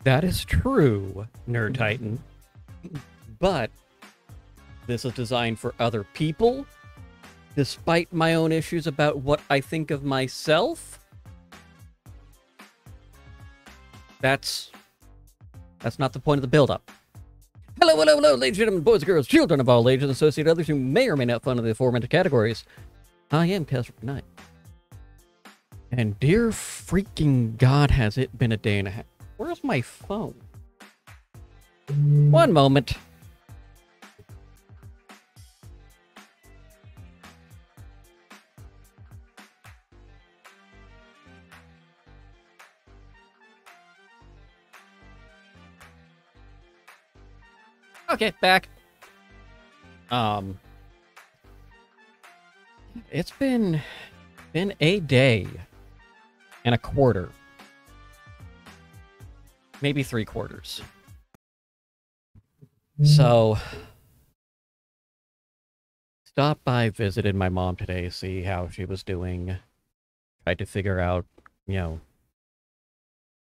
That is true, Nerd Titan. But this is designed for other people, despite my own issues about what I think of myself. That's not the point of the build-up. Hello, hello, hello, ladies and gentlemen, boys and girls, children of all ages, and associated others who may or may not fall into the aforementioned categories. I am Casper Knight. And dear freaking God, has it been a day and a half. Where's my phone? One moment. Okay, back. It's been a day and a quarter. Maybe 3/4. So, stopped by, visited my mom today, see how she was doing. Tried to figure out, if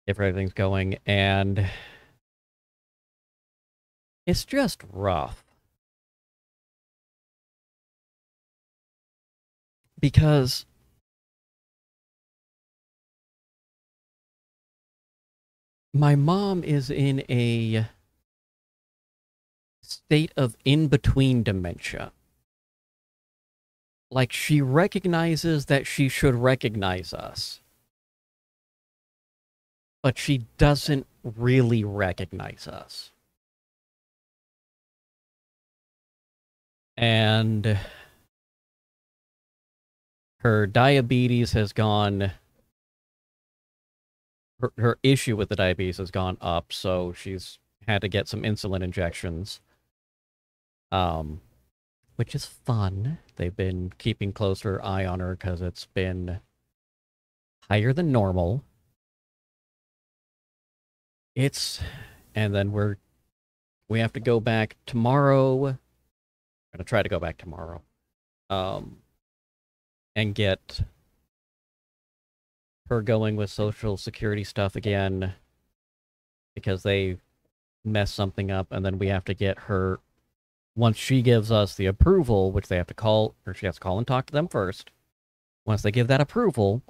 everything's going, and it's just rough. Because my mom is in a state of in-between dementia. Like, she recognizes that she should recognize us, but she doesn't really recognize us. And her diabetes has gone... Her issue with the diabetes has gone up, so she's had to get some insulin injections. Which is fun. They've been keeping closer eye on her because it's been higher than normal. And then we have to go back tomorrow. I'm gonna try to go back tomorrow. And get her going with Social Security stuff again, because they messed something up, and then we have to get her, once she gives us the approval, which they have to call, or she has to call and talk to them first. Once they give that approval,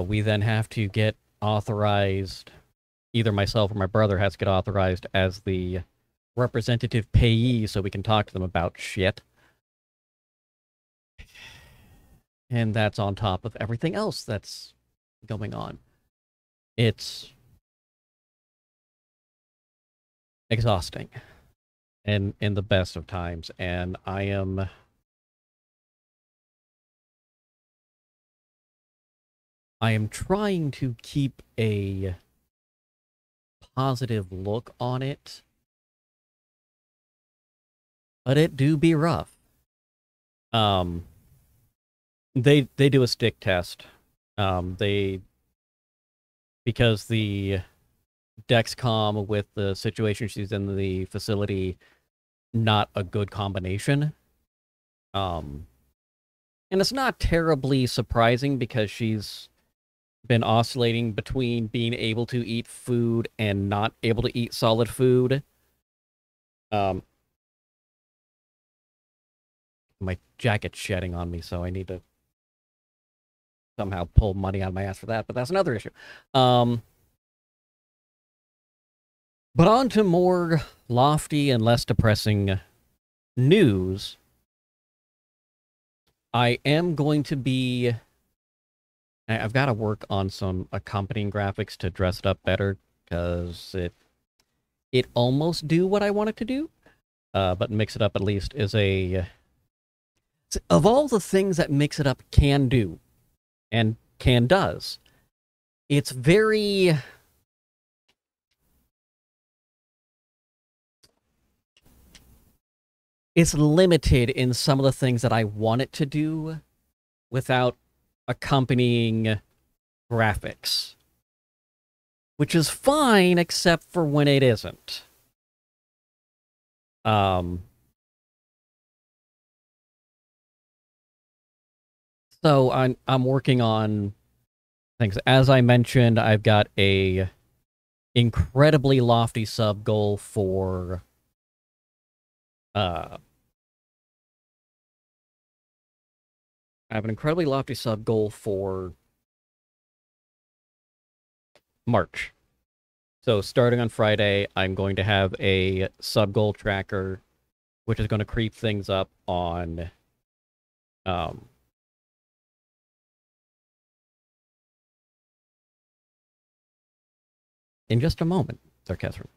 we then have to get authorized, either myself or my brother has to get authorized as the representative payee so we can talk to them about shit. And that's on top of everything else that's going on. It's exhausting, and in the best of times, and I am trying to keep a positive look on it, but it do be rough. They do a stick test. Because the Dexcom with the situation she's in the facility, not a good combination. And it's not terribly surprising because she's been oscillating between being able to eat food and not able to eat solid food. My jacket's shedding on me, so I need to somehow pull money out of my ass for that, but that's another issue. But on to more lofty and less depressing news. I am going to be... I've got to work on some accompanying graphics to dress it up better, because it almost do what I want it to do, but Mix It Up at least is a... Of all the things that Mix It Up can do, and does, it's very... It's limited in some of the things that I want it to do without accompanying graphics. Which is fine, except for when it isn't. So I'm working on things. As I mentioned, I've got a incredibly lofty sub goal for I have an incredibly lofty sub goal for March. So starting on Friday, I'm going to have a sub goal tracker, which is going to creep things up on in just a moment, Sir Catherine.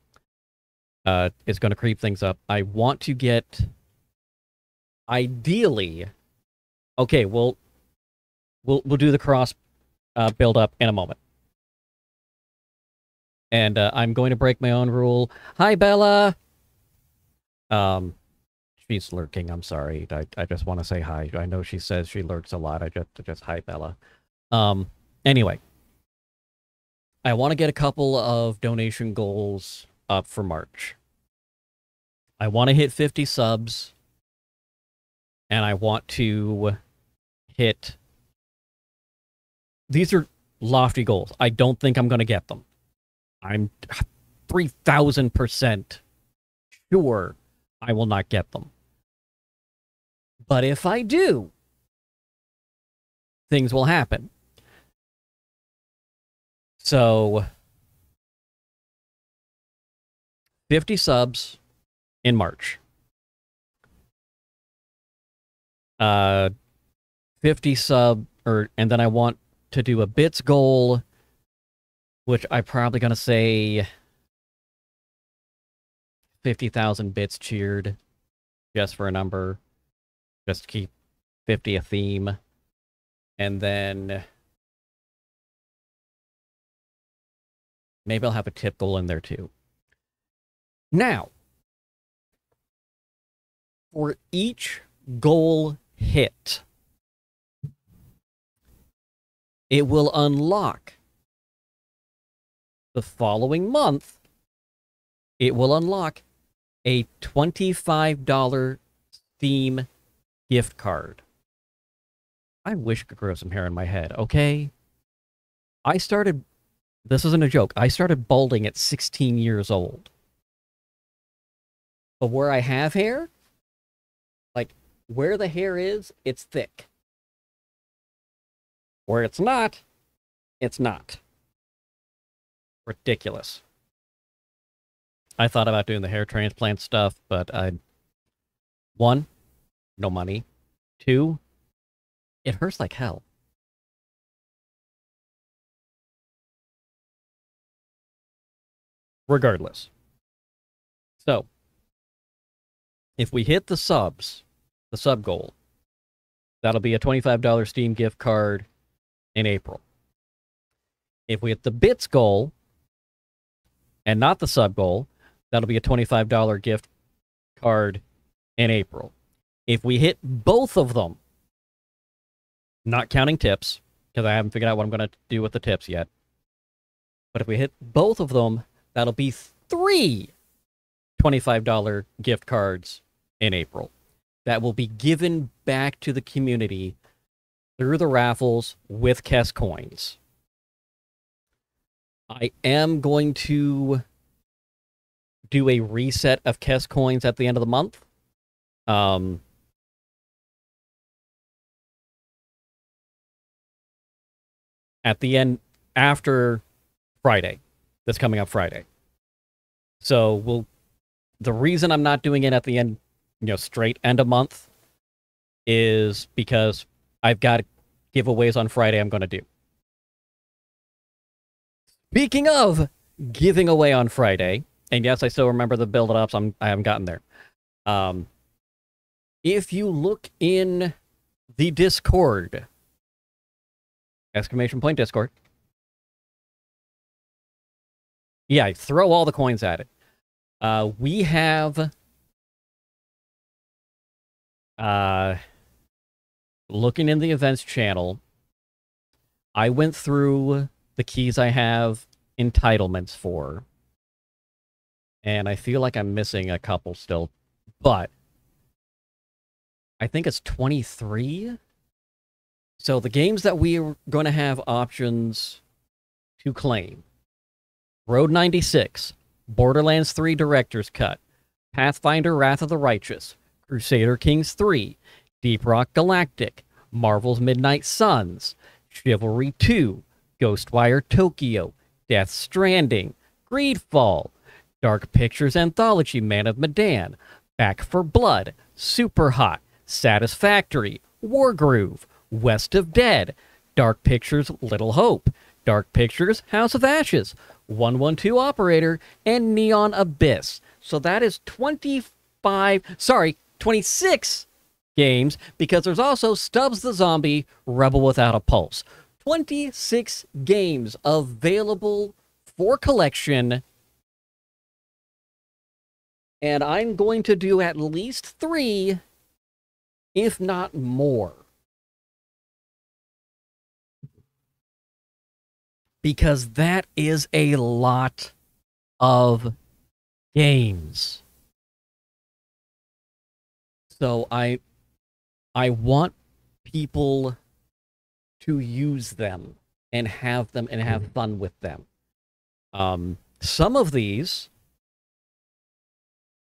It's going to creep things up. I want to get, ideally, okay, we'll do the cross build up in a moment. And I'm going to break my own rule. Hi, Bella! She's lurking, I'm sorry. I just want to say hi. I know she says she lurks a lot. I just hi, Bella. Anyway. I want to get a couple of donation goals up for March. I want to hit 50 subs. And I want to hit... These are lofty goals. I don't think I'm going to get them. I'm 3,000% sure I will not get them. But if I do, things will happen. So, 50 subs in March. 50 sub, and then I want to do a bits goal, which I'm probably going to say 50,000 bits cheered, just for a number, just to keep 50 a theme. And then maybe I'll have a tip goal in there too. Now, for each goal hit, it will unlock the following month. It will unlock a $25 Steam gift card. I wish I could grow some hair in my head, okay? This isn't a joke, I started balding at 16 years old. But where I have hair, like, where the hair is, it's thick. Where it's not, it's not. Ridiculous. I thought about doing the hair transplant stuff, but one, no money. Two, it hurts like hell. Regardless. So, if we hit the sub goal, that'll be a $25 Steam gift card in April. If we hit the bits goal, and not the sub goal, that'll be a $25 gift card in April. If we hit both of them, not counting tips, because I haven't figured out what I'm going to do with the tips yet, but if we hit both of them, that'll be 3 $25 gift cards in April. That will be given back to the community through the raffles with Kess coins. I am going to do a reset of Kess coins at the end of the month. At the end, after Friday, this coming up Friday. So the reason I'm not doing it at the end, straight end of month, is because I've got giveaways on Friday I'm going to do. Speaking of giving away on Friday, and yes, I still remember the build-ups, I haven't gotten there. If you look in the Discord, ! Discord. Yeah, throw all the coins at it. We have... looking in the events channel, I went through the keys I have entitlements for. And I feel like I'm missing a couple still. But I think it's 23. So the games that we are going to have options to claim Road 96, Borderlands 3 Director's Cut, Pathfinder Wrath of the Righteous, Crusader Kings 3, Deep Rock Galactic, Marvel's Midnight Suns, Chivalry 2, Ghostwire Tokyo, Death Stranding, Greedfall, Dark Pictures Anthology Man of Medan, Back for Blood, Super Hot, Satisfactory, Wargroove, West of Dead, Dark Pictures Little Hope, Dark Pictures House of Ashes, 112 Operator, and Neon Abyss. So that is 26 games, because there's also Stubbs the Zombie, Rebel Without a Pulse. 26 games available for collection, and I'm going to do at least 3, if not more. Because that is a lot of games. So I want people to use them and have fun with them. Some of these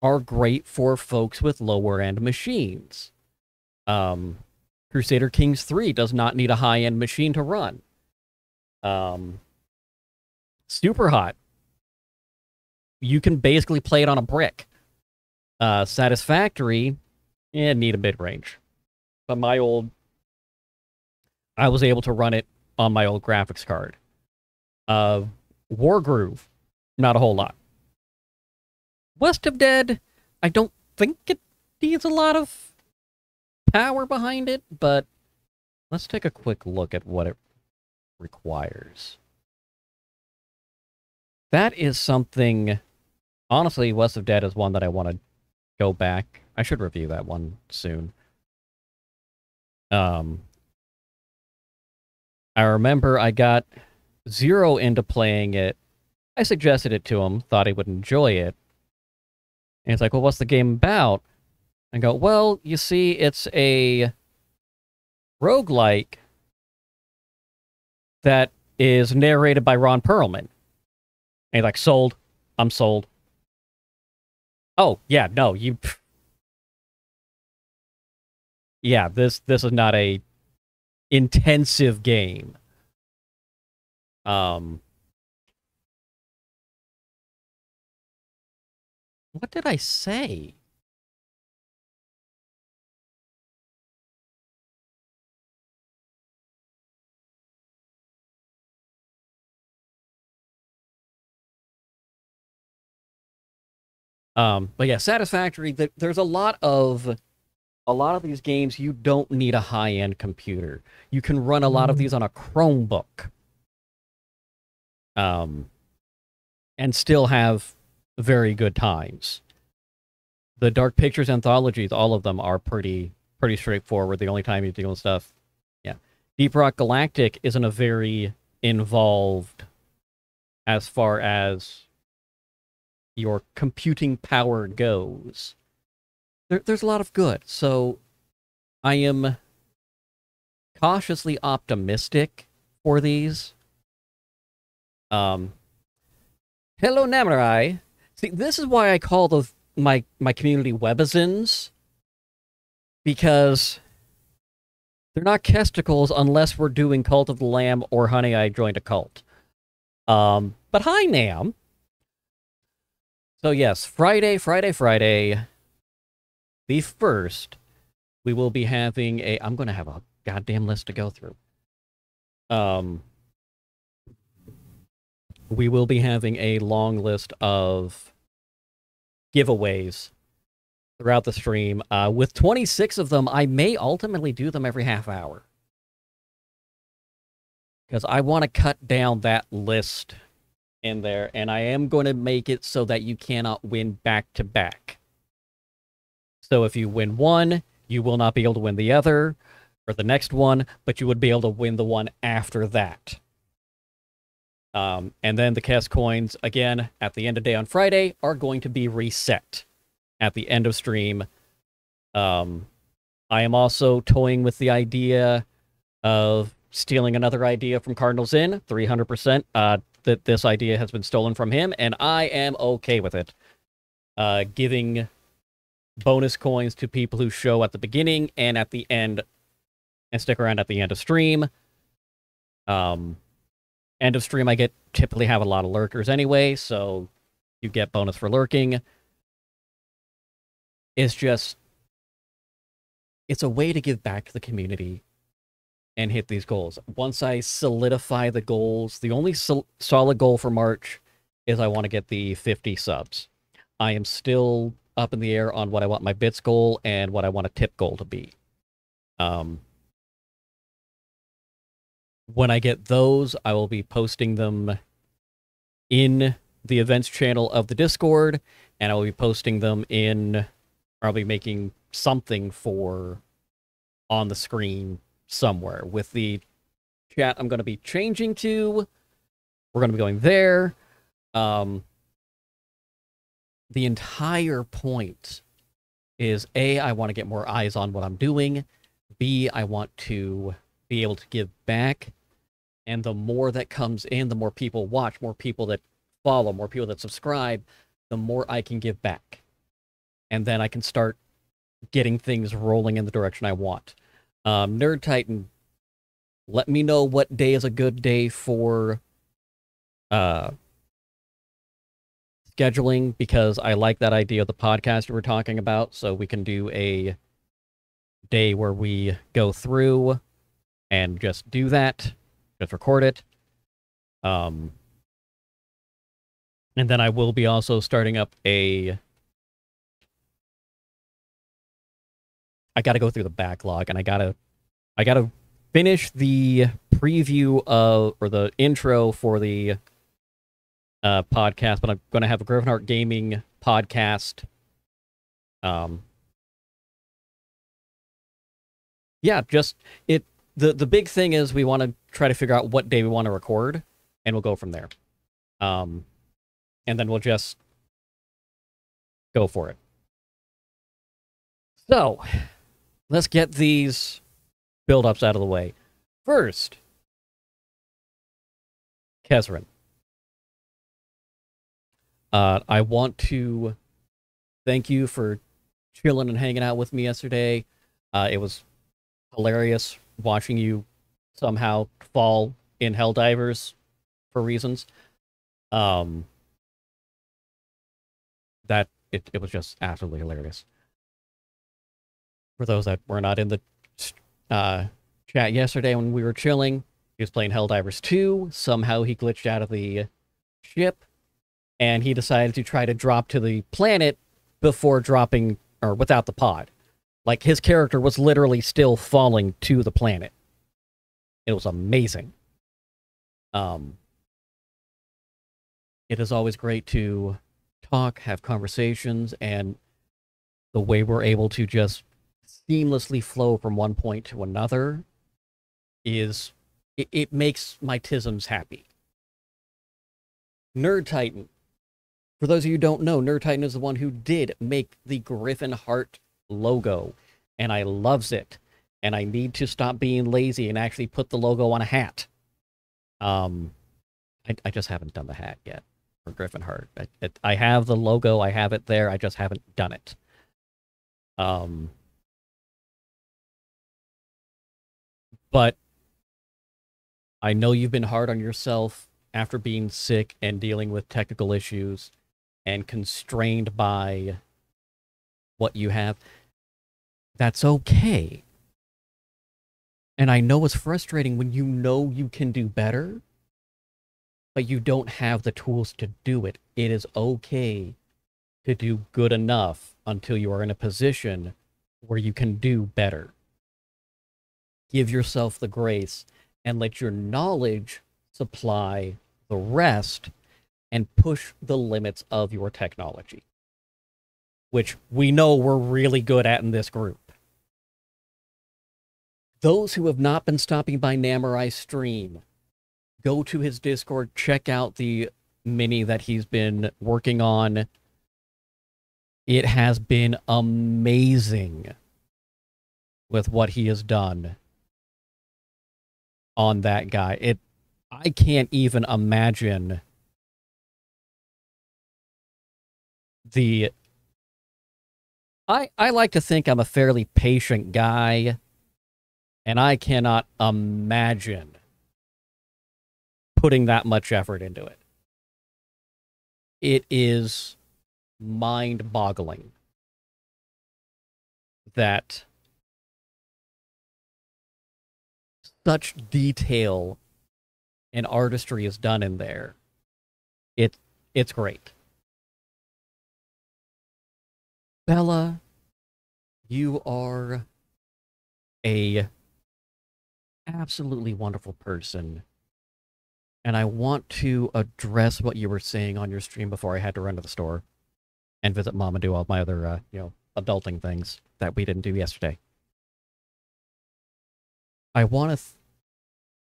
are great for folks with lower end machines. Crusader Kings 3 does not need a high end machine to run. Super Hot, you can basically play it on a brick. Satisfactory, need a mid-range. But I was able to run it on my old graphics card. Wargroove, not a whole lot. West of Dead, I don't think it needs a lot of power behind it, but let's take a quick look at what it requires. That is something, honestly, West of Dead is one that I want to go back. I should review that one soon. I remember I got Zero into playing it. I suggested it to him, thought he would enjoy it. And he's like, well, what's the game about? I go, well, you see, it's a roguelike that is narrated by Ron Perlman. And he's like, sold. I'm sold. Oh, yeah, no, you... Yeah, this is not a intensive game. What did I say? But yeah, Satisfactory, there's a lot of these games you don't need a high-end computer. You can run a lot of these on a Chromebook. And still have very good times. The Dark Pictures anthologies, all of them are pretty straightforward. The only time you deal with stuff, yeah. Deep Rock Galactic isn't a very involved as far as your computing power goes. There's a lot of good, so I am cautiously optimistic for these. Hello, Namurai. See, this is why I call my community webazins, because they're not kesticles unless we're doing Cult of the Lamb or Honey, I Joined a Cult. But hi, Nam. So yes, Friday, the 1st, we will be having I'm going to have a goddamn list to go through. We will be having a long list of giveaways throughout the stream. With 26 of them, I may ultimately do them every half hour. Because I want to cut down that list in there, and I am going to make it so that you cannot win back-to-back. So if you win one, you will not be able to win the other, or the next one, but you would be able to win the one after that. And then the cast coins, again, at the end of day on Friday, are going to be reset at the end of stream. I am also toying with the idea of stealing another idea from Cardinals Inn, 300%. that this idea has been stolen from him, and I am okay with it. Giving bonus coins to people who show at the beginning and at the end, and stick around at the end of stream. End of stream, I typically have a lot of lurkers anyway, so you get bonus for lurking. It's a way to give back to the community and hit these goals. Once I solidify the goals, the only solid goal for March is I want to get the 50 subs. I am still up in the air on what I want my bits goal and what I want a tip goal to be. When I get those, I will be posting them in the events channel of the Discord, and I will be posting them in, or I'll be making something for on the screen somewhere. With the chat I'm going to be changing to, we're going to be going there. The entire point is A, I want to get more eyes on what I'm doing. B, I want to be able to give back. And the more that comes in, the more people watch, more people that follow, more people that subscribe, the more I can give back. And then I can start getting things rolling in the direction I want. Nerd Titan, let me know what day is a good day for scheduling, because I like that idea of the podcast we were talking about, so we can do a day where we go through and just do that. Just record it. And then I will be also starting up I gotta go through the backlog, and I gotta finish the preview of, or the intro for the podcast, but I'm gonna have a Griffinheart Gaming podcast. Yeah, just it. The big thing is we want to try to figure out what day we want to record, and we'll go from there. And then we'll just go for it. So, let's get these build-ups out of the way. First, Kezrin. I want to thank you for chilling and hanging out with me yesterday. It was hilarious watching you somehow fall in Helldivers for reasons. That it was just absolutely hilarious. For those that were not in the chat yesterday when we were chilling, he was playing Helldivers 2. Somehow he glitched out of the ship, and he decided to try to drop to the planet before dropping, or without the pod. Like, his character was literally still falling to the planet. It was amazing. It is always great to talk, have conversations, and the way we're able to just seamlessly flow from one point to another is, it makes my tisms happy. Nerd Titan. For those of you who don't know, Nerd Titan is the one who did make the Griffinheart logo, and I loves it, and I need to stop being lazy and actually put the logo on a hat. I just haven't done the hat yet for Griffinheart. I have the logo, I have it there, I just haven't done it. But I know you've been hard on yourself after being sick and dealing with technical issues and constrained by what you have. That's okay. And I know it's frustrating when you know you can do better, but you don't have the tools to do it. It is okay to do good enough until you are in a position where you can do better. Give yourself the grace and let your knowledge supply the rest and push the limits of your technology, which we know we're really good at in this group. Those who have not been stopping by Namorai's stream, go to his Discord, check out the mini that he's been working on. It has been amazing with what he has done on that guy. I can't even imagine the... I like to think I'm a fairly patient guy, and I cannot imagine putting that much effort into it. It is mind-boggling that such detail and artistry is done in there. It's great. Bella, you are a absolutely wonderful person. And I want to address what you were saying on your stream before I had to run to the store and visit mom and do all my other, adulting things that we didn't do yesterday. I want to...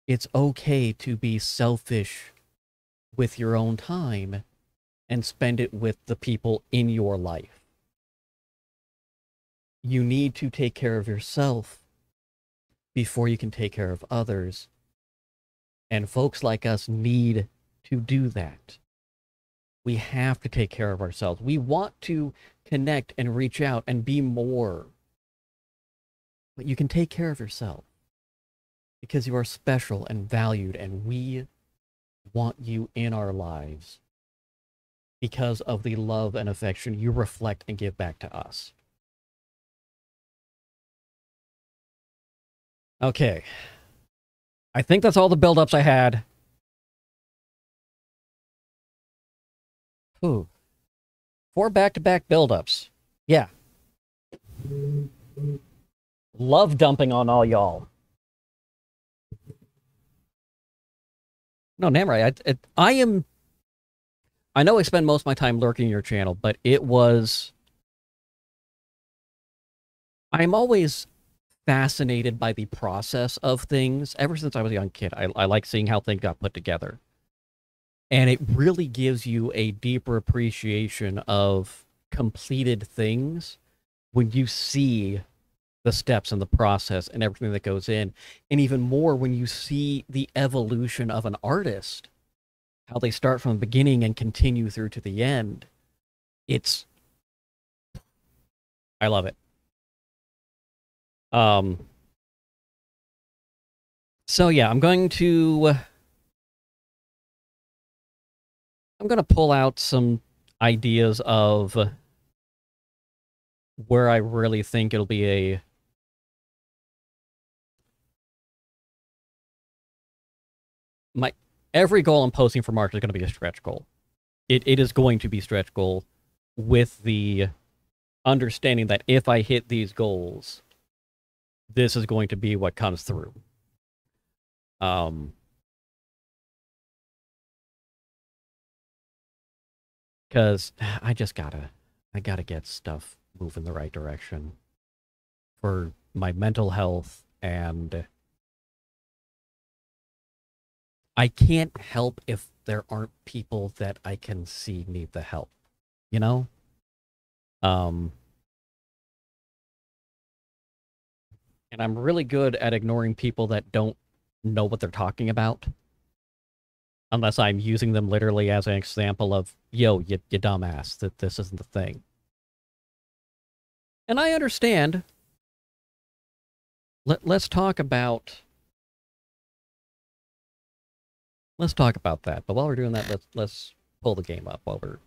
It's okay to be selfish with your own time and spend it with the people in your life. You need to take care of yourself before you can take care of others. And folks like us need to do that. We have to take care of ourselves. We want to connect and reach out and be more. But you can take care of yourself because you are special and valued, and we want you in our lives because of the love and affection you reflect and give back to us. Okay. I think that's all the build-ups I had. Ooh. 4 back-to-back build-ups. Yeah. Love dumping on all y'all. No, Namrai, I know I spend most of my time lurking your channel, but it was... I'm always fascinated by the process of things. Ever since I was a young kid, I like seeing how things got put together. And it really gives you a deeper appreciation of completed things when you see the steps and the process and everything that goes in. And even more when you see the evolution of an artist, how they start from the beginning and continue through to the end. I love it. So yeah, I'm going to pull out some ideas of where I really think it'll be every goal I'm posting for March is going to be a stretch goal. It is going to be stretch goal with the understanding that if I hit these goals, this is going to be what comes through. Because I gotta get stuff moving the right direction for my mental health, and I can't help if there aren't people that I can see need the help, you know? And I'm really good at ignoring people that don't know what they're talking about. Unless I'm using them literally as an example of, yo, you dumbass, that this isn't the thing. And I understand. Let's talk about... Let's talk about that. But while we're doing that, let's pull the game up while we're...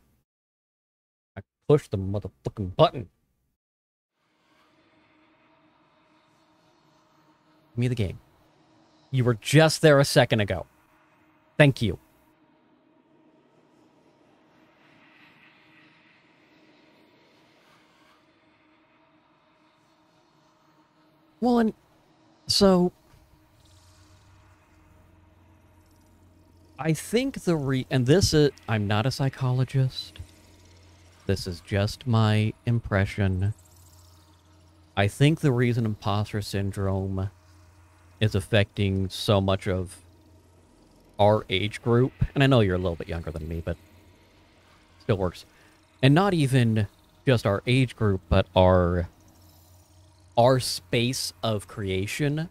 I pushed the motherfucking button. Give me the game. You were just there a second ago. Thank you. Well, and so I think and this is, I'm not a psychologist. This is just my impression. I think the reason imposter syndrome is affecting so much of our age group, and I know you're a little bit younger than me, but still works. And not even just our age group, but our space of creation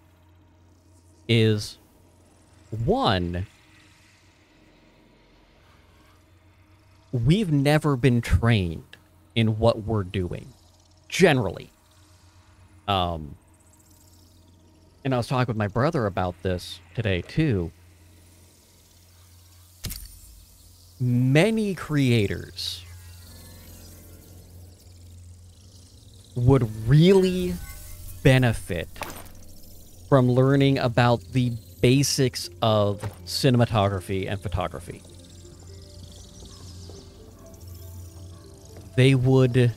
is, one, we've never been trained in what we're doing, generally. And I was talking with my brother about this today, too. Many creators would really benefit from learning about the basics of cinematography and photography. They would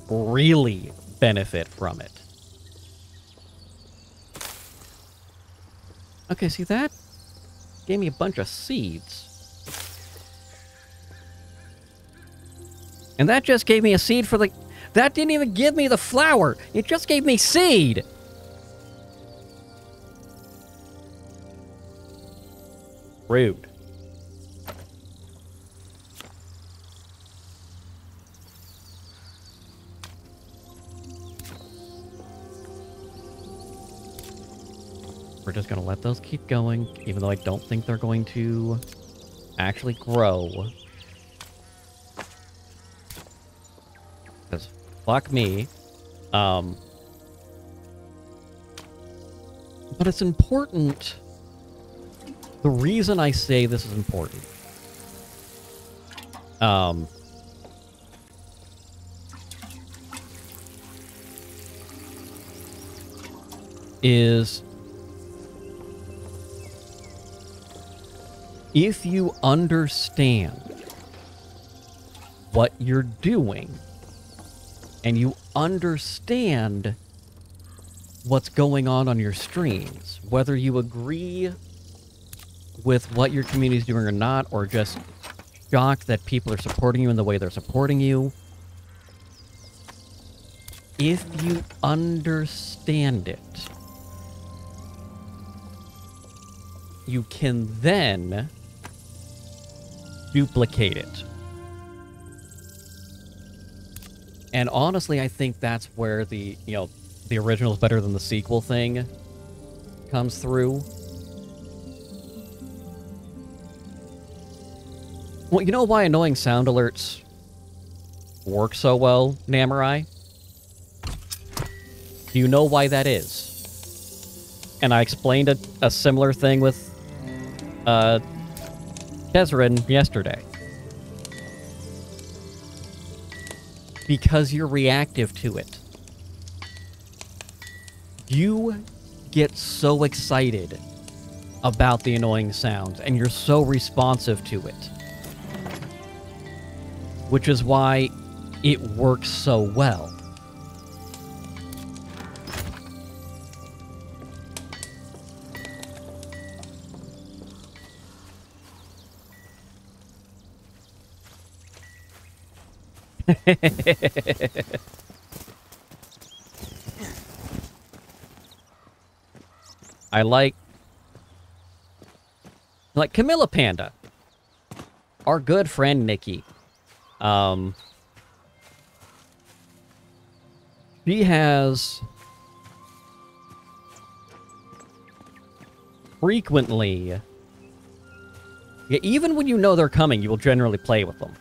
really benefit from it. Okay, see that? Gave me a bunch of seeds. And that just gave me a seed for the... That didn't even give me the flower. It just gave me seed. Rude. We're just going to let those keep going, even though I don't think they're going to actually grow. Because, fuck me. But it's important. The reason I say this is important. Is... if you understand what you're doing, and you understand what's going on your streams, whether you agree with what your community is doing or not, or just shocked that people are supporting you in the way they're supporting you, if you understand it, you can then duplicate it. And honestly, I think that's where the, you know, the original is better than the sequel thing comes through. Well, you know why annoying sound alerts work so well, Namurai? Do you know why that is? And I explained a similar thing with Kezrin yesterday. Because you're reactive to it. You get so excited about the annoying sounds, and you're so responsive to it. Which is why it works so well. I like Camilla Panda, our good friend Nikki. She has frequently, yeah, even when you know they're coming, you will generally play with them.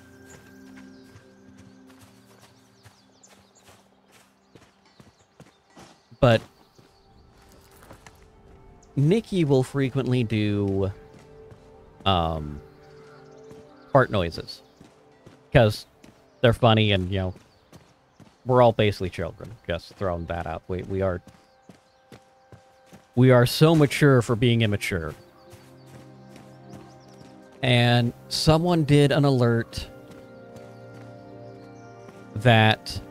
But Nikki will frequently do fart noises because they're funny, and you know, we're all basically children. Just throwing that out. We are so mature for being immature. And someone did an alert that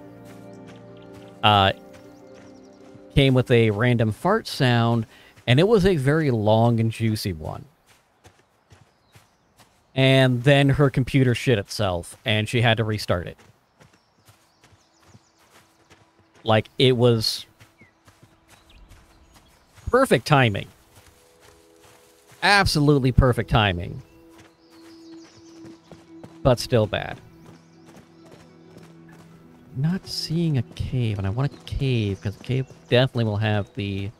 came with a random fart sound, and it was a very long and juicy one. And then her computer shit itself, and she had to restart it. Like, it was perfect timing. Absolutely perfect timing. But still bad. Not seeing a cave, and I want a cave, because a cave definitely will have the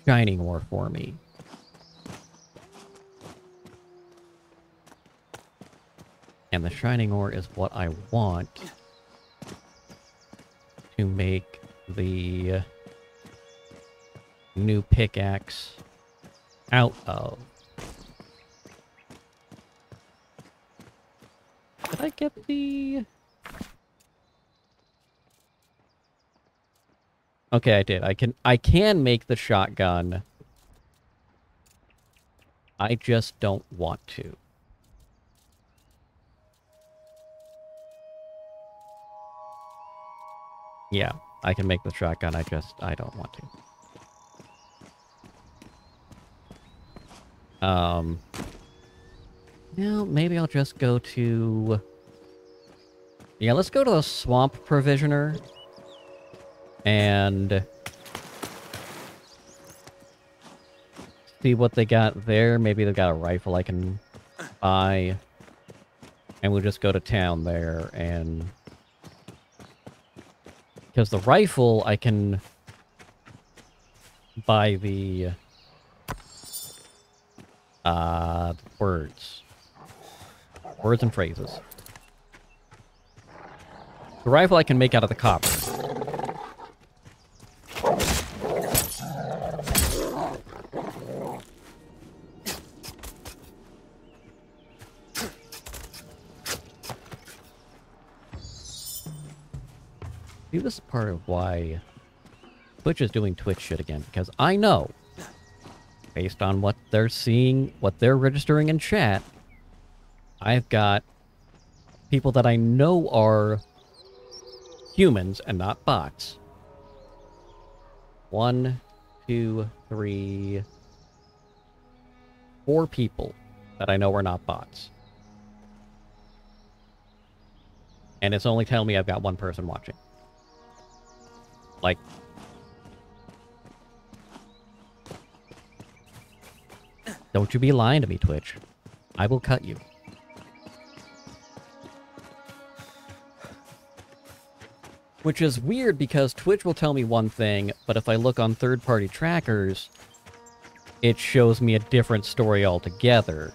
shining ore for me. And the shining ore is what I want to make the new pickaxe out of. Did I get the... Okay, I did. I can make the shotgun. I just don't want to. Yeah, I can make the shotgun. I don't want to. Now, maybe I'll just go to... Yeah, let's go to the Swamp Provisioner. And... see what they got there. Maybe they've got a rifle I can buy. And we'll just go to town there and... Because the rifle, I can buy the words. Words and phrases. The rifle I can make out of the copper. See, this is part of why Twitch is doing Twitch shit again, because I know, based on what they're seeing, what they're registering in chat, I've got people that I know are humans and not bots. 1, 2, 3, 4 people that I know are not bots. And it's only telling me I've got 1 person watching. Like... Don't you be lying to me, Twitch. I will cut you. Which is weird because Twitch will tell me one thing, but if I look on third-party trackers, it shows me a different story altogether.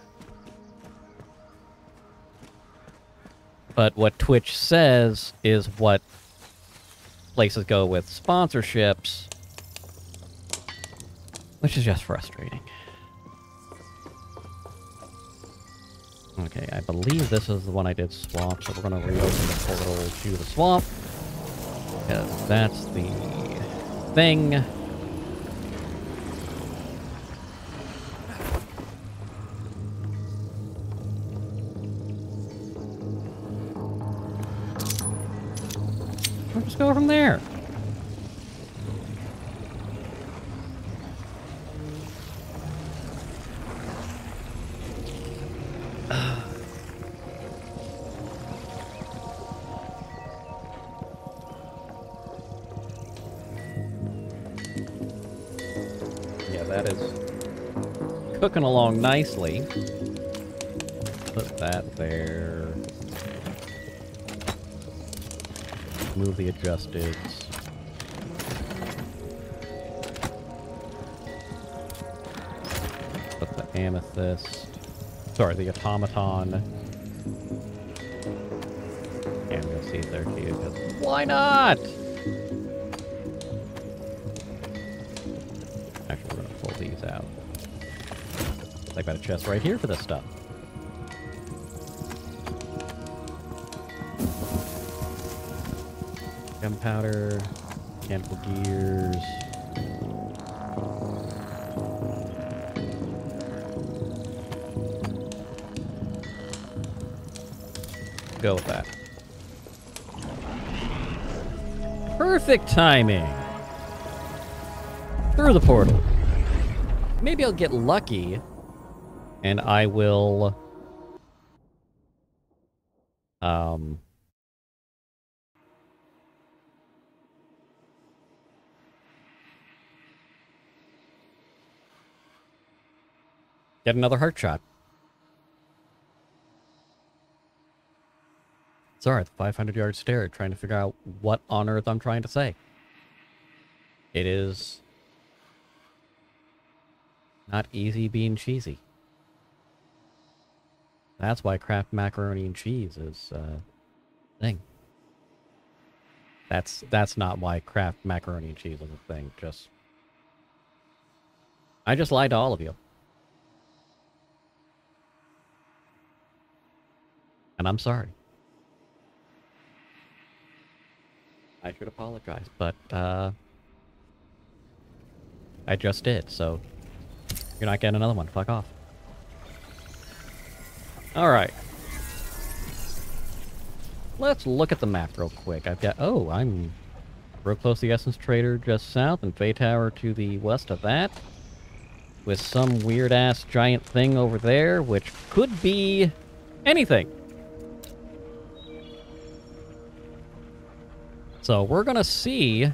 But what Twitch says is what places go with sponsorships, which is just frustrating. Okay, I believe this is the one I did swamp, so we're going to reopen the portal to the swamp. Because that's the thing. We'll just go from there. That is cooking along nicely. Put that there. Move the adjusteds. Put the amethyst. Sorry, the automaton. And you'll see it there too, because why not? Actually, we're gonna pull these out. I've got a chest right here for this stuff. Gunpowder, mechanical gears. Go with that. Perfect timing! Through the portal. Maybe I'll get lucky, and I will... get another heart shot. Sorry, the 500-yard stare, trying to figure out what on earth I'm trying to say. It is not easy being cheesy. That's why Kraft macaroni and cheese is thing. That's not why Kraft macaroni and cheese is a thing. I just lied to all of you. And I'm sorry. I should apologize, but I just did, so you're not getting another one. Fuck off. Alright. Let's look at the map real quick. I'm real close to the Essence Trader just south, and Fay Tower to the west of that. With some weird-ass giant thing over there, which could be anything. So we're gonna see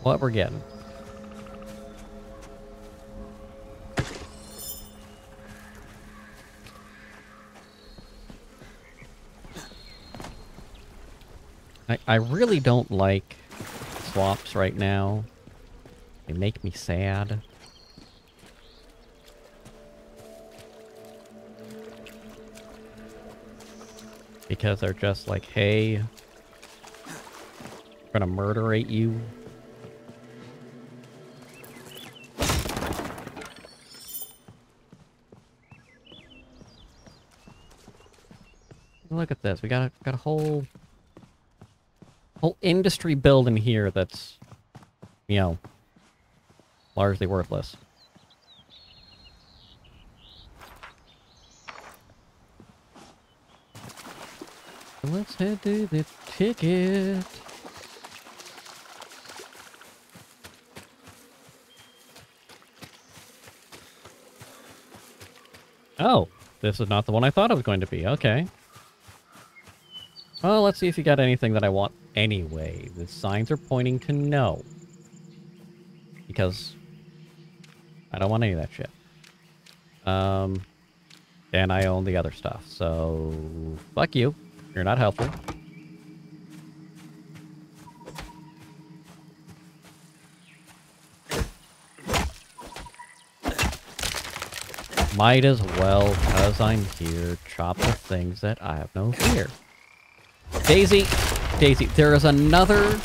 what we're getting. I really don't like swaps right now. They make me sad. Because they're just like, hey, we're gonna murderate you. Look at this. We got a whole industry building here that's, you know, largely worthless. So let's head to the ticket. Oh, this is not the one I thought it was going to be. Okay. Well, let's see if you got anything that I want anyway. The signs are pointing to no. Because I don't want any of that shit. And I own the other stuff, so fuck you. You're not helpful. Might as well, because I'm here, chop the things that I have no fear. Daisy, there is another...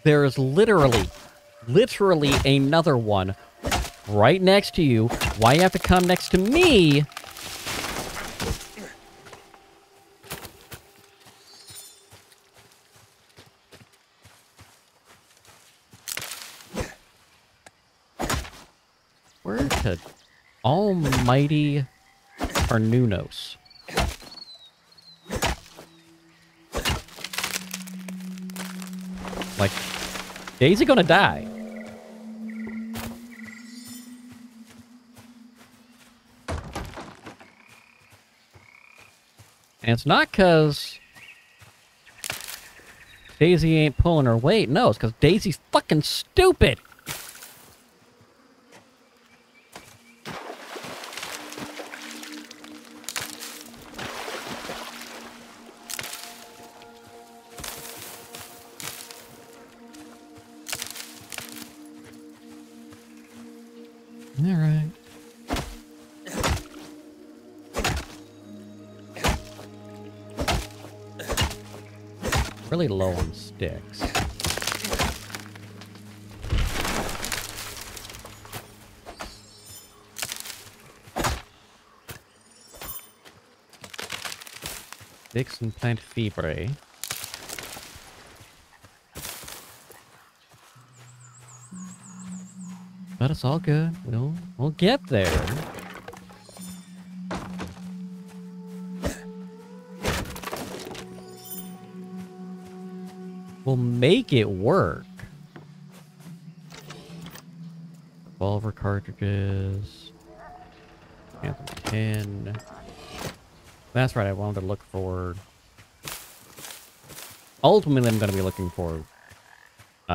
There is literally another one right next to you. Why you have to come next to me? Where to almighty Arnunos? Like, Daisy gonna die. And it's not because Daisy ain't pulling her weight. No, it's because Daisy's fucking stupid. All right. Really low on sticks. Sticks and plant fibre. But it's all good. We'll get there. We'll make it work. Revolver cartridges. Anthem 10. That's right, I wanted to look for... Ultimately, I'm going to be looking for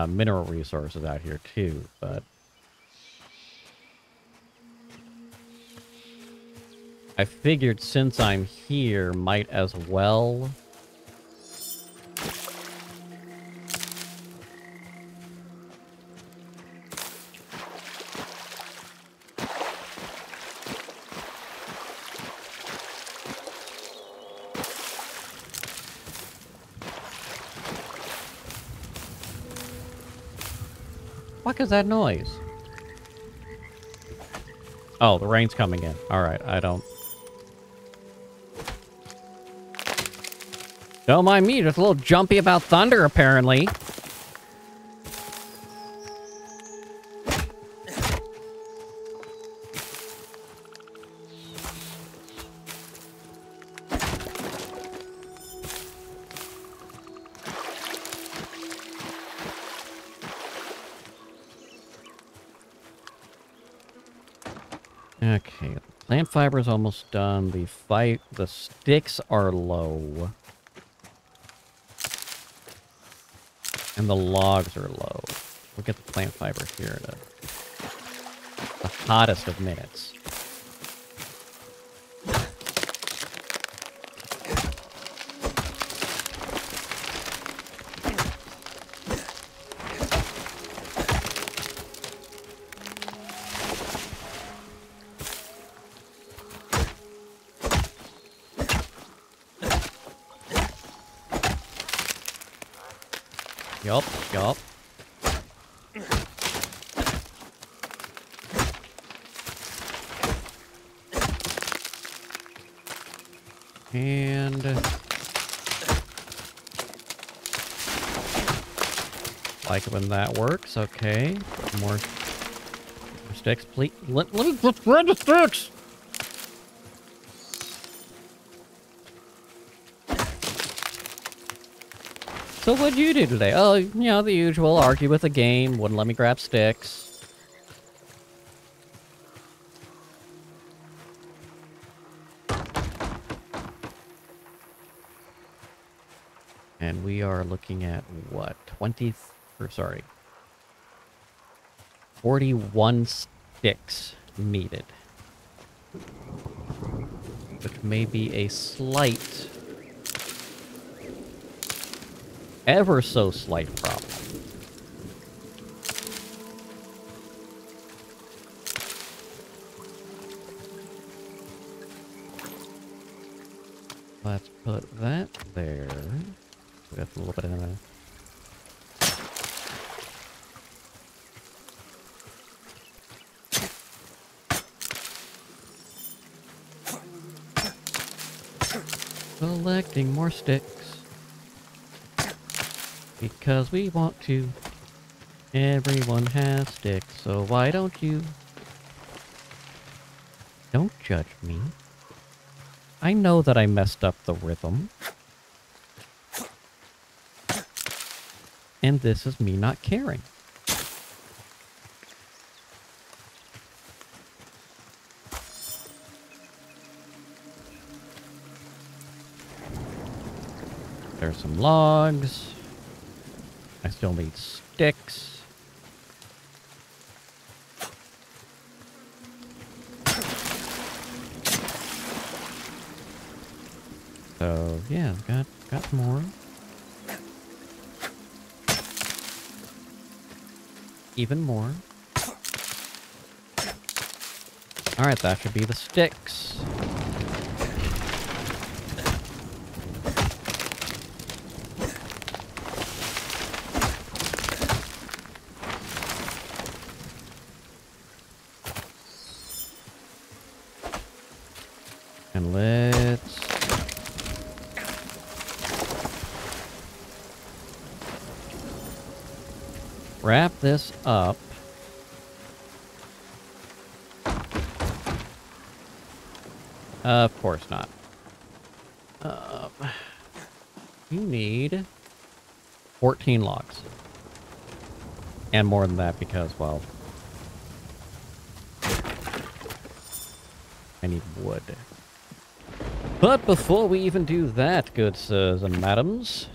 mineral resources out here, too, but... I figured since I'm here, might as well fuck is that noise? Oh, the rain's coming in. Alright, I don't... Don't mind me, just a little jumpy about thunder, apparently. Okay, plant fiber is almost done. The sticks are low. And the logs are low. We'll get the plant fiber here to the hottest of minutes. Yup, yup. And... like it when that works, okay. More sticks, please. Let me just spread the sticks! So what'd you do today? Oh, you know, the usual. Argue with the game. Wouldn't let me grab sticks. And we are looking at, what, 41 sticks needed. Which may be a slight... ever so slight problem. Let's put that there. We got a little bit of a... collecting more sticks. Because we want to. Everyone has sticks, so why don't you? Don't judge me. I know that I messed up the rhythm. And this is me not caring. There's some logs. I still need sticks. So yeah, got some more. Even more. Alright, that should be the sticks. And let's... wrap this up. Of course not. You need 14 logs. And more than that because, well... I need wood. But before we even do that, good sirs and madams...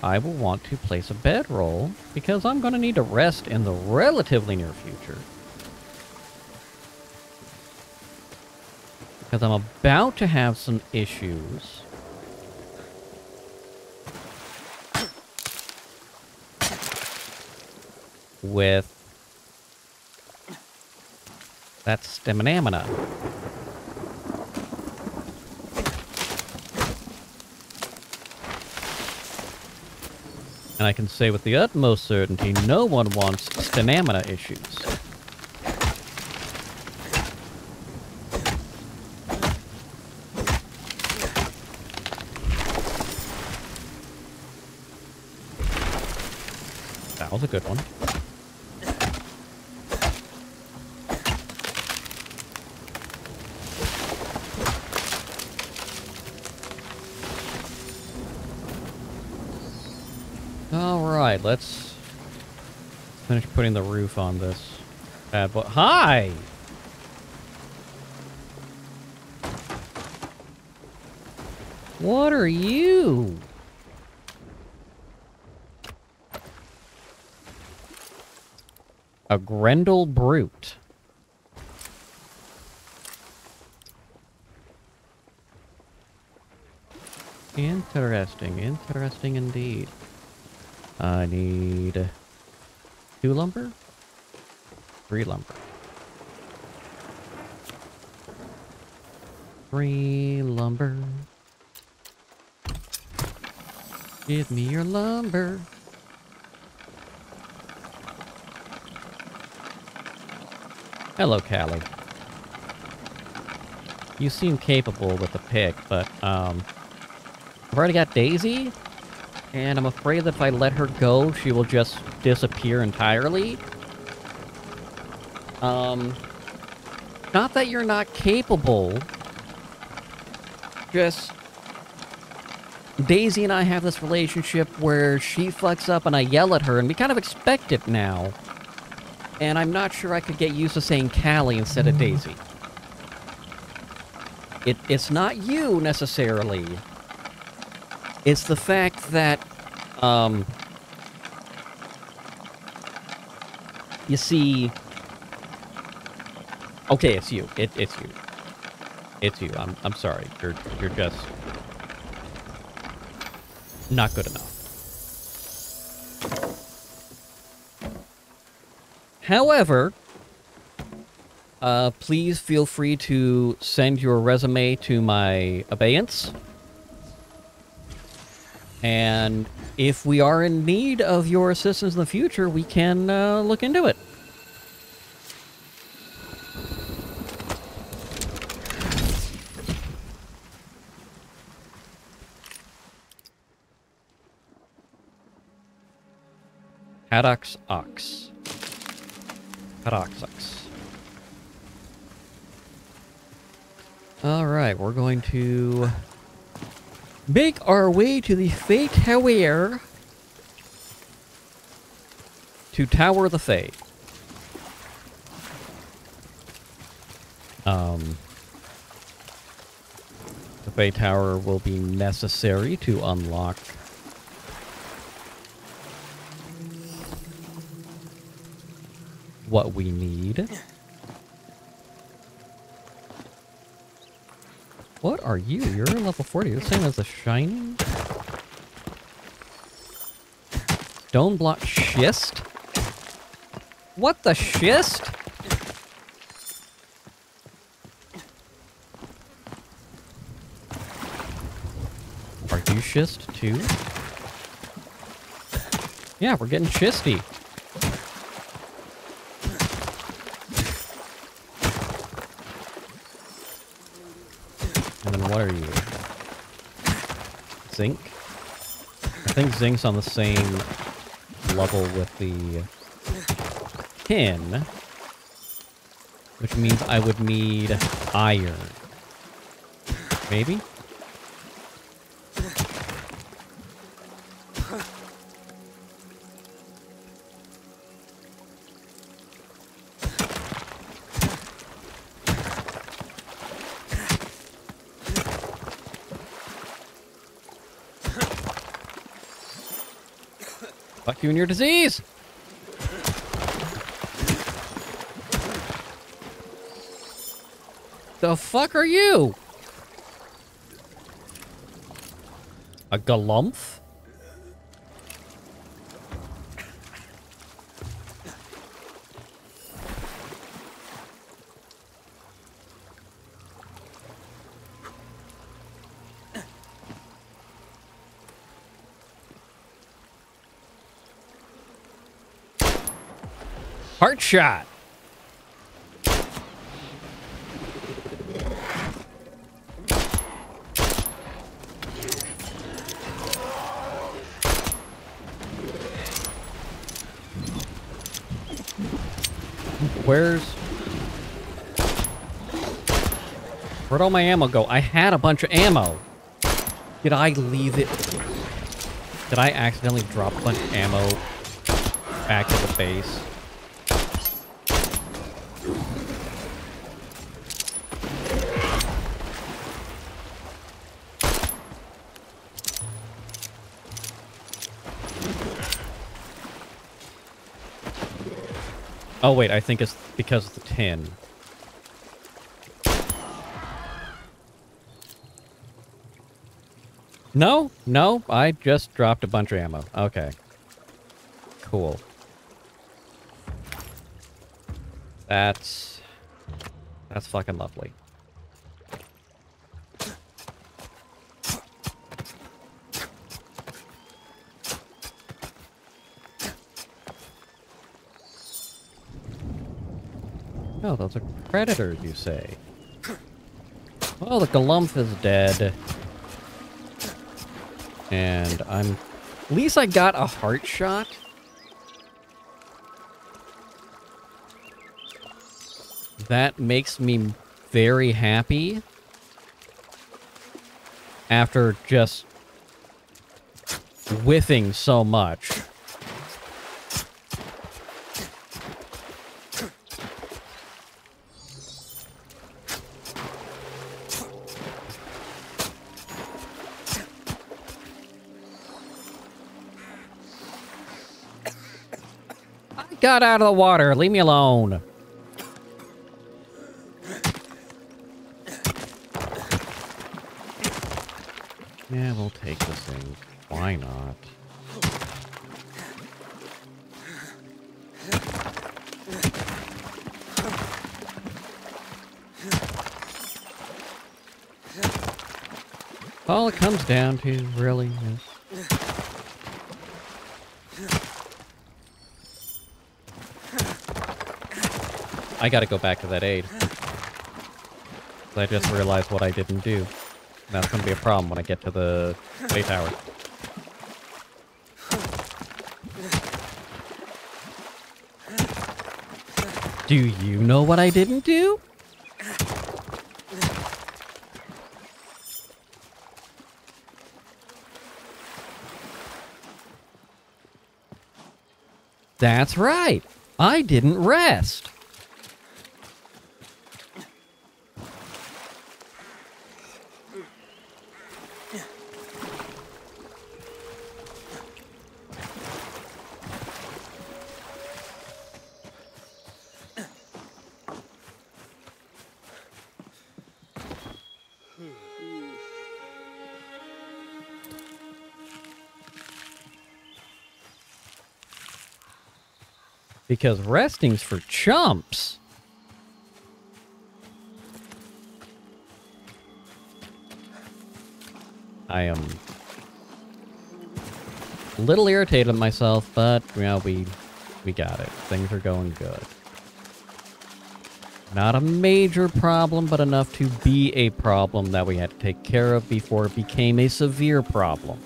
I will want to place a bedroll, because I'm going to need to rest in the relatively near future. Because I'm about to have some issues. With That's stamina. And I can say with the utmost certainty, no one wants stamina issues. That was a good one. Alright, let's finish putting the roof on this bad boy. Hi! What are you? A Grendel Brute. Interesting, interesting indeed. I need 2 lumber? 3 lumber. 3 lumber. Give me your lumber. Hello, Callie. You seem capable with the pick, but, I've already got Daisy, and I'm afraid that if I let her go, she will just disappear entirely. Not that you're not capable, just... Daisy and I have this relationship where she fucks up and I yell at her, and we kind of expect it now. And I'm not sure I could get used to saying Callie instead of Daisy. It's not you, necessarily. It's the fact that, you see... Okay, it's you. It's you. It's you. I'm sorry. You're just... not good enough. However, please feel free to send your resume to my abeyance. And if we are in need of your assistance in the future, we can look into it. Haddock's Ox. Haddock's Ox. Alright, we're going to make our way to the Fae Tower to Tower the Fae. The Fae Tower will be necessary to unlock what we need. What are you? You're level 40. You're the same as the Shining? Stone block schist? What the schist? Are you schist too? Yeah, we're getting schisty. What are you? Zinc? I think zinc's on the same level with the tin, which means I would need iron. Maybe? Fuck you and your disease! The fuck are you? A galumph? Heart shot! Where'd all my ammo go? I had a bunch of ammo. Did I leave it? Did I accidentally drop a bunch of ammo back to the base? Oh wait, I think it's because of the tin. No, no, I just dropped a bunch of ammo. Okay. Cool. That's fucking lovely. Oh, those are predators, you say? Well, the Galumph is dead. And at least I got a heart shot. That makes me very happy. After just whiffing so much. Got out of the water. Leave me alone. Yeah, we'll take this thing. Why not? All it comes down to, really, is... I gotta go back to that aid. I just realized what I didn't do. That's gonna be a problem when I get to the bay tower. Do you know what I didn't do? That's right. I didn't rest. Because resting's for chumps. I am a little irritated at myself, but, well, we got it. Things are going good. Not a major problem, but enough to be a problem that we had to take care of before it became a severe problem.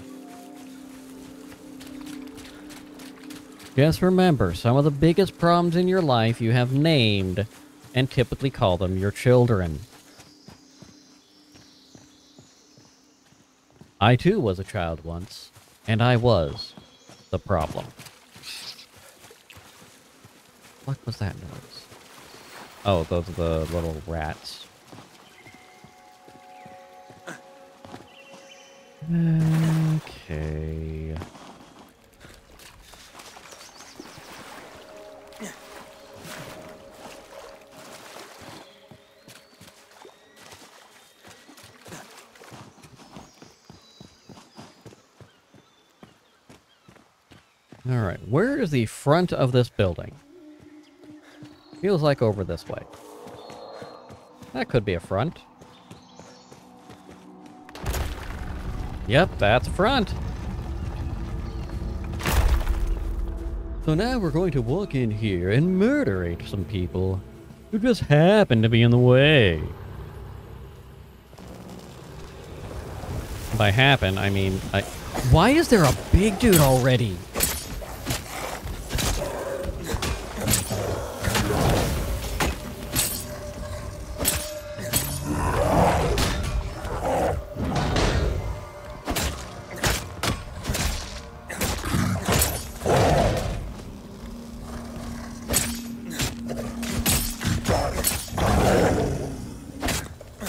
Just remember, some of the biggest problems in your life you have named and typically call them your children. I too was a child once, and I was the problem. What was that noise? Oh, those are the little rats. Okay. Alright, where is the front of this building? Feels like over this way. That could be a front. Yep, that's a front. So now we're going to walk in here and murderate some people who just happen to be in the way. By happen, I mean... Why is there a big dude already?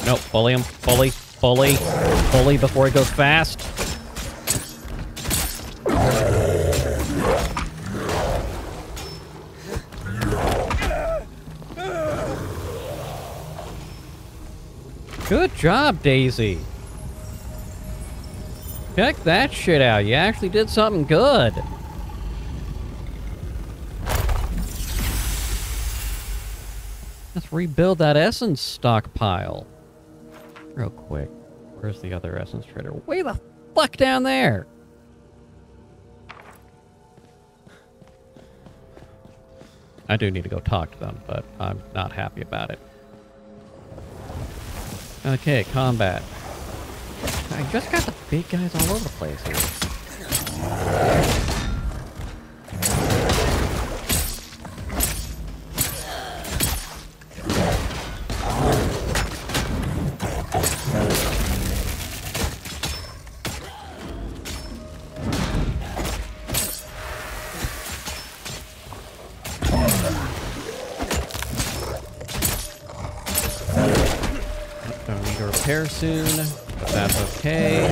No, bully him. Bully. Bully. Bully before he goes fast. Good job, Daisy. Check that shit out. You actually did something good. Let's rebuild that essence stockpile. Real quick. Where's the other essence trader? Way the fuck down there! I do need to go talk to them, but I'm not happy about it. Okay, combat. I just got the big guys all over the place here. Don't need to repair soon, but that's okay.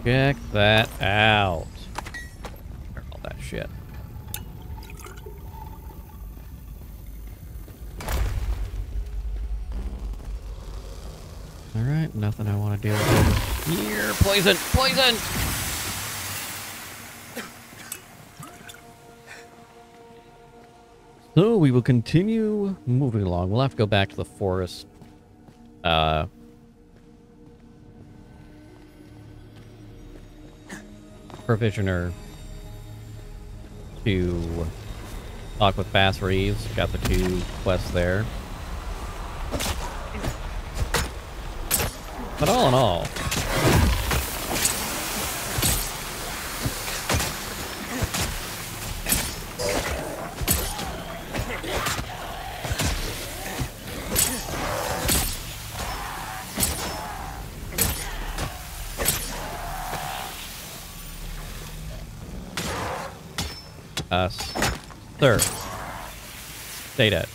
Check that out. All that shit. Alright, nothing I want to deal with here. Poison! Poison! So we will continue moving along. We'll have to go back to the forest. Provisioner to talk with Bass Reeves. Got the 2 quests there. But all in all, sir, stay dead.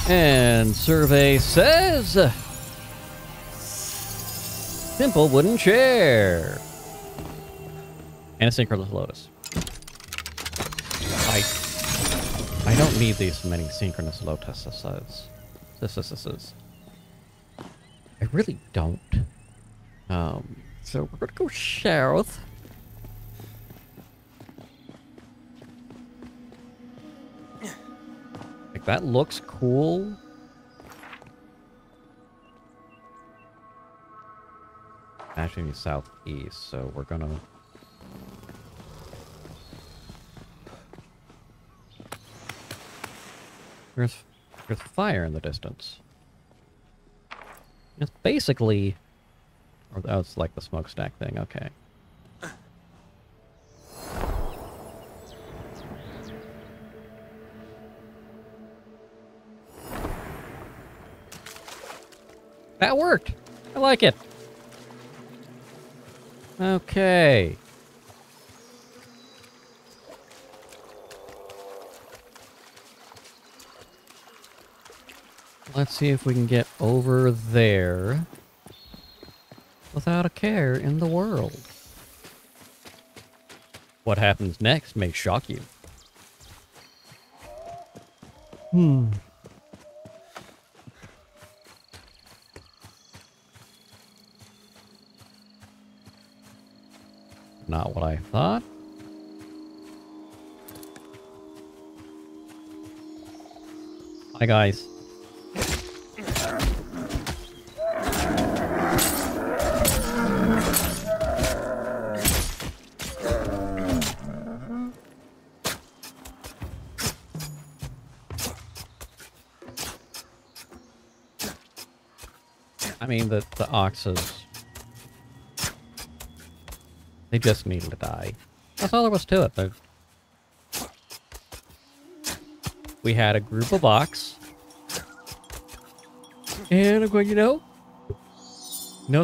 And survey says simple wooden chair and a synchronous lotus. I don't need these many synchronous lotuses. I really don't. So we're gonna go south. Like, that looks cool. Actually, southeast, so we're gonna... There's fire in the distance. It's basically... Or that was like the smokestack thing, okay. That worked! I like it! Okay. Let's see if we can get over there without a care in the world. What happens next may shock you. Not what I thought. Hi, guys. I mean, the oxes, they just needed to die. That's all there was to it. We had a group of ox. And I'm going, you know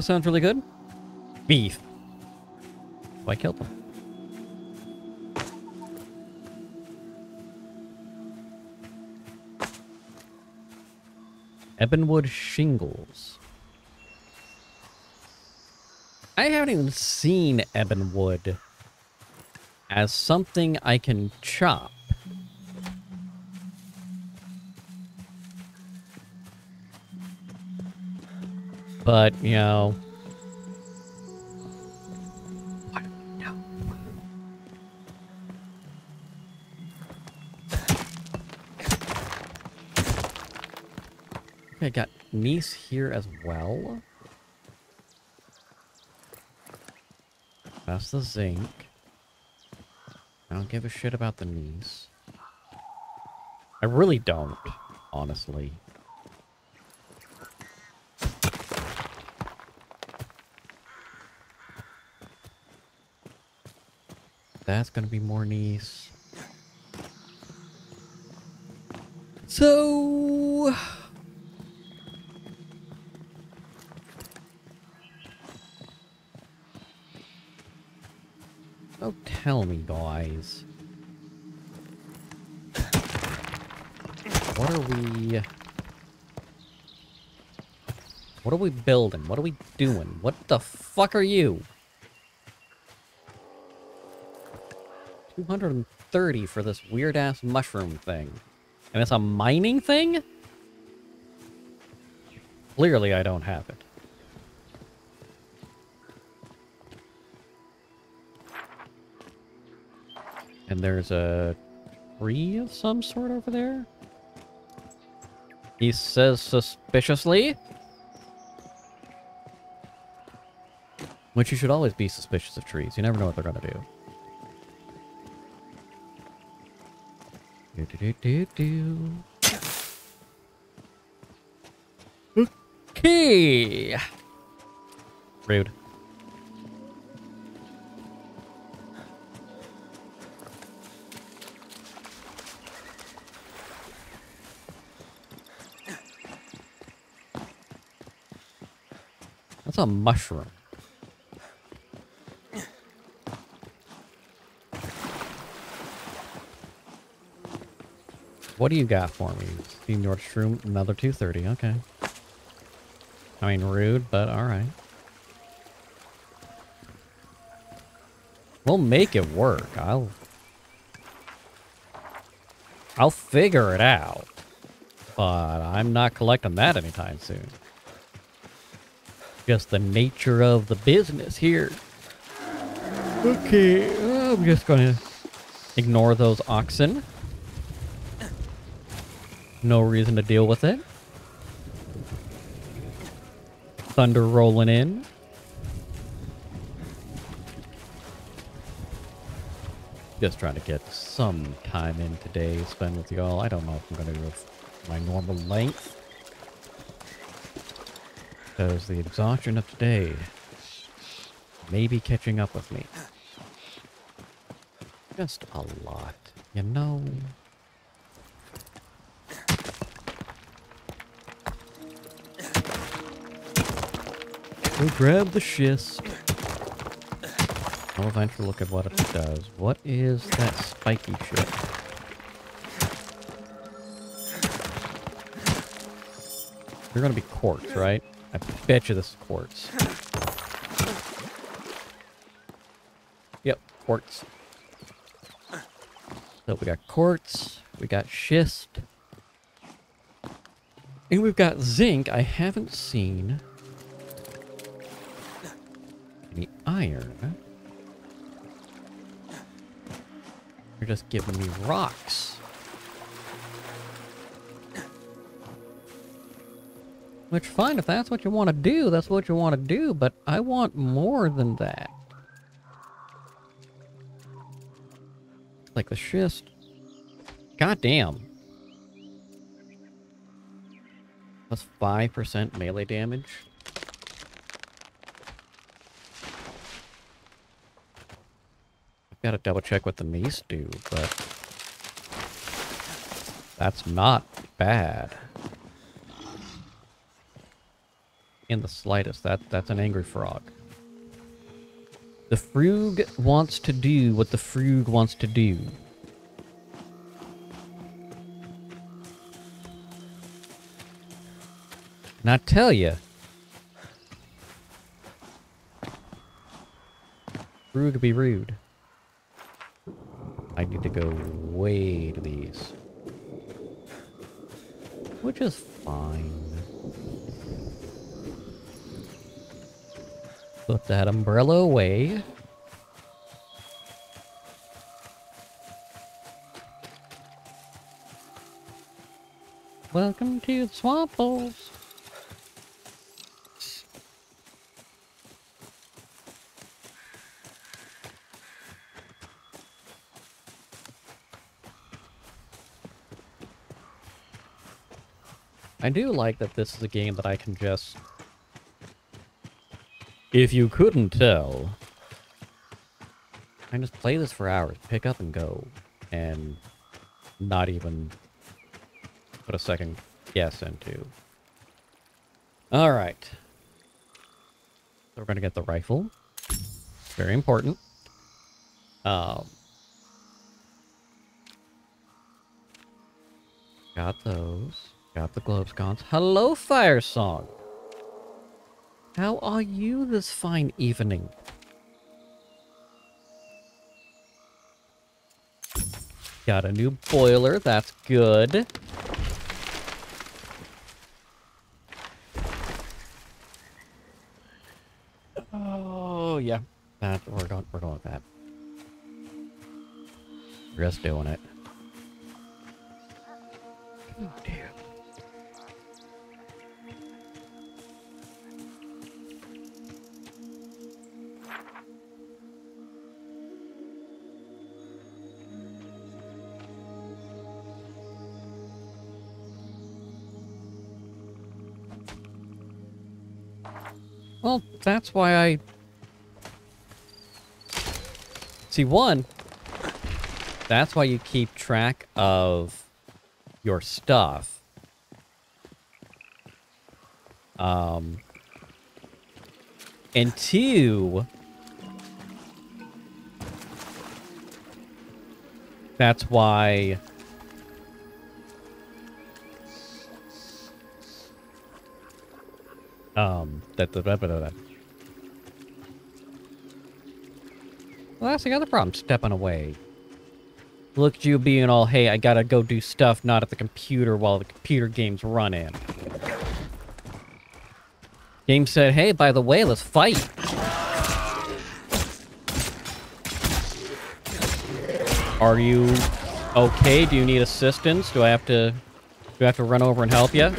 sounds really good? Beef. So I killed them. Ebonwood shingles. I haven't even seen ebonwood as something I can chop. But, you know... What? No. Okay, I got niece here as well. That's the zinc. I don't give a shit about the niece. I really don't, honestly. That's gonna be more niece. So... Oh, tell me, guys. What are we... What are we building? What are we doing? What the fuck are you? 230 for this weird-ass mushroom thing. And it's a mining thing? Clearly I don't have it. And there's a tree of some sort over there? He says suspiciously. Which you should always be suspicious of trees. You never know what they're gonna do. Okay. Rude. That's a mushroom. What do you got for me? Steam Nordstrom, another 230, okay. I mean, rude, but alright. We'll make it work. I'll figure it out. But I'm not collecting that anytime soon. Just the nature of the business here. Okay, I'm just gonna ignore those oxen. No reason to deal with it. Thunder rolling in. Just trying to get some time in today to spend with y'all. I don't know if I'm going to go my normal length. Because the exhaustion of today may be catching up with me. Just a lot, you know? We'll grab the schist. I'll eventually look at what it does. What is that spiky shit? You're gonna be quartz, right? I bet you this is quartz. Yep, quartz. So we got quartz, we got schist, and we've got zinc. I haven't seen any iron. You're just giving me rocks. Which, fine, if that's what you want to do, that's what you want to do, but I want more than that. Like the schist. Goddamn. Plus 5% melee damage. Gotta double check what the mace do, but that's not bad. In the slightest. That's an angry frog. The frog wants to do what the frog wants to do. And I tell you, frog be rude. I need to go way to these. Which is fine. Put that umbrella away. Welcome to the Swamples. I do like that this is a game that I can just... If you couldn't tell, I can just play this for hours, pick up and go, and not even put a second guess into. Alright. So we're gonna get the rifle. Very important. Got those. Got the globe sconce. Hello, Fire Song! How are you this fine evening? Got a new boiler, that's good. Oh yeah, we're going with that. We're just doing it. Oh dear. Well, that's why I... See, one, that's why you keep track of your stuff. And two, that's why... Well, that's the other problem, stepping away. Look at you being all, hey, I gotta go do stuff not at the computer while the computer game's running. Game said, hey, by the way, let's fight. Are you okay? Do you need assistance? Do I have to run over and help you?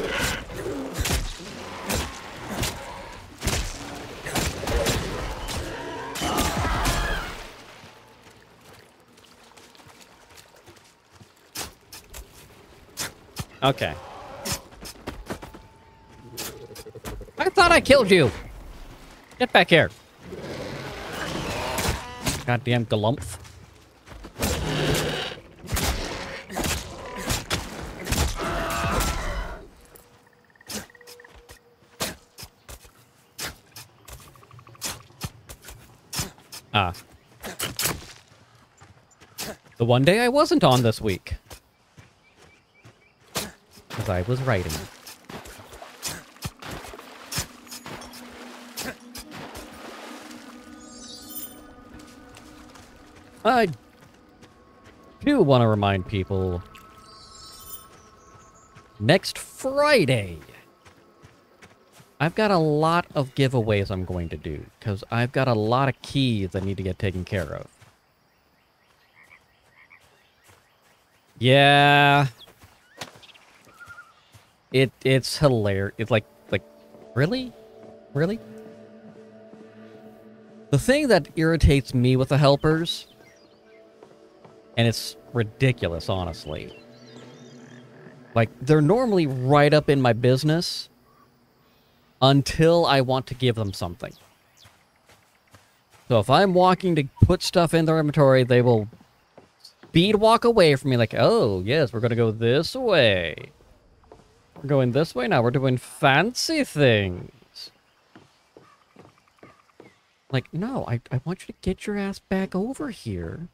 Okay. I thought I killed you! Get back here. Goddamn galumph. Ah. The one day I wasn't on this week. Because I was writing. I do want to remind people, next Friday, I've got a lot of giveaways I'm going to do, because I've got a lot of keys that need to get taken care of. Yeah. It's hilarious. It's like, really? Really? The thing that irritates me with the helpers, and it's ridiculous, honestly. Like, they're normally right up in my business until I want to give them something. So if I'm walking to put stuff in their inventory, they will speed walk away from me like, oh, yes, we're going to go this way. We're going this way now. We're doing fancy things. Like, no, I want you to get your ass back over here.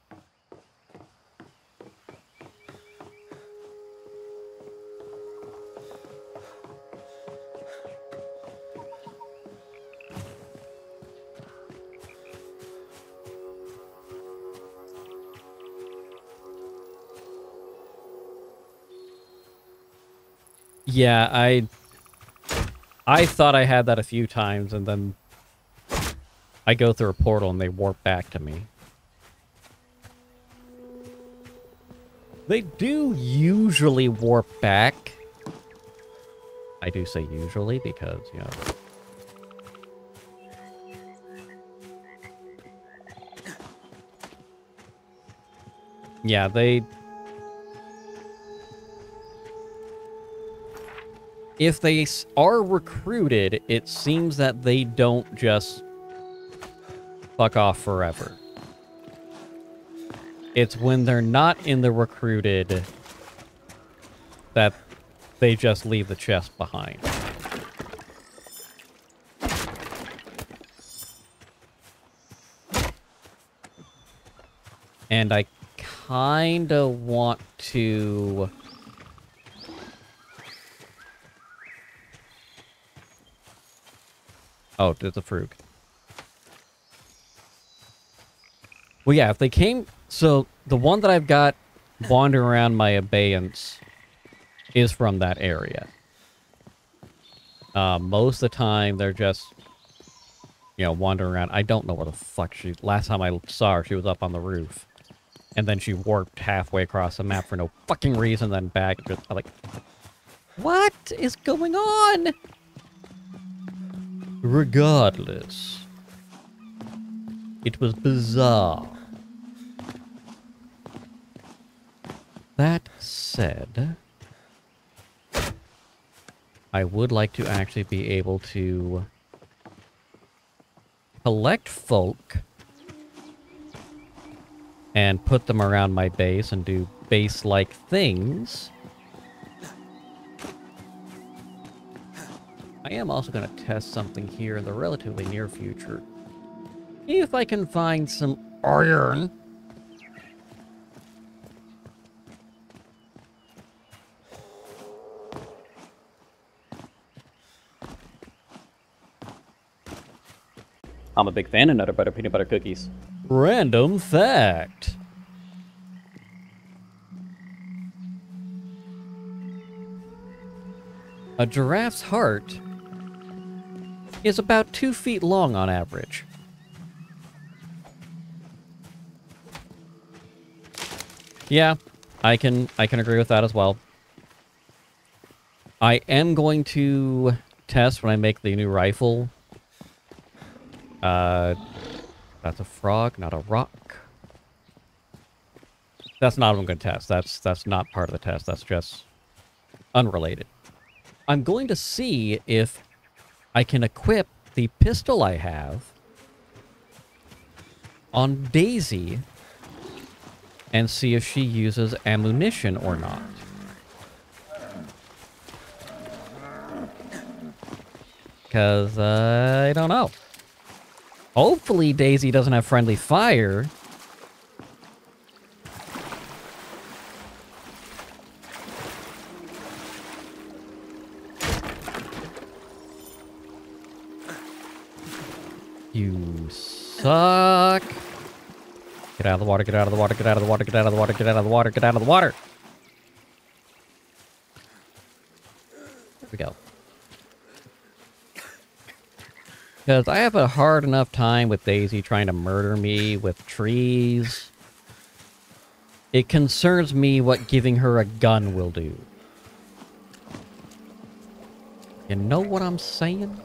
Yeah, I thought I had that a few times, and then I go through a portal and they warp back to me. They do usually warp back. I do say usually because, you know... Yeah, they... If they are recruited, it seems that they don't just fuck off forever. It's when they're not in the recruited that they just leave the chest behind. And I kinda want to... Oh, it's a frug. Well, yeah, if they came... So, the one that I've got wandering around my abeyance is from that area. Most of the time, they're just, you know, wandering around. I don't know where the fuck she... Last time I saw her, she was up on the roof. And then she warped halfway across the map for no fucking reason, then back. Just, I'm like, what is going on? Regardless, it was bizarre. That said, I would like to actually be able to collect folk and put them around my base and do base-like things. I am also going to test something here in the relatively near future. See if I can find some iron. I'm a big fan of Nutter Butter Peanut Butter Cookies. Random fact. A giraffe's heart is about 2 feet long on average. Yeah, I can agree with that as well. I am going to test when I make the new rifle. That's a frog, not a rock. That's not what I'm going to test. That's not part of the test. That's just unrelated. I'm going to see if I can equip the pistol I have on Daisy and see if she uses ammunition or not. Because I don't know. Hopefully Daisy doesn't have friendly fire. You suck. Get out of the water, get out of the water, get out of the water, get out of the water, get out of the water, get out of the water. There we go. Because I have a hard enough time with Daisy trying to murder me with trees. It concerns me what giving her a gun will do. You know what I'm saying?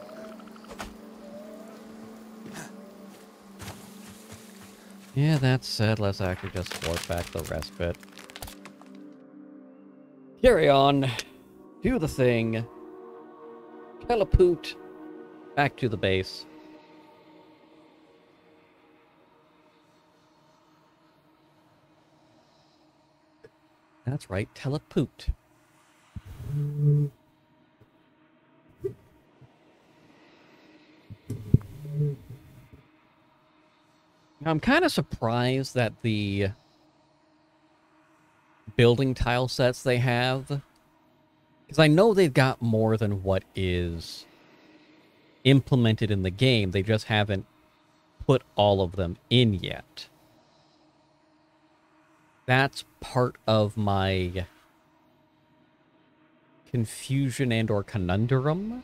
Yeah, that said, let's actually just warp back the respite. Carry on. Do the thing. Telepoot back to the base. That's right, telepoot. I'm kind of surprised that the building tile sets they have, because I know they've got more than what is implemented in the game. They just haven't put all of them in yet. That's part of my confusion and or conundrum.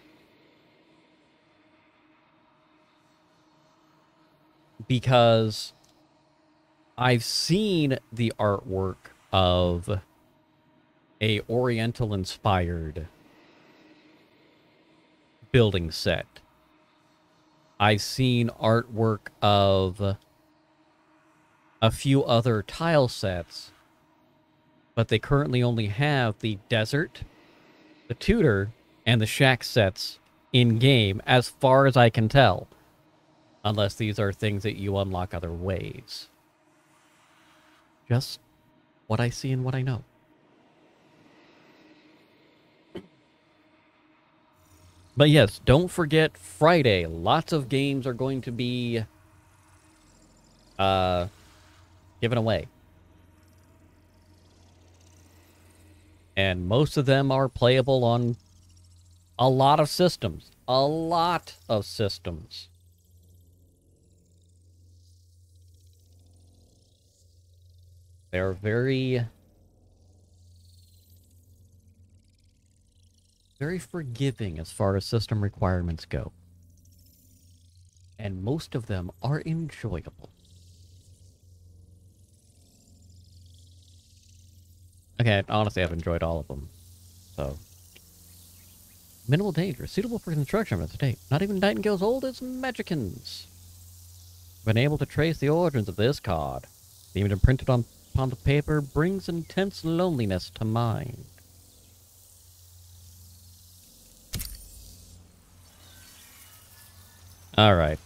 Because I've seen the artwork of a Oriental-inspired building set. I've seen artwork of a few other tile sets, but they currently only have the desert, the Tudor, and the shack sets in-game, as far as I can tell. Unless these are things that you unlock other ways. Just what I see and what I know. But yes, don't forget Friday. Lots of games are going to be given away. And most of them are playable on a lot of systems. A lot of systems. They're very forgiving as far as system requirements go. And most of them are enjoyable. Okay, honestly, I've enjoyed all of them. So, minimal danger, suitable for construction of its date. Not even Nightingale's oldest magicians been able to trace the origins of this card. The image imprinted upon the paper brings intense loneliness to mind. All right.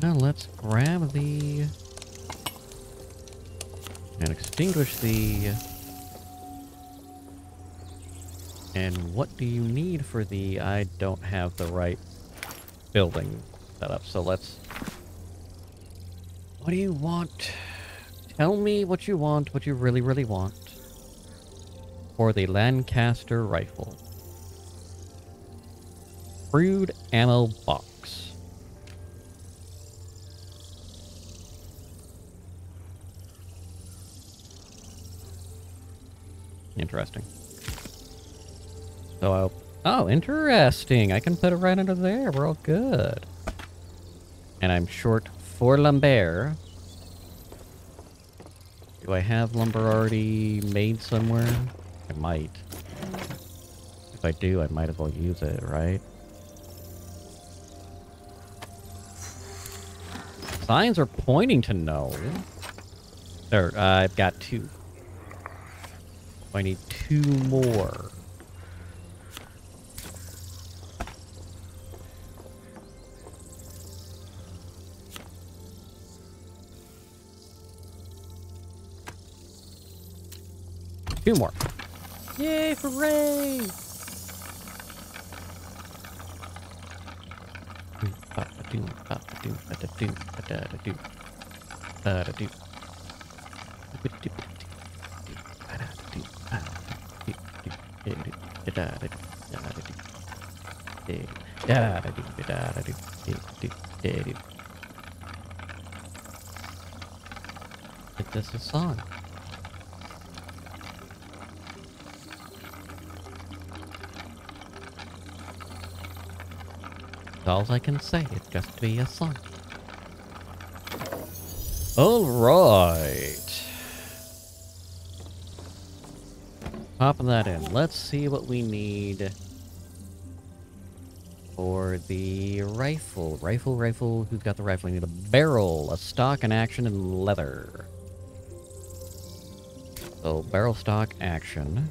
Now let's grab the... and extinguish the... And what do you need for the... I don't have the right building set up, so let's... What do you want? Tell me what you want, what you really, really want. For the Lancaster rifle. Crude ammo box. Interesting. So oh, interesting. I can put it right under there. We're all good. And I'm short for lumber. Do I have lumber already made somewhere? I might. If I do, I might as well use it, right? Signs are pointing to no. There, I've got 2. I need 2 more. Two more. Yay, hooray! Is this a song? All I can say is just be a song. All right. Popping that in. Let's see what we need for the rifle. Rifle. Who's got the rifle? We need a barrel, a stock, an action, and leather. So, barrel, stock, action.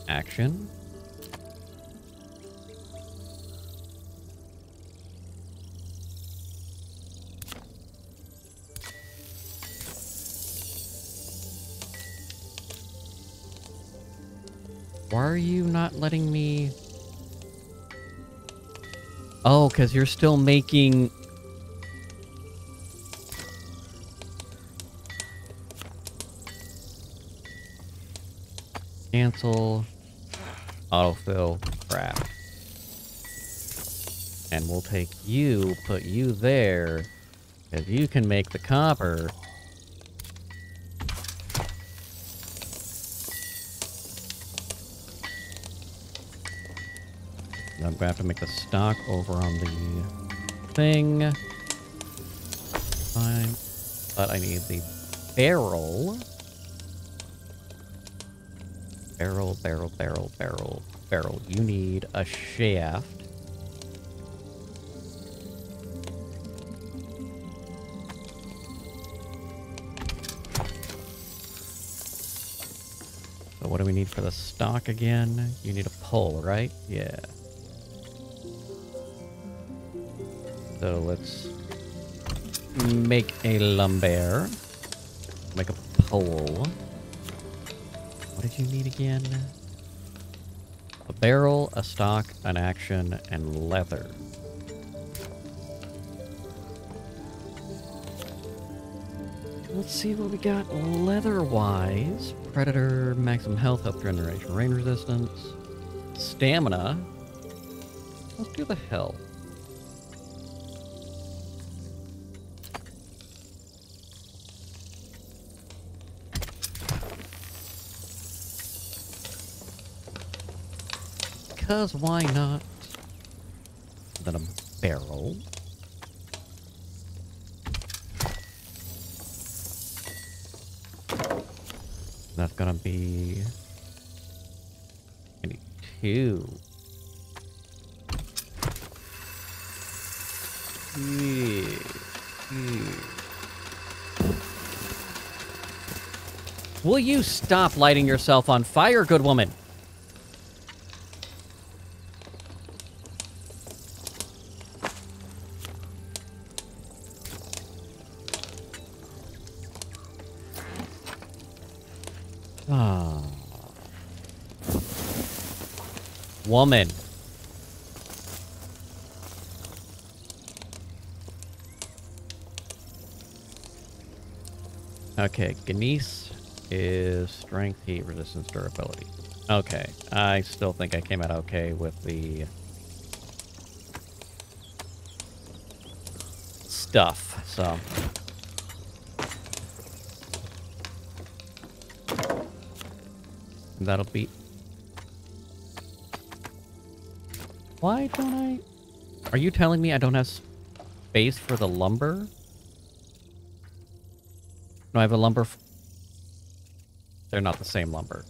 Action. Why are you not letting me... Oh, because you're still making... Cancel. Autofill. Crap. And we'll take you, put you there, because you can make the copper. I'm gonna have to make the stock over on the thing. Fine. But I need the barrel. Barrel. You need a shaft. So what do we need for the stock again? You need a pole, right? Yeah. So let's make a lumber. Make a pole. What did you need again? A barrel, a stock, an action, and leather. Let's see what we got leather-wise. Predator, maximum health, health generation, rain resistance, stamina. Let's do the health. Because why not? Then a barrel. That's gonna be... I need 2. Will you stop lighting yourself on fire, good woman? Ah. Woman. Okay, Ganesh is strength, heat, resistance, durability. Okay, I still think I came out okay with the stuff, so... That'll be... Why don't I... Are you telling me I don't have space for the lumber? No, I have a lumber... They're not the same lumber.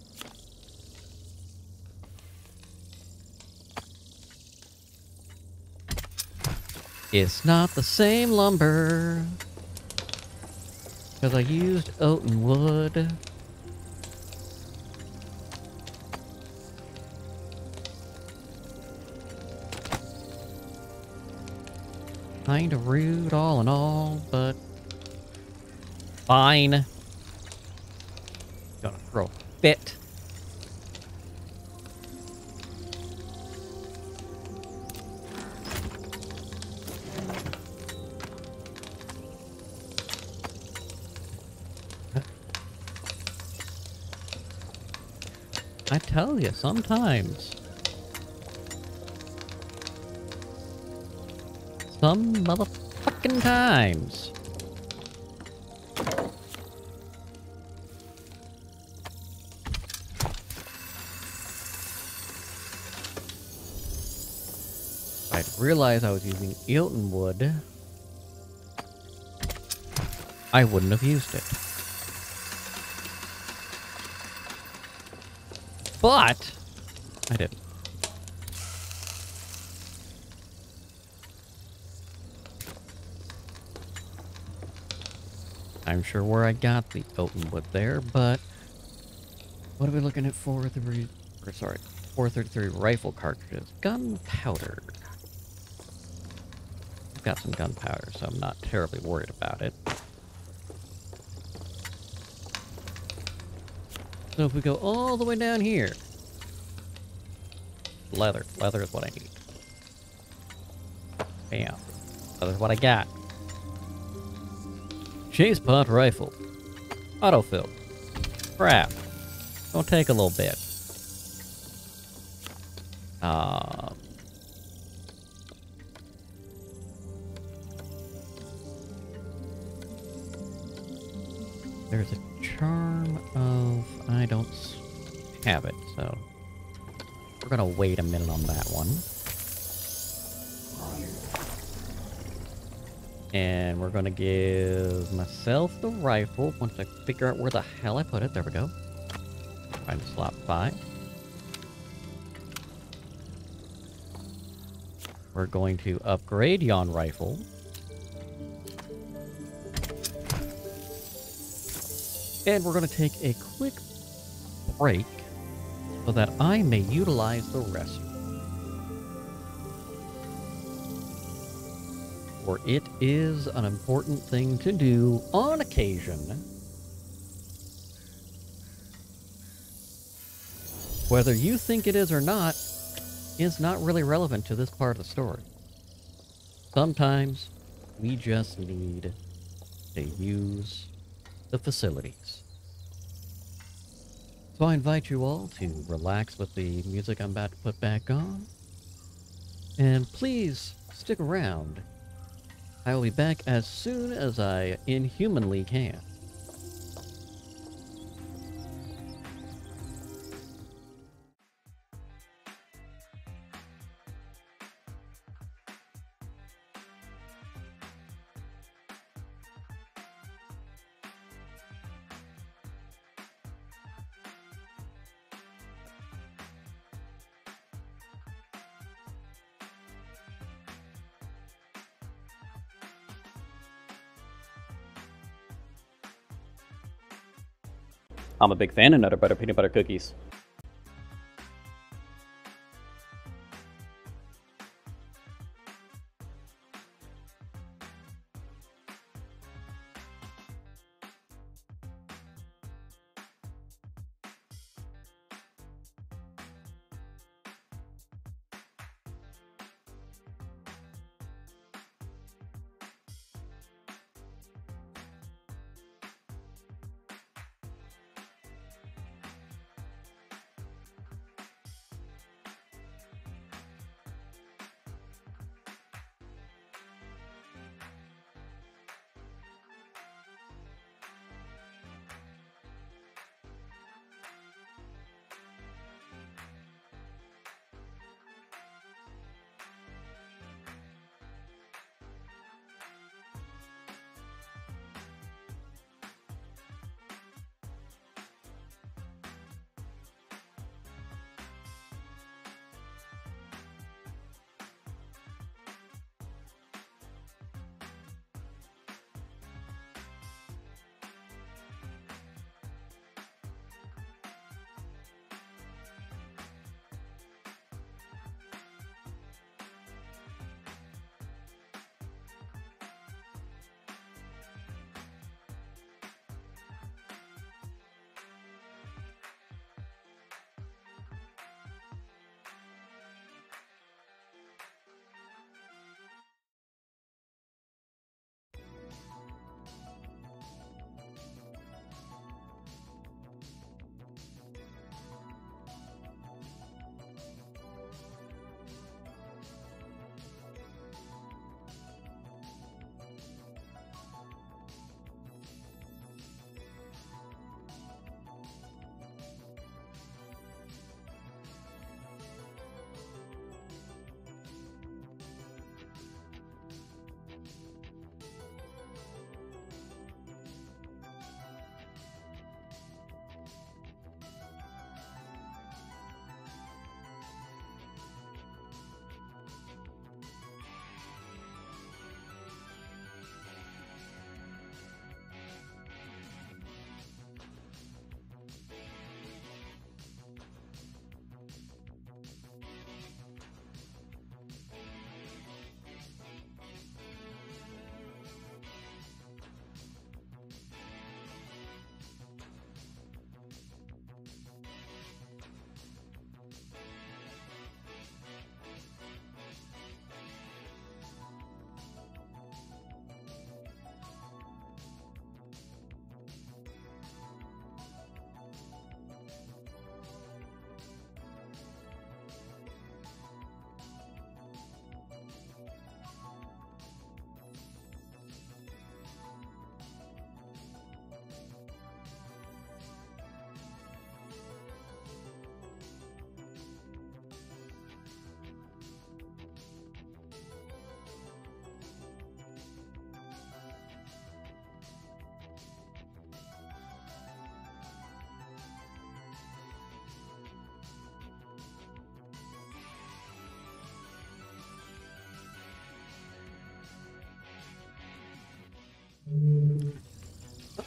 It's not the same lumber. Because I used oak and wood. Kinda rude all in all, but fine. Gonna throw a fit. I tell you, sometimes. Some motherfucking times. I'd realized I was using Eaton wood. I wouldn't have used it. But I didn't. I'm sure where I got the oaken wood there, but what are we looking at for the 433 rifle cartridges? Gunpowder. I've got some gunpowder, so I'm not terribly worried about it. So if we go all the way down here, Leather. Leather is what I need. Bam. Leather's what I got. Chase pod rifle. Autofill. Crap. Gonna take a little bit. There's a charm of... I don't have it, so... We're gonna wait a minute on that one. And we're gonna give myself the rifle once I figure out where the hell I put it. There we go. Find slot 5. We're going to upgrade yon rifle. And we're going to take a quick break so that I may utilize the restroom. For it is an important thing to do on occasion. Whether you think it is or not, is not really relevant to this part of the story. Sometimes we just need to use the facilities. So I invite you all to relax with the music I'm about to put back on. And please stick around. I will be back as soon as I inhumanly can. I'm a big fan of Nutter Butter Peanut Butter Cookies.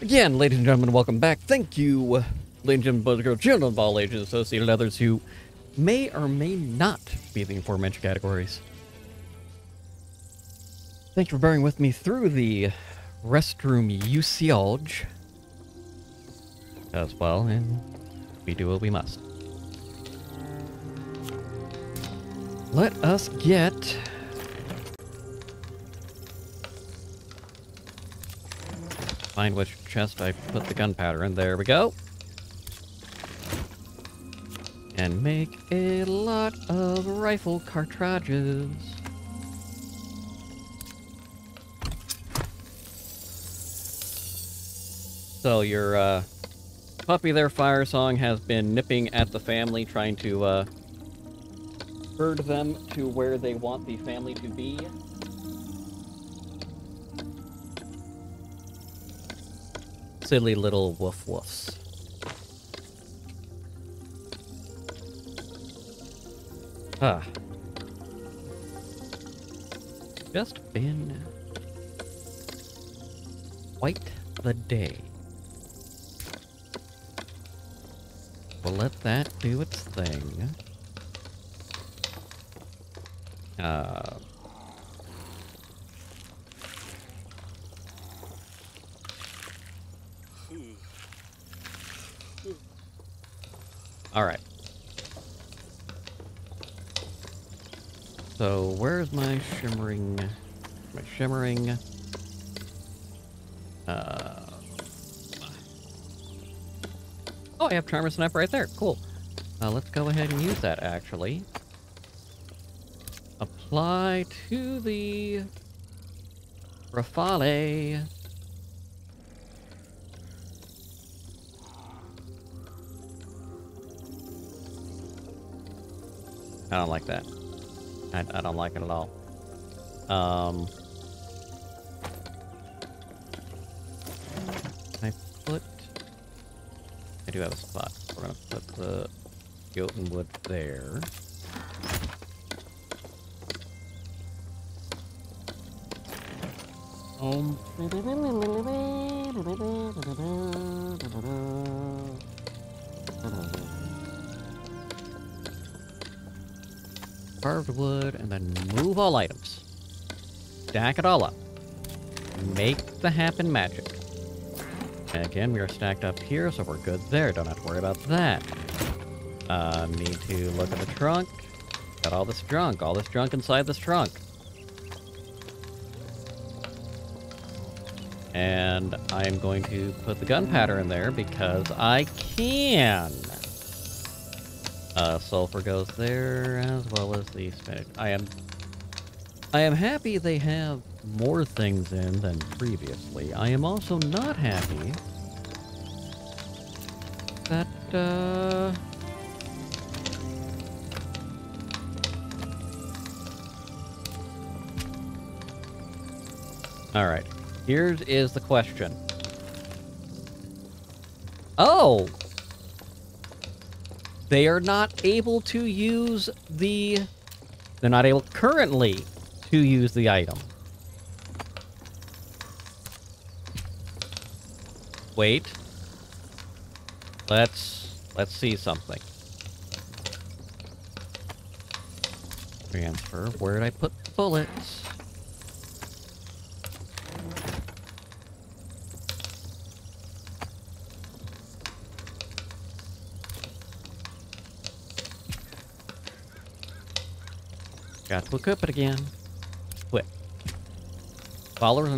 Again, ladies and gentlemen, welcome back. Thank you, ladies and gentlemen, boys and girls, children of all ages, associated others who may or may not be the aforementioned categories. Thank you for bearing with me through the restroom usage as well, and we do what we must. Let us get find which chest I put the gunpowder in. There we go. And make a lot of rifle cartridges. So your puppy there, Fire Song, has been nipping at the family, trying to herd them to where they want the family to be. Silly little woof woofs. Ah. Just been quite the day. We'll let that do its thing. All right. So where's my shimmering? My shimmering. Oh, I have Charmer Sniper right there. Cool. Let's go ahead and use that, actually. Apply to the Rafale. I don't like that. I don't like it at all. I do have a spot. We're gonna put the Jotun wood there. Carved wood, and then move all items. Stack it all up. Make the happen magic. And again, we are stacked up here, so we're good there. Don't have to worry about that. Need to look at the trunk. Got all this junk inside this trunk. And I'm going to put the gunpowder in there because I can. Sulfur goes there, as well as the spinach. I am happy they have more things in than previously. I am also not happy that, Alright, here is the question. Oh! They are not able to use the... They're not able currently to use the item. Wait. Let's see something. Transfer. Where did I put the bullets? Got to equip it again. Quit. Followers are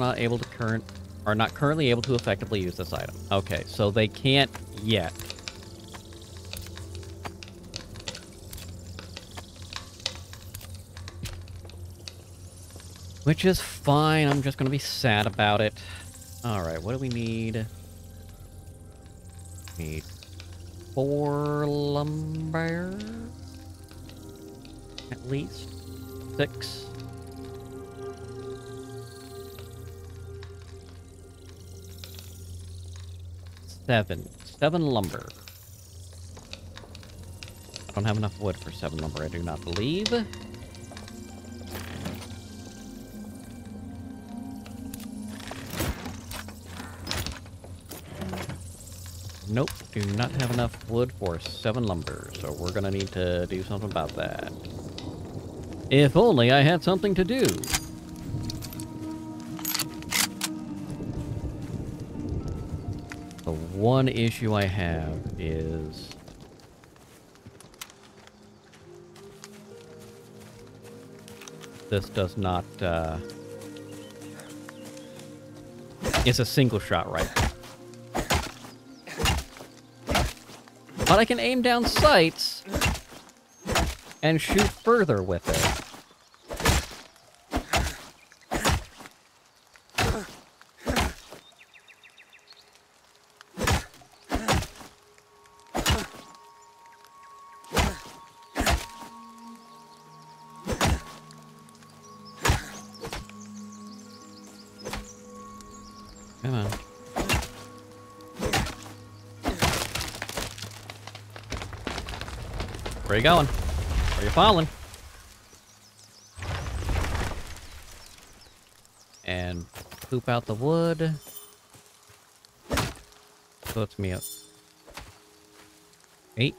not currently able to effectively use this item. Okay, so they can't yet. Which is fine. I'm just gonna be sad about it. Alright, what do we need? Need 4 lumber. At least. 6. Seven lumber. I don't have enough wood for 7 lumber, I do not believe. Nope, do not have enough wood for 7 lumber, so we're gonna need to do something about that. If only I had something to do. The one issue I have is... this does not, it's a single shot rifle. But I can aim down sights and shoot further with it. Come on. Where you going? Where you falling? And poop out the wood. So it's me up. 8.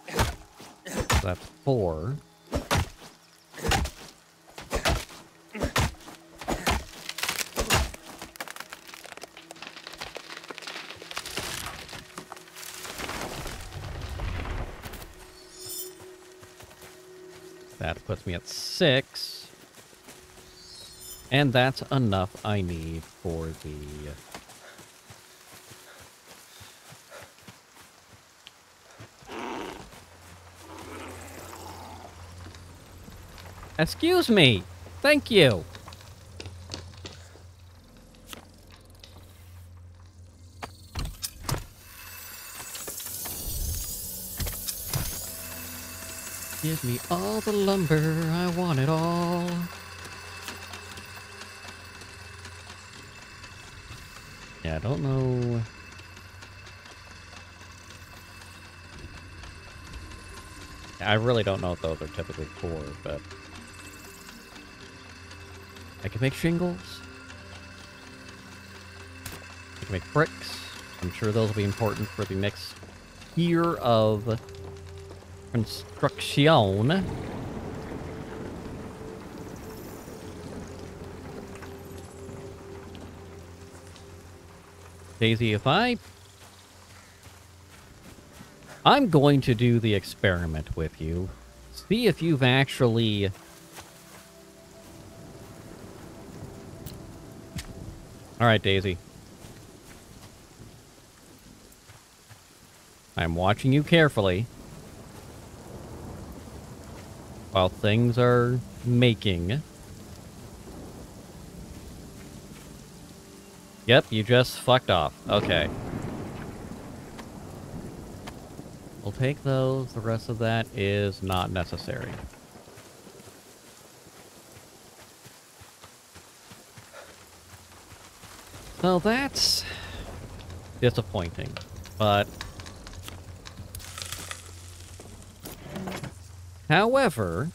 So that's 4. That puts me at 6. And that's enough I need for the... Excuse me! Thank you! Give me all the lumber, I want it all. Yeah, I don't know. I really don't know if those are typically for, but... I can make shingles. I can make bricks. I'm sure those will be important for the next tier of construction. Daisy, I'm going to do the experiment with you. See if you've actually... Alright, Daisy. I'm watching you carefully. While things are making. Yep, you just fucked off. Okay. We'll take those. The rest of that is not necessary. So that's disappointing, but... However...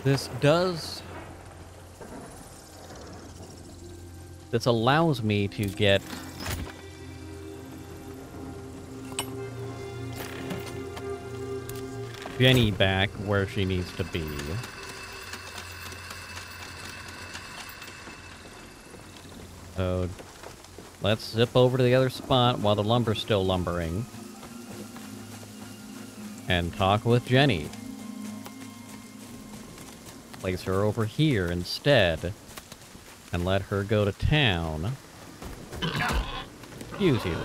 This allows me to get... Jenny back where she needs to be. So, let's zip over to the other spot while the lumber's still lumbering. And talk with Jenny. Place her over here instead. And let her go to town. Excuse you,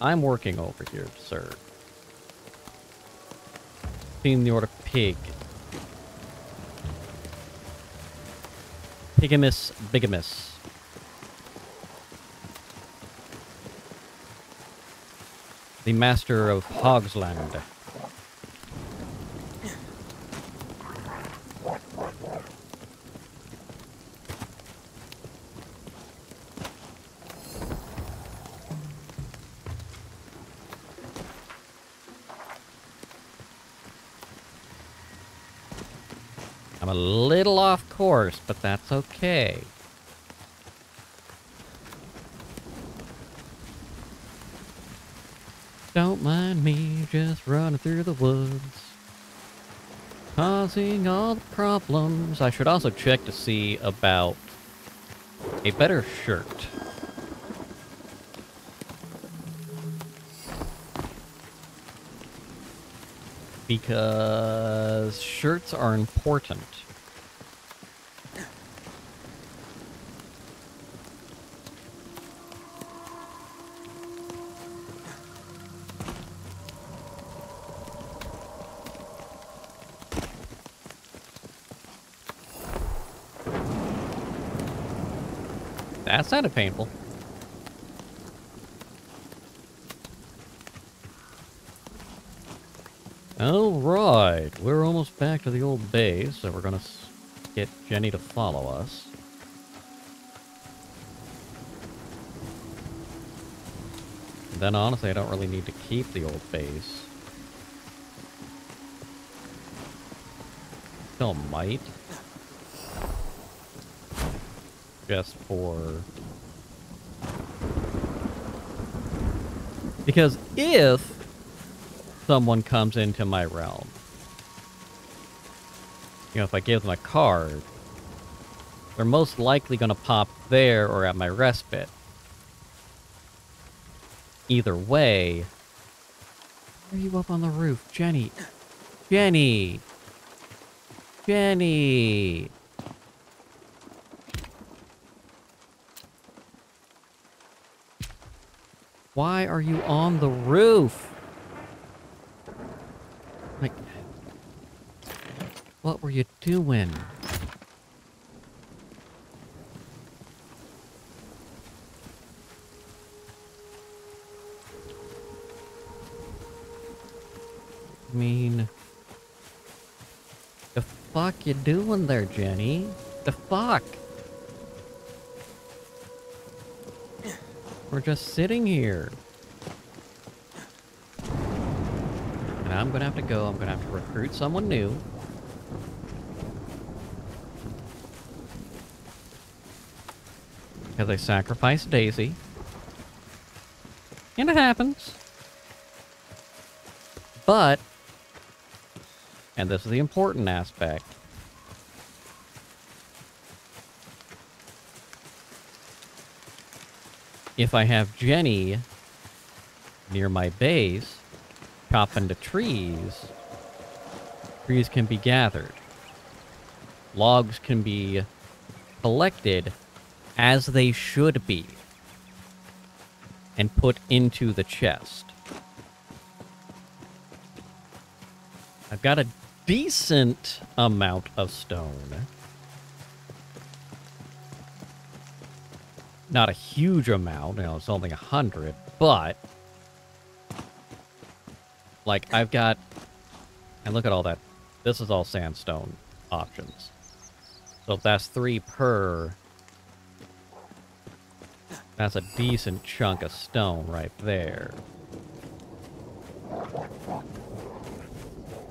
I'm working over here, sir. Senor Pig. Pigamus bigamus. The master of Hogsland. I'm a little off course, but that's okay. Don't mind me just running through the woods, causing all the problems. I should also check to see about a better shirt. Because shirts are important. That sounded painful. Alright, we're almost back to the old base, so we're gonna get Jenny to follow us. And then honestly, I don't really need to keep the old base. Still might. Just for... Because if someone comes into my realm, you know, if I give them a card, they're most likely going to pop there or at my respite. Either way... Why are you up on the roof? Jenny! Jenny! Jenny! Why are you on the roof? Like, what were you doing? I mean, the fuck you doing there, Jenny? The fuck? We're just sitting here. And I'm gonna have to go. I'm gonna have to recruit someone new. Because I sacrificed Daisy. And it happens. But, and this is the important aspect, if I have Jenny near my base, chopping the trees, trees can be gathered. Logs can be collected as they should be and put into the chest. I've got a decent amount of stone. Not a huge amount, you know, it's only 100, but like I've got, and look at all that. This is all sandstone options. So if that's 3 per, that's a decent chunk of stone right there.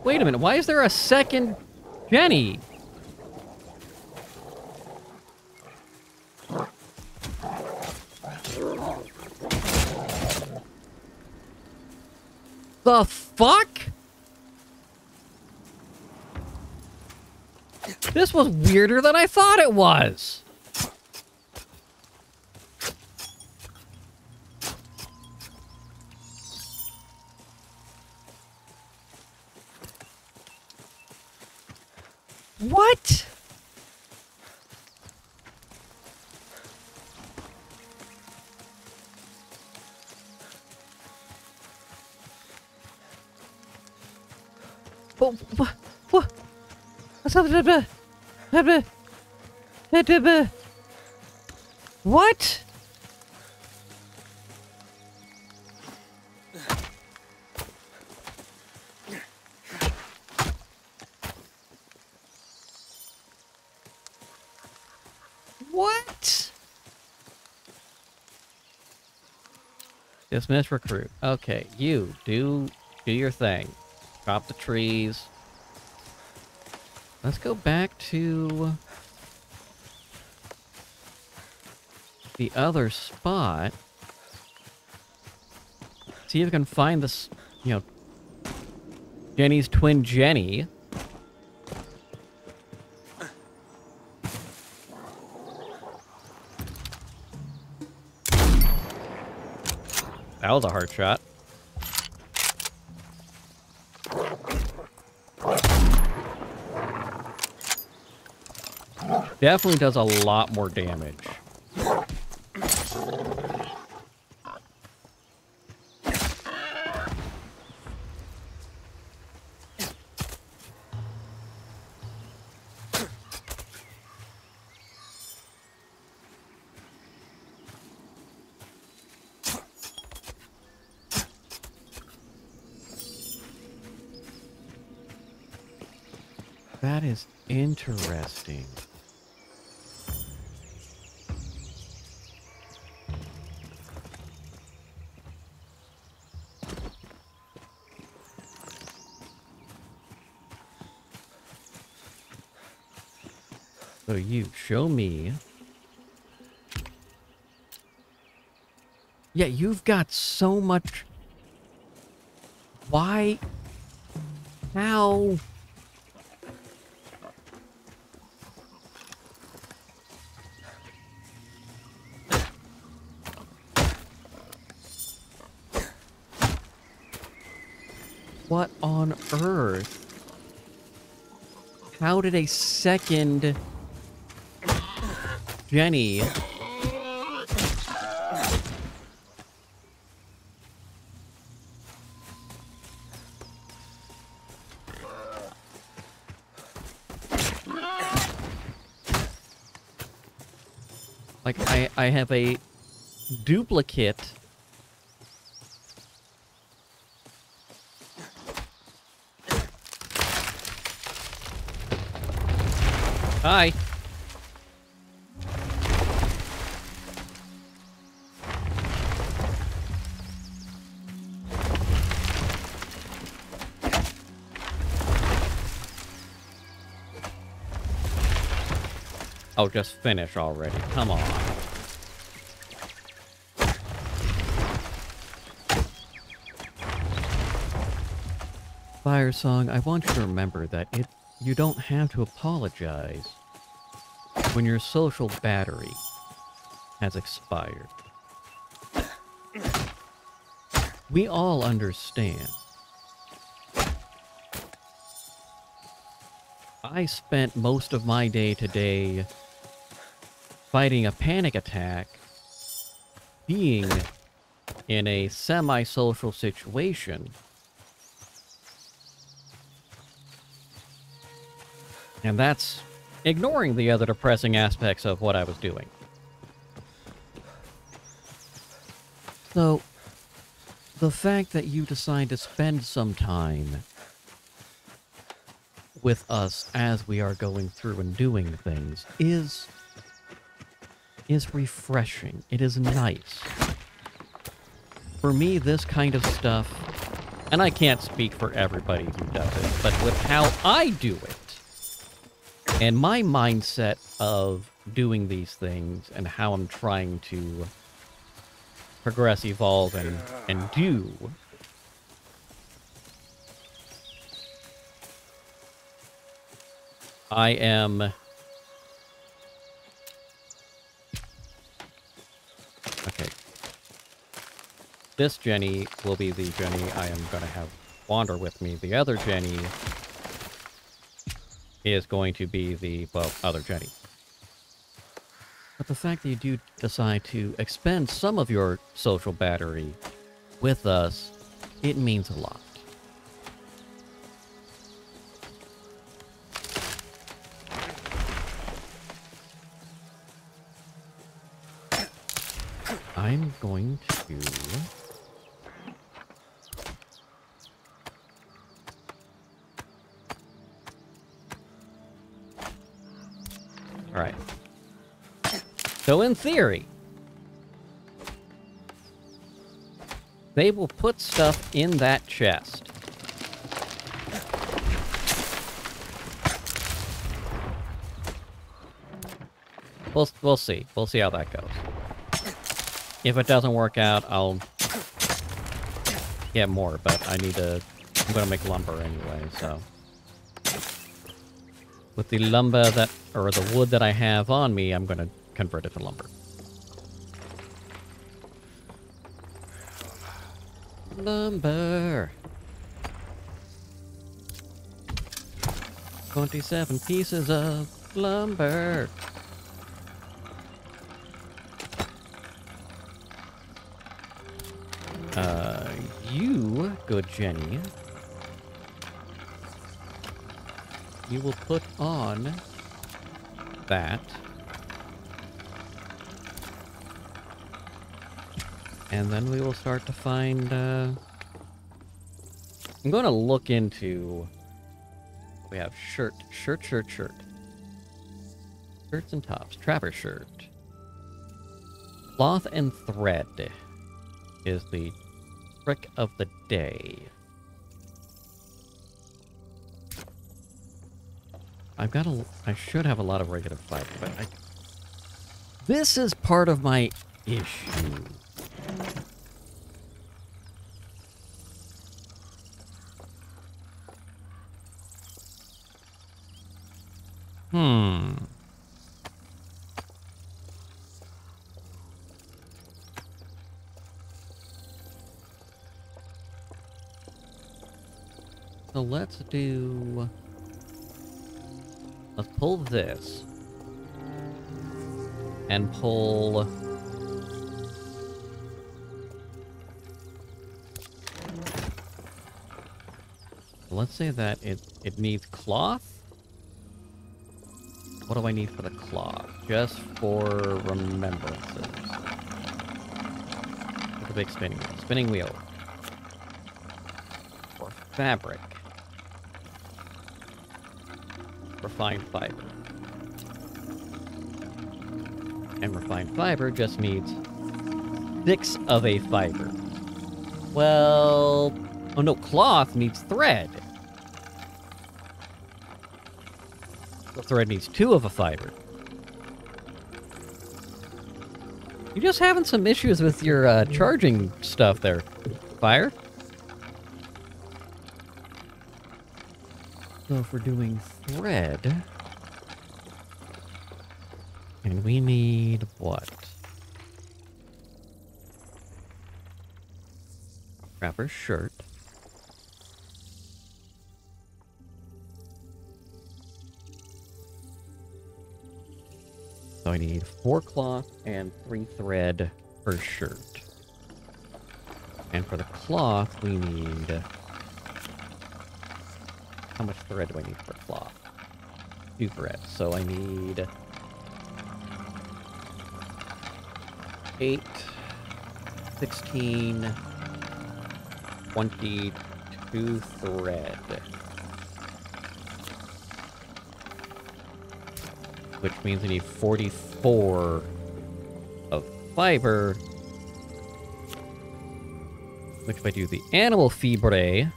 Wait a minute, why is there a second Jenny? The fuck? This was weirder than I thought it was. What? What? What? What? Dismiss recruit. Okay, you do your thing. Chop the trees. Let's go back to the other spot. See if we can find this, you know, Jenny's twin Jenny. That was a hard shot. Definitely does a lot more damage. That is interesting. So you show me. Yeah, you've got so much. Why? How? What on earth? How did a second Jenny like I have a duplicate. Hi. Oh, just finish already. Come on. Fire Song, I want you to remember that you don't have to apologize when your social battery has expired. We all understand. I spent most of my day today fighting a panic attack, being in a semi-social situation, and that's ignoring the other depressing aspects of what I was doing. So, the fact that you decide to spend some time with us as we are going through and doing things is refreshing. It is nice. For me, this kind of stuff, and I can't speak for everybody who does it, but with how I do it, and my mindset of doing these things and how I'm trying to progress, evolve, and do, I am... Okay. This Jenny will be the Jenny I am going to have wander with me. The other Jenny is going to be the, well, other Jenny. But the fact that you do decide to expend some of your social battery with us, it means a lot. I'm going to... Alright. So in theory, they will put stuff in that chest. We'll see. We'll see how that goes. If it doesn't work out, I'll get more, but I'm gonna make lumber anyway, so. With the lumber or the wood that I have on me, I'm gonna convert it to lumber. Lumber! 27 pieces of lumber! You, good Jenny, you will put on that. And then we will start to find, I'm going to look into... We have shirt. Shirts and tops. Trapper shirt. Cloth and thread is the trick of the day. I should have a lot of regular fiber, but this is part of my issue. So let's pull this. And pull... Let's say that it needs cloth. What do I need for the cloth? Just for remembrances. With a big spinning wheel. Spinning wheel. For fabric. Refined fiber. And refined fiber just needs 6 of a fiber. Well... Oh no, cloth needs thread. The thread needs 2 of a fiber. You're just having some issues with your charging stuff there, Fire. So if we're doing thread... And we need what? Trapper shirt. So I need 4 cloth and 3 thread per shirt. And for the cloth, we need... How much thread do I need for cloth? 2 threads. So I need... 8, 16, 22 thread. Which means I need 44 of fiber. Which if I do the animal fibre...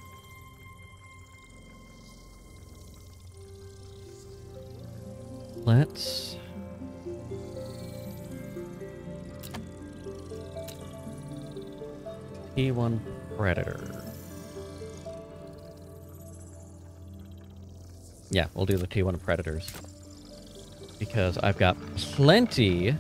Let's... T1 Predator. Yeah, we'll do the T1 Predators. Because I've got plenty...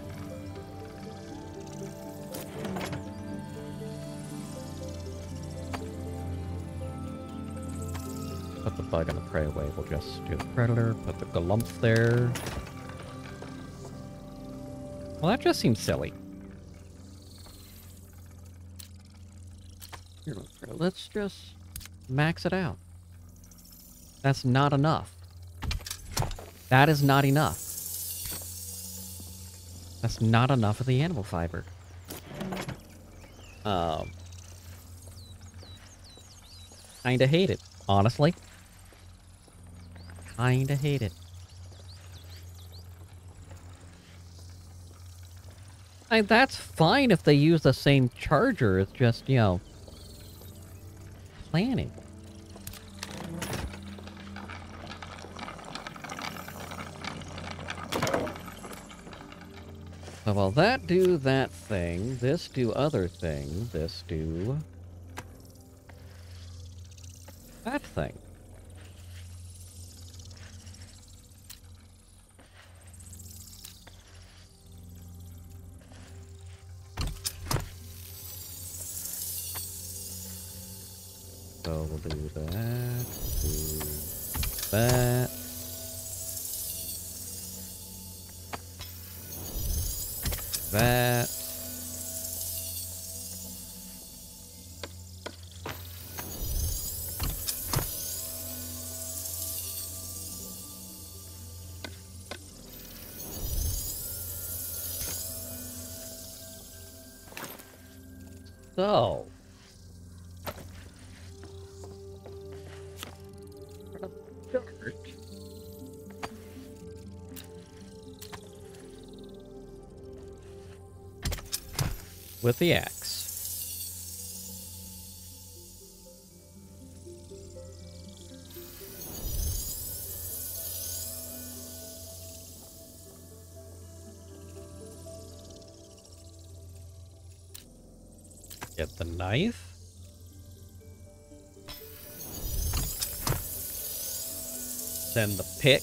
Put the bug and the prey away. We'll just do the Predator, put the Galump there. Well, that just seems silly. Here, let's just max it out. That's not enough. That is not enough. That's not enough of the animal fiber. Kinda hate it, honestly. Kinda hate it. That's fine if they use the same charger, it's just, you know... planning. So while that do that thing, this do other thing, this do that thing. So we'll do that, do that. That. So. Dirt. With the axe. Get the knife. Then the pick.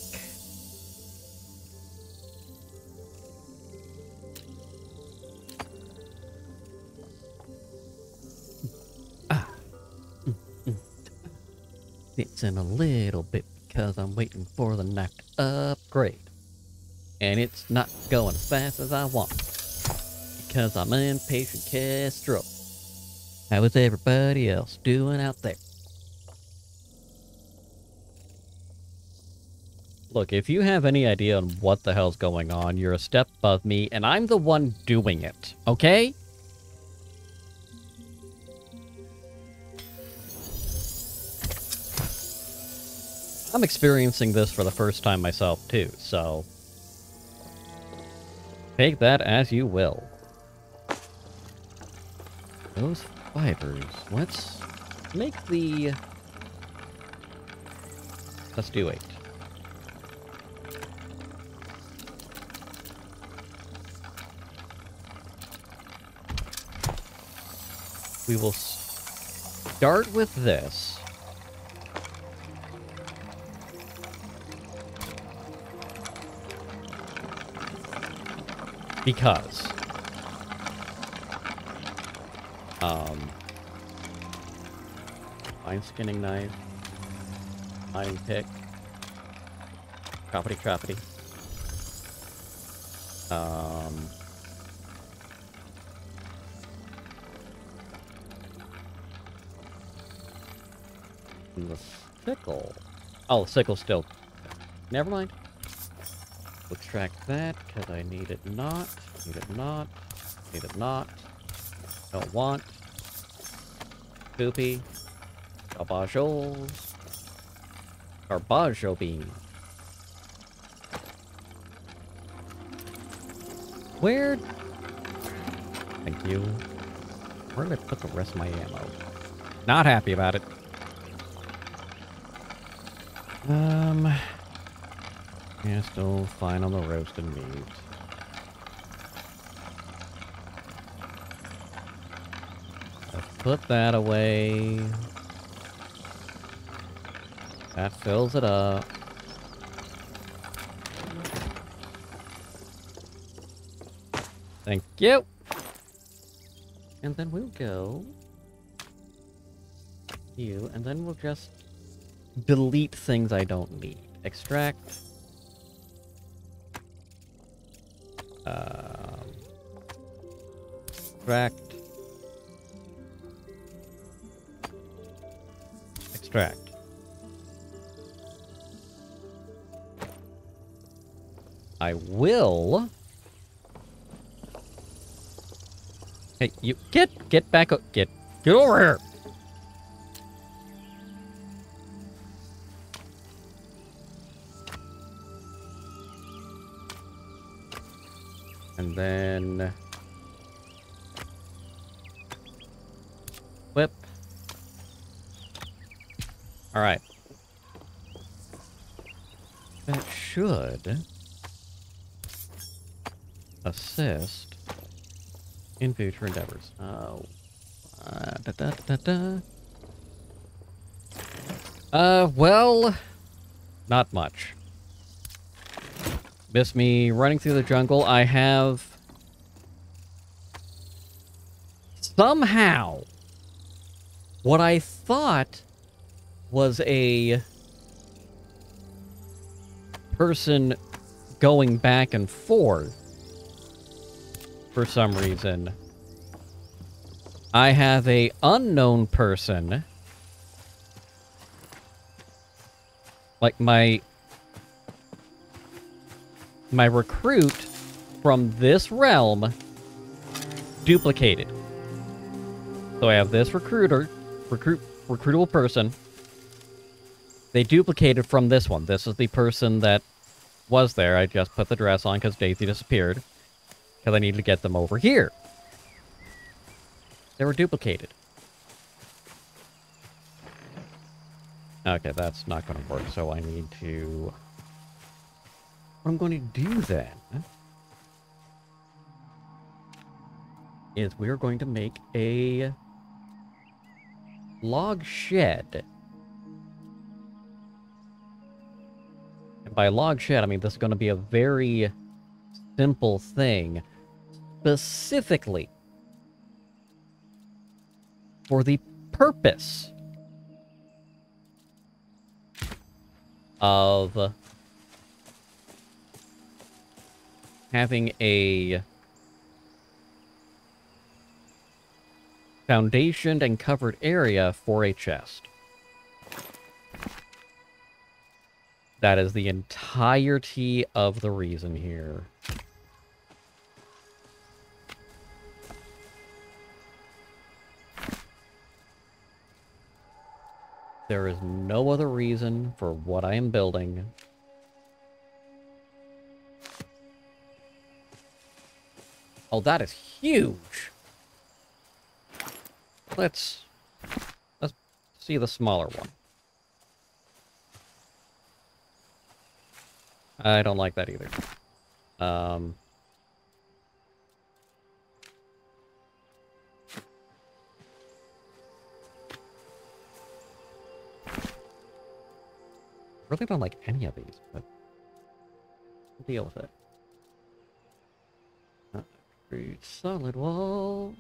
It's in a little bit because I'm waiting for the knife to upgrade. And it's not going as fast as I want. Because I'm an impatient Castro. How is everybody else doing out there? Look, if you have any idea on what the hell's going on, you're a step above me, and I'm the one doing it, okay? I'm experiencing this for the first time myself, too, so... take that as you will. Those fibers, let's make the... let's do 8. We will start with this. Because. Fine skinning knife. Mining pick. Croppity croppity. The sickle. Oh, the sickle still. Never mind. We'll extract that, because I need it not. Need it not. Need it not. Don't want. Poopy. Garbajoles. Garbajo bean. Where? Thank you. Where did I put the rest of my ammo? Not happy about it. Yeah, still fine on the roasted meat. Let's put that away. That fills it up. Thank you. And then we'll go. You, and then we'll just delete things I don't need. Extract. Extract. Extract. I will. Hey, you get back up. Get over here. And then whip. All right. That should assist in future endeavors. Da, da, da, da. Well, not much. Miss me running through the jungle. I have somehow what I thought was a person going back and forth for some reason. I have a unknown person, like my recruit from this realm duplicated. So I have this recruitable person. They duplicated from this one. This is the person that was there. I just put the dress on because Daisy disappeared. Because I need to get them over here. They were duplicated. Okay, that's not going to work, so I need to... What I'm going to do then is we're going to make a log shed. And by log shed, I mean this is going to be a very simple thing, specifically for the purpose of having a foundationed and covered area for a chest. That is the entirety of the reason here. There is no other reason for what I am building. Oh, that is huge! Let's see the smaller one. I don't like that either. Really don't like any of these, but we'll deal with it. Create solid wall.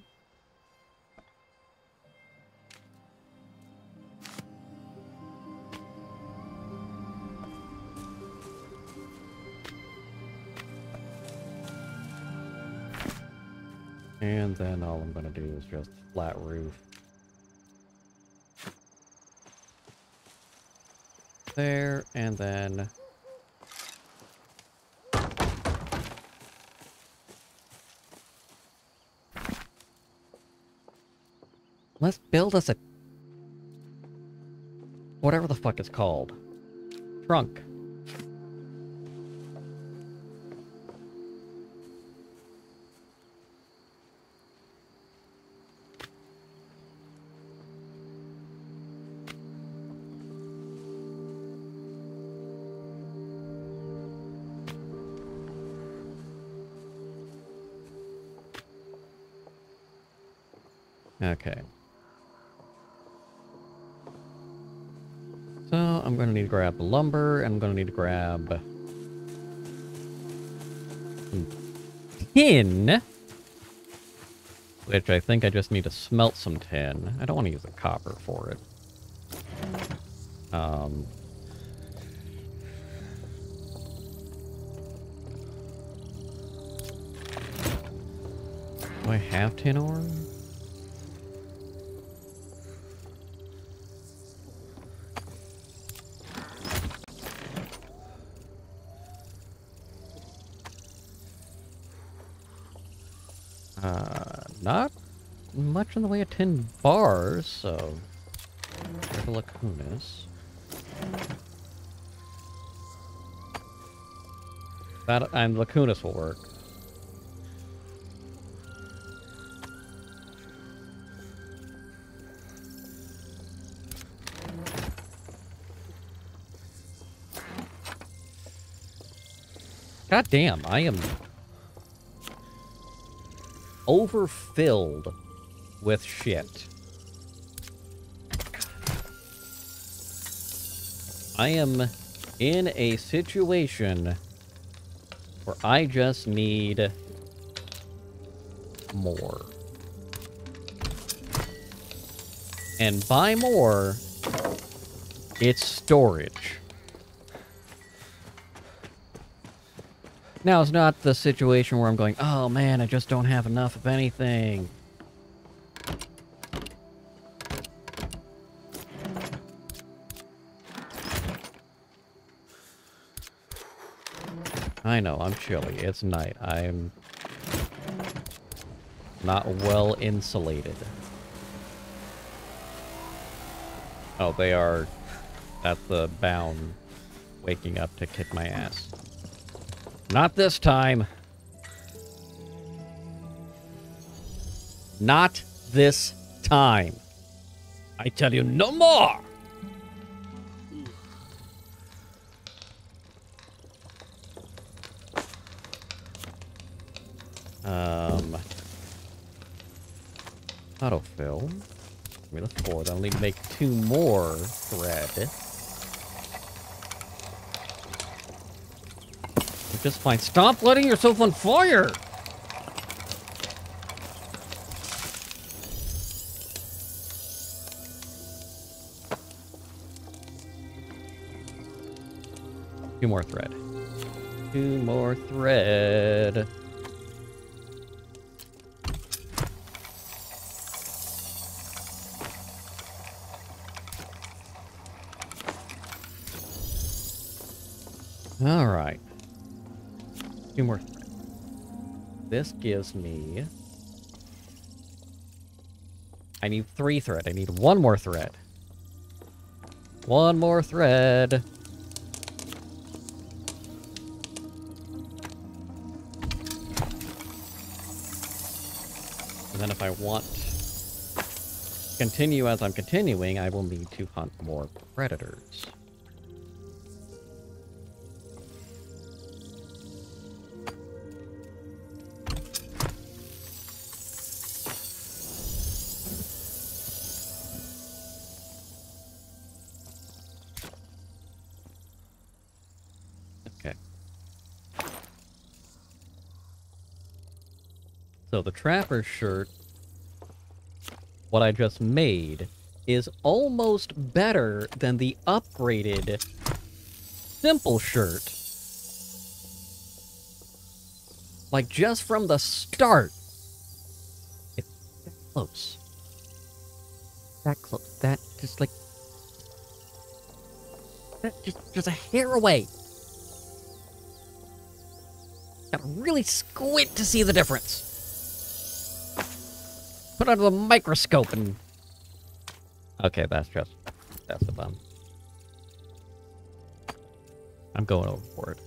And then all I'm gonna do is just flat roof. There, and then... Let's build us a... whatever the fuck it's called. Trunk. Okay. So, I'm going to need to grab the lumber, and I'm going to need to grab... some tin! Which I think I just need to smelt some tin. I don't want to use the copper for it. Do I have tin ore? Not much in the way of tin bars, so... There's a lacunas. That and lacunas will work. God damn, I am overfilled with shit. I am in a situation where I just need more. And by more, it's storage. Now, it's not the situation where I'm going, oh man, I just don't have enough of anything. I know, I'm chilly. It's night. I'm not well insulated. Oh, they are at the bound, waking up to kick my ass. Not this time. Not this time. I tell you no more. Autofill. Give me the 4. I'll need to make 2 more thread. You're just fine. Stop letting yourself on fire! Two more thread. 2 more thread. Alright. 2 more thread. This gives me... I need 3 thread. I need 1 more thread. 1 more thread. And then if I want to continue as I'm continuing, I will need to hunt more predators. So the trapper shirt, what I just made, is almost better than the upgraded simple shirt. Like, just from the start. It's that close. That close. That just like... That just a hair away. Gotta really squint to see the difference. Put it under the microscope and... Okay, that's a bum. I'm going overboard.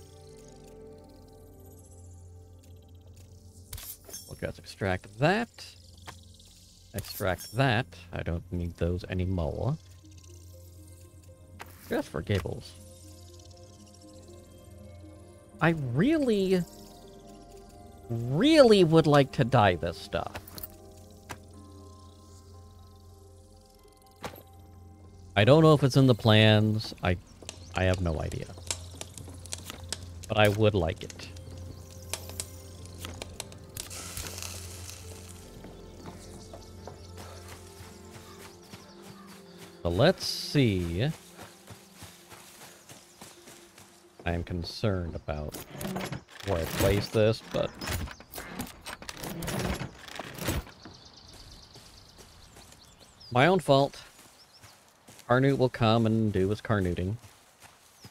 We'll just extract that. Extract that. I don't need those anymore. Just for giggles. I really would like to dye this stuff. I don't know if it's in the plans. I have no idea. But I would like it. So let's see. I am concerned about where I place this, but... My own fault. Carnute will come and do his carnooting.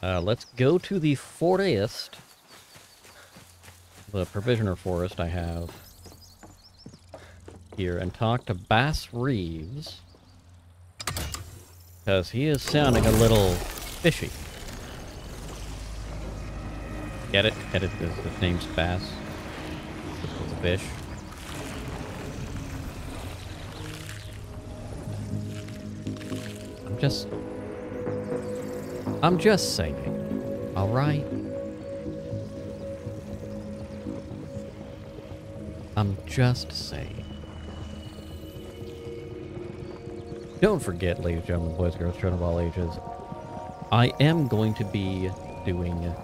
Let's go to the forest. The provisioner forest I have here and talk to Bass Reeves. Because he is sounding a little fishy. Get it? Get it? His name's Bass. It's a fish. I'm just saying. Alright? I'm just saying. Don't forget, ladies and gentlemen, boys, girls, children of all ages, I am going to be doing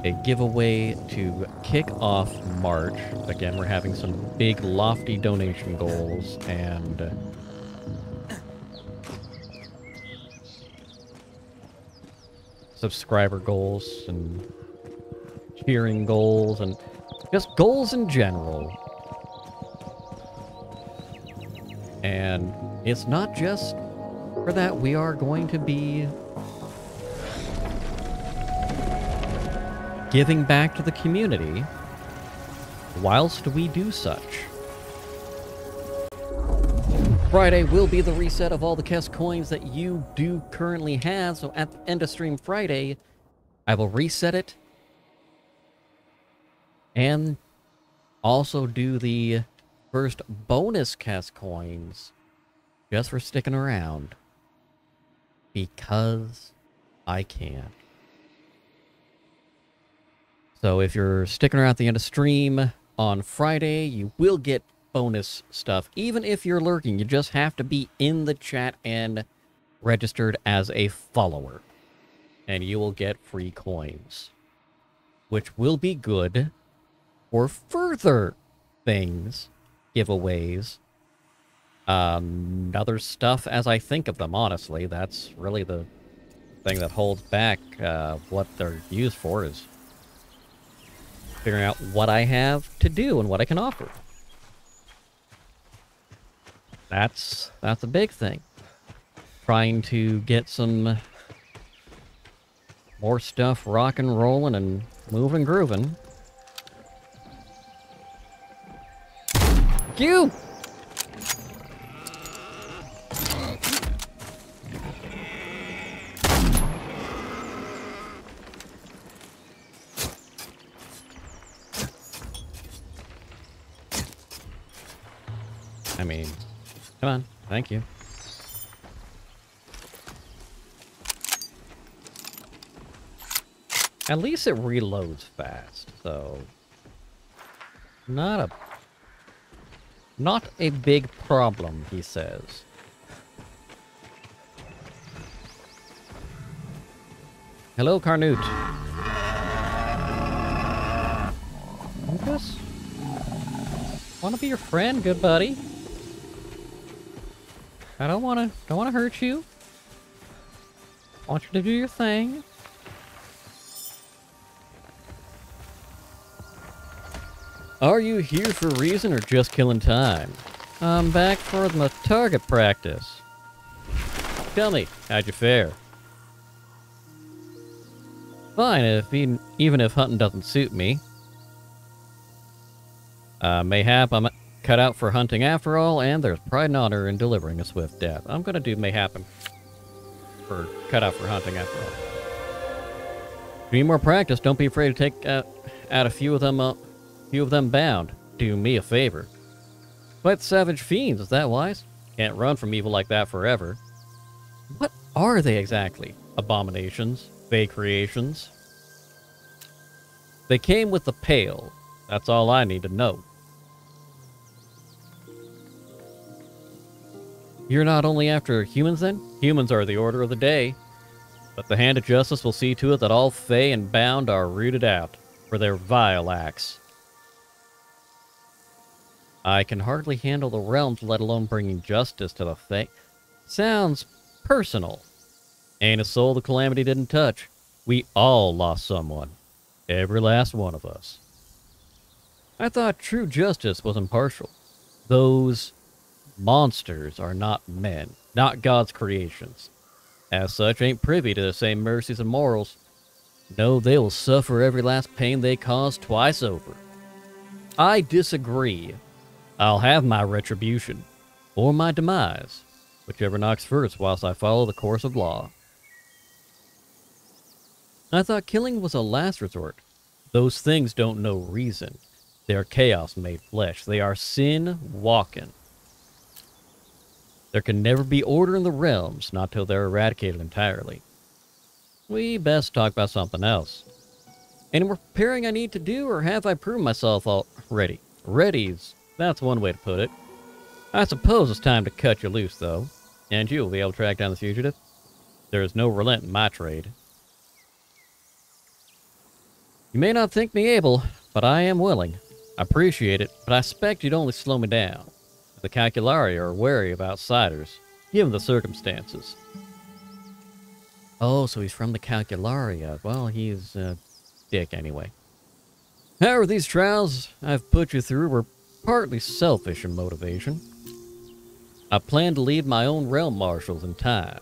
a giveaway to kick off March. Again, we're having some big, lofty donation goals and subscriber goals and cheering goals and just goals in general. And it's not just for that. We are going to be giving back to the community whilst we do such. Friday will be the reset of all the Kess coins that you do currently have, so at the end of stream Friday, I will reset it and also do the first bonus Kess coins just for sticking around because I can. So if you're sticking around at the end of stream on Friday, you will get bonus stuff. Even if you're lurking, you just have to be in the chat and registered as a follower. And you will get free coins, which will be good for further things, giveaways, other stuff as I think of them, honestly. That's really the thing that holds back what they're used for, is figuring out what I have to do and what I can offer. That's a big thing. Trying to get some more stuff rock and rolling and moving grooving. You! I mean, come on, thank you. At least it reloads fast, so not a big problem, he says. Hello, Carnute. Lucas? Wanna be your friend, good buddy? I don't wanna hurt you. I want you to do your thing. Are you here for a reason or just killing time? I'm back for my target practice. Tell me, how'd you fare? Fine, even if hunting doesn't suit me. Mayhap I'm cut out for hunting after all, and there's pride and honor in delivering a swift death. I'm gonna do mayhap for cut out for hunting after all. If you need more practice, don't be afraid to take out a few of them bound. Do me a favor. Fight savage fiends, is that wise? Can't run from evil like that forever. What are they exactly? Abominations? Fey creations? They came with the pale. That's all I need to know. You're not only after humans then? Humans are the order of the day. But the hand of justice will see to it that all Fey and bound are rooted out for their vile acts. I can hardly handle the realms, let alone bringing justice to the Fey. Sounds personal. Ain't a soul the calamity didn't touch. We all lost someone. Every last one of us. I thought true justice was impartial. Those monsters are not men, not God's creations. As such, ain't privy to the same mercies and morals. No, they will suffer every last pain they caused twice over. I disagree. I'll have my retribution, or my demise, whichever knocks first whilst I follow the course of law. I thought killing was a last resort. Those things don't know reason. They are chaos made flesh. They are sin walking. There can never be order in the realms, not till they're eradicated entirely. We best talk about something else. Any more preparing I need to do, or have I proven myself already? Readies. That's one way to put it. I suppose it's time to cut you loose, though. And you will be able to track down the fugitive. There is no relent in my trade. You may not think me able, but I am willing. I appreciate it, but I expect you'd only slow me down. The Calcularia are wary of outsiders, given the circumstances. Oh, so he's from the Calcularia. Well, he's a dick anyway. However, these trials I've put you through were partly selfish in motivation. I plan to lead my own realm marshals in time,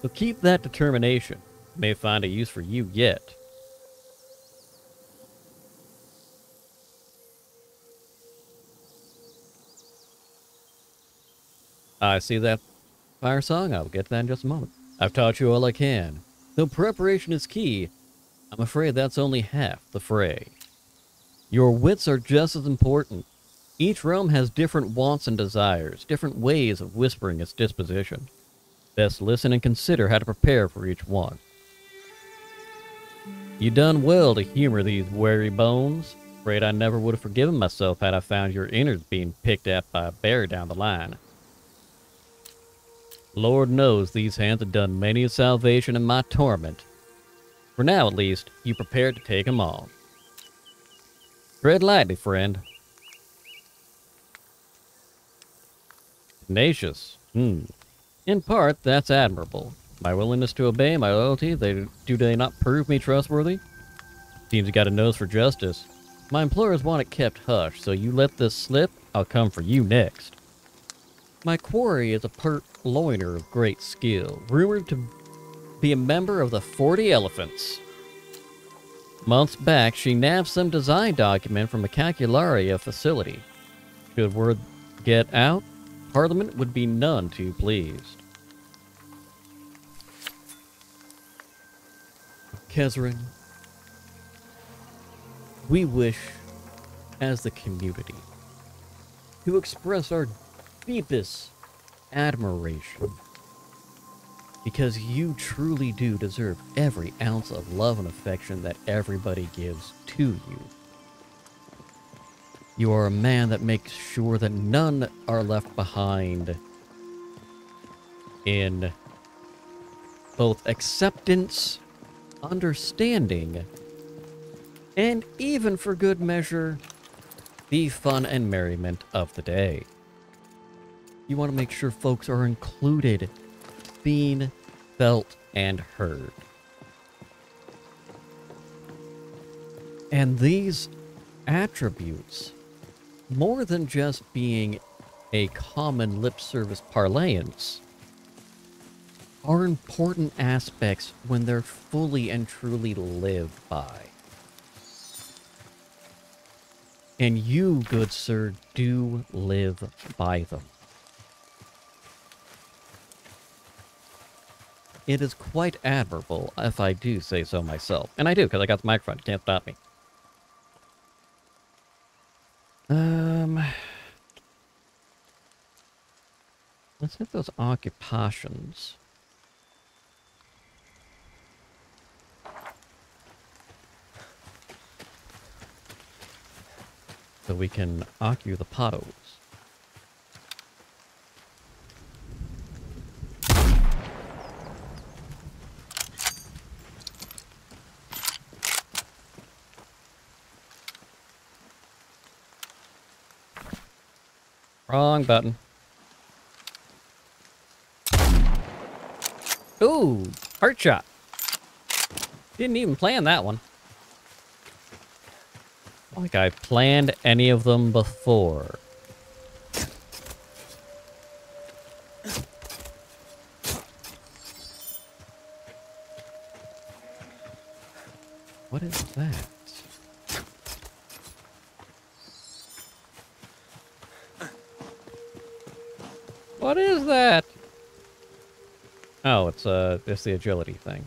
so keep that determination. May find a use for you yet. I see that fire song. I'll get to that in just a moment. I've taught you all I can. Though preparation is key, I'm afraid that's only half the fray. Your wits are just as important. Each realm has different wants and desires, different ways of whispering its disposition. Best listen and consider how to prepare for each one. You done well to humor these wary bones. Afraid I never would have forgiven myself had I found your innards being picked at by a bear down the line. Lord knows these hands have done many a salvation in my torment. For now, at least, you prepared to take 'em on. Tread lightly, friend. Tenacious. In part, that's admirable. My willingness to obey, my loyalty, do they not prove me trustworthy? Seems you got a nose for justice. My employers want it kept hush, so you let this slip, I'll come for you next. My quarry is a purloiner of great skill, rumored to be a member of the 40 Elephants. Months back, she nabbed some design document from a Calcularia facility. Should word get out, Parliament would be none too pleased. Kezrin, we wish, as the community, to express our deepest admiration, because you truly do deserve every ounce of love and affection that everybody gives to you. You are a man that makes sure that none are left behind in both acceptance, understanding, and even for good measure, the fun and merriment of the day. You want to make sure folks are included, seen, felt, and heard. And these attributes, more than just being a common lip service parlance, are important aspects when they're fully and truly lived by. And you, good sir, do live by them. It is quite admirable, if I do say so myself. And I do, because I got the microphone. You can't stop me. Let's hit those occupations. So we can occupy the pottos. Wrong button. Ooh, heart shot. Didn't even plan that one. Like I planned any of them before. What is that? What is that? Oh, it's the agility thing.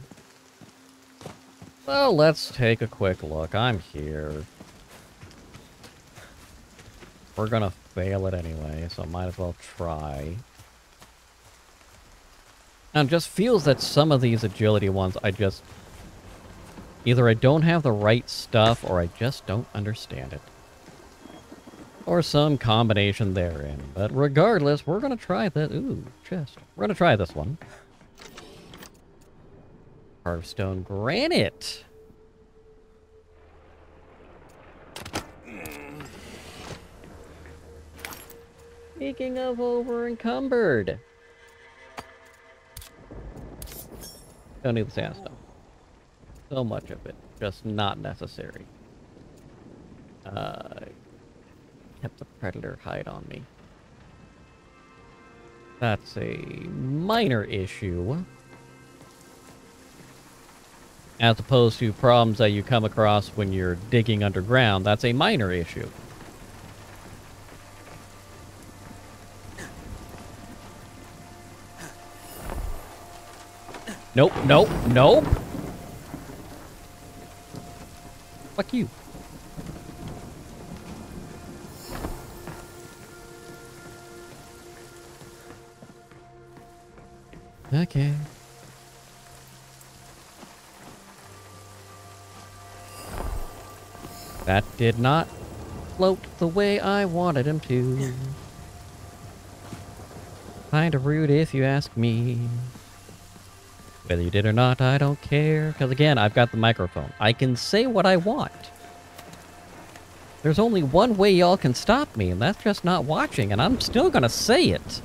Well, let's take a quick look. I'm here. We're gonna fail it anyway, so I might as well try. And it just feels that some of these agility ones, either I don't have the right stuff, or I just don't understand it. Or some combination therein. But regardless, we're gonna try this. Ooh, chest. We're gonna try this one. Carved stone granite. Speaking of over encumbered. Don't need the sandstone. So much of it. Just not necessary. Kept the predator hide on me. That's a minor issue. As opposed to problems that you come across when you're digging underground, that's a minor issue. Nope, nope, nope! Fuck you. Okay. That did not float the way I wanted him to. Kinda rude if you ask me. Whether you did or not, I don't care. Because again, I've got the microphone. I can say what I want. There's only one way y'all can stop me, and that's just not watching, and I'm still gonna say it.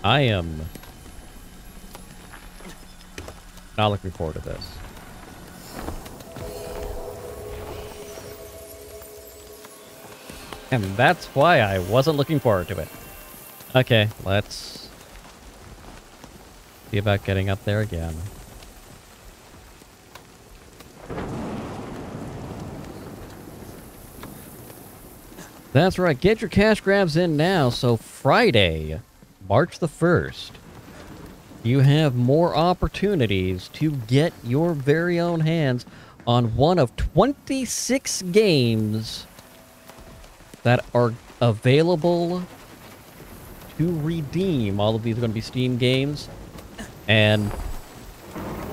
I am not looking forward to this. And that's why I wasn't looking forward to it. Okay, let's see about getting up there again. That's right, get your cash grabs in now. So Friday, March the 1st, you have more opportunities to get your very own hands on one of 26 games that are available to redeem. All of these are going to be Steam games, and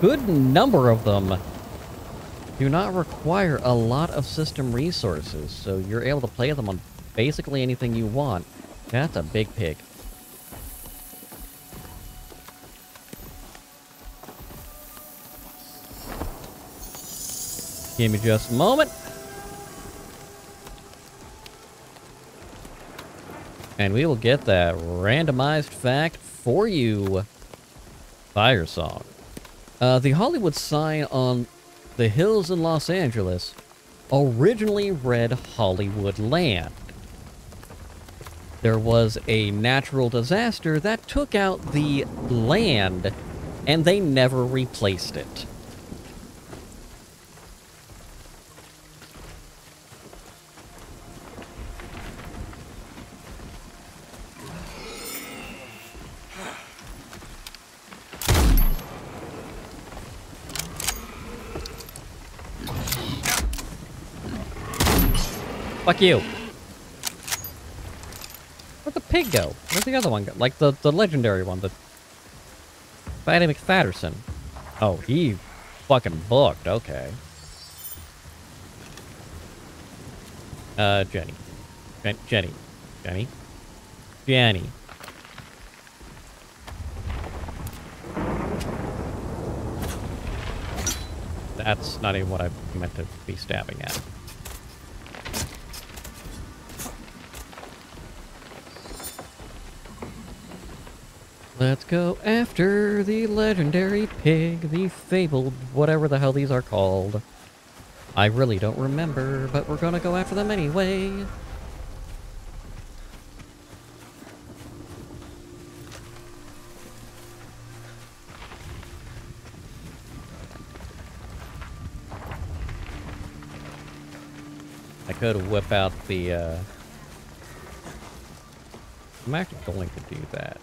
good number of them do not require a lot of system resources, so you're able to play them on basically anything you want. That's a big pig. Give me just a moment. And we will get that randomized fact for you. Fire song. The Hollywood sign on the hills in Los Angeles originally read Hollywood Land. There was a natural disaster that took out the land, and they never replaced it. Fuck you. Where'd the pig go? Where'd the other one go? Like the legendary one, the Fatty McFatterson. Oh, he fucking booked, okay. Jenny. Jenny. That's not even what I meant to be stabbing at. Let's go after the legendary pig, the fabled, whatever the hell these are called. I really don't remember, but we're gonna go after them anyway. I could whip out the, I'm actually going to do that.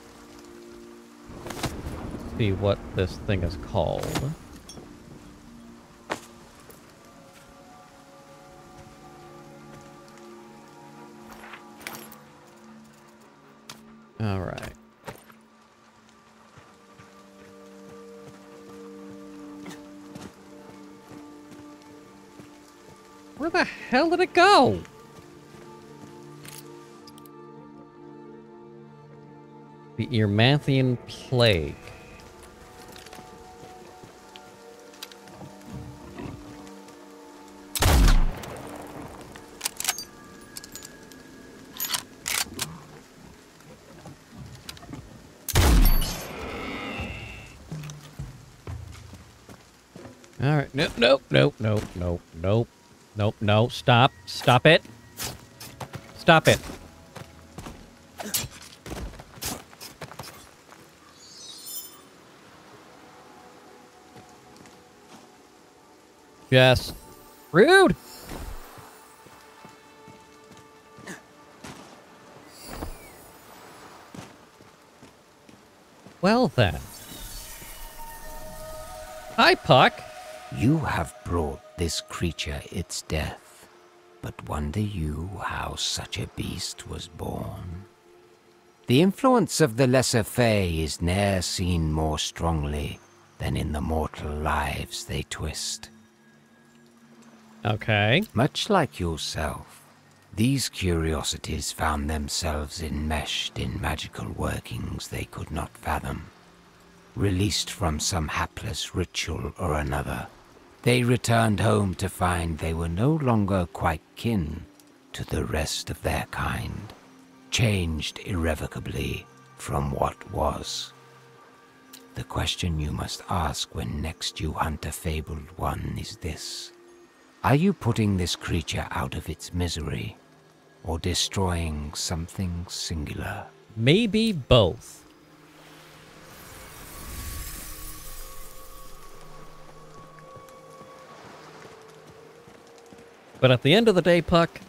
See what this thing is called. All right. Where the hell did it go? The Irmathian Plague. All right. Nope, nope, nope, nope, nope, nope, nope, no. Stop. Stop it. Stop it. Yes. Rude. Well then. Hi, Puck. You have brought this creature its death, but wonder you how such a beast was born. The influence of the lesser Fae is ne'er seen more strongly than in the mortal lives they twist. Okay. Much like yourself, these curiosities found themselves enmeshed in magical workings they could not fathom. Released from some hapless ritual or another, they returned home to find they were no longer quite kin to the rest of their kind, changed irrevocably from what was. The question you must ask when next you hunt a fabled one is this: are you putting this creature out of its misery, or destroying something singular? Maybe both. But at the end of the day, Puck,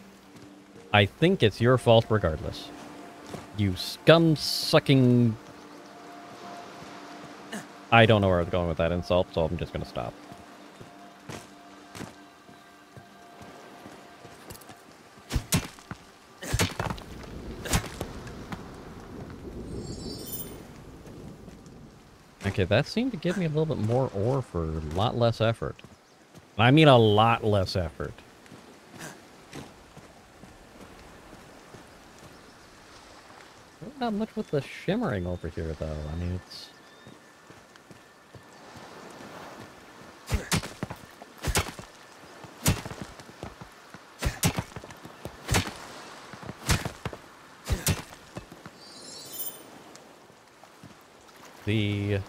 I think it's your fault regardless. You scum-sucking... I don't know where I was going with that insult, so I'm just gonna stop. Okay, that seemed to give me a little bit more ore for a lot less effort. I mean a lot less effort. Not much with the shimmering over here, though. I mean, it's... The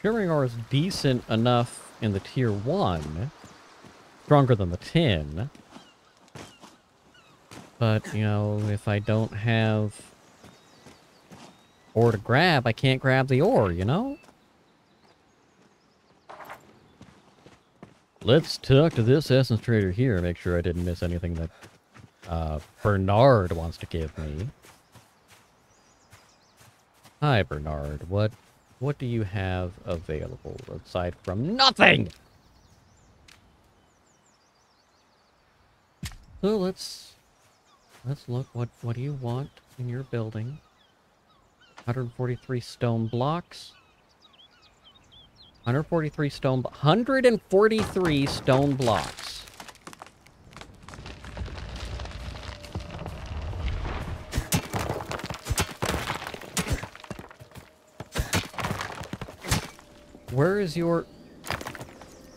shimmering ore is decent enough in the tier 1. Stronger than the tin. But, you know, if I don't have ore to grab, I can't grab the ore, you know? Let's talk to this essence trader here, make sure I didn't miss anything that Bernard wants to give me. Hi, Bernard. What do you have available aside from nothing? So let's look. What do you want in your building? 143 stone blocks. 143 stone blocks. Where is your...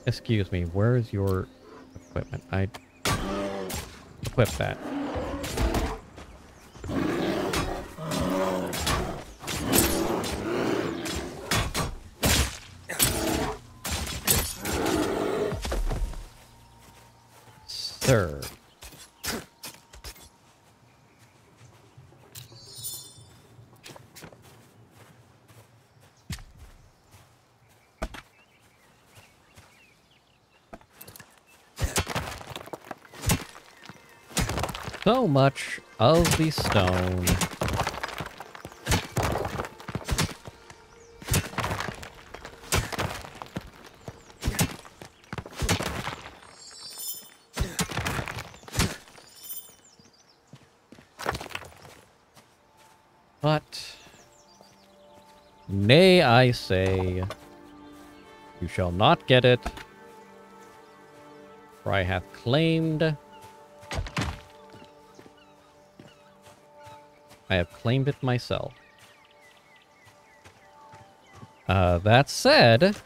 Excuse me, where is your equipment? I equip that. Sir. So much of the stone. But, nay, I say, you shall not get it, for I have claimed... I have claimed it myself. That said...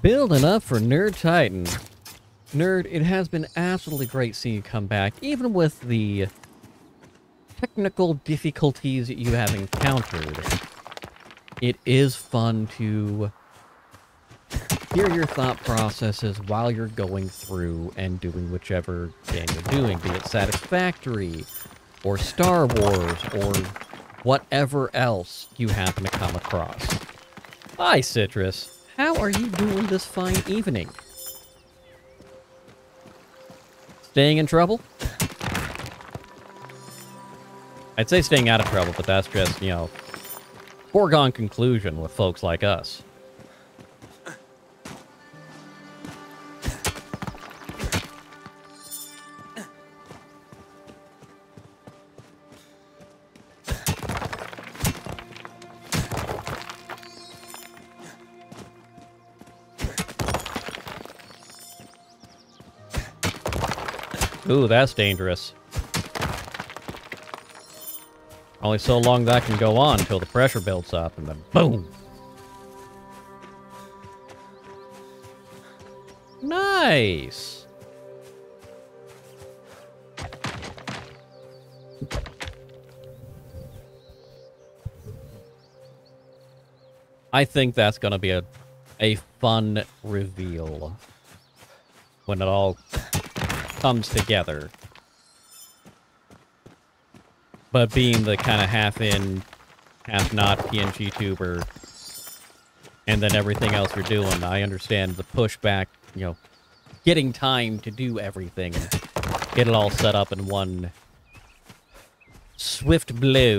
Building up for Nerd Titan. Nerd, it has been absolutely great seeing you come back, even with the technical difficulties that you have encountered. It is fun to hear your thought processes while you're going through and doing whichever game you're doing, be it Satisfactory, or Star Wars, or whatever else you happen to come across. Hi, Citrus. How are you doing this fine evening? Staying in trouble? I'd say staying out of trouble, but that's just, you know, foregone conclusion with folks like us. Ooh, that's dangerous. Only so long that can go on until the pressure builds up, and then boom! Nice! I think that's gonna be a fun reveal when it all comes together. But being the kind of half-in, half-not PNG tuber, and then everything else you're doing, I understand the pushback, you know, getting time to do everything and get it all set up in one swift blow.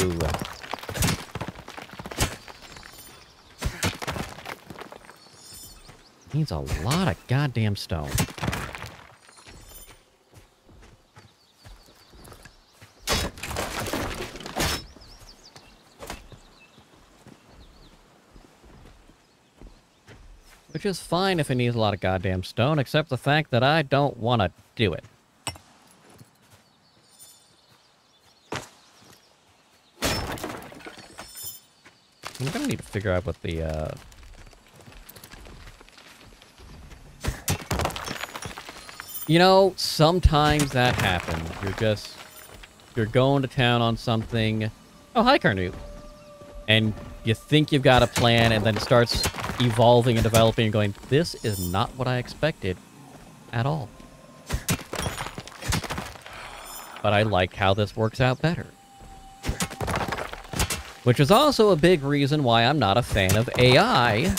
Needs a lot of goddamn stone. Which is fine if it needs a lot of goddamn stone, except the fact that I don't want to do it. I'm gonna need to figure out what the, You know, sometimes that happens. You're going to town on something. Oh, hi, Carnoot. And you think you've got a plan, and then it starts evolving and developing and going, this is not what I expected at all. But I like how this works out better. Which is also a big reason why I'm not a fan of AI.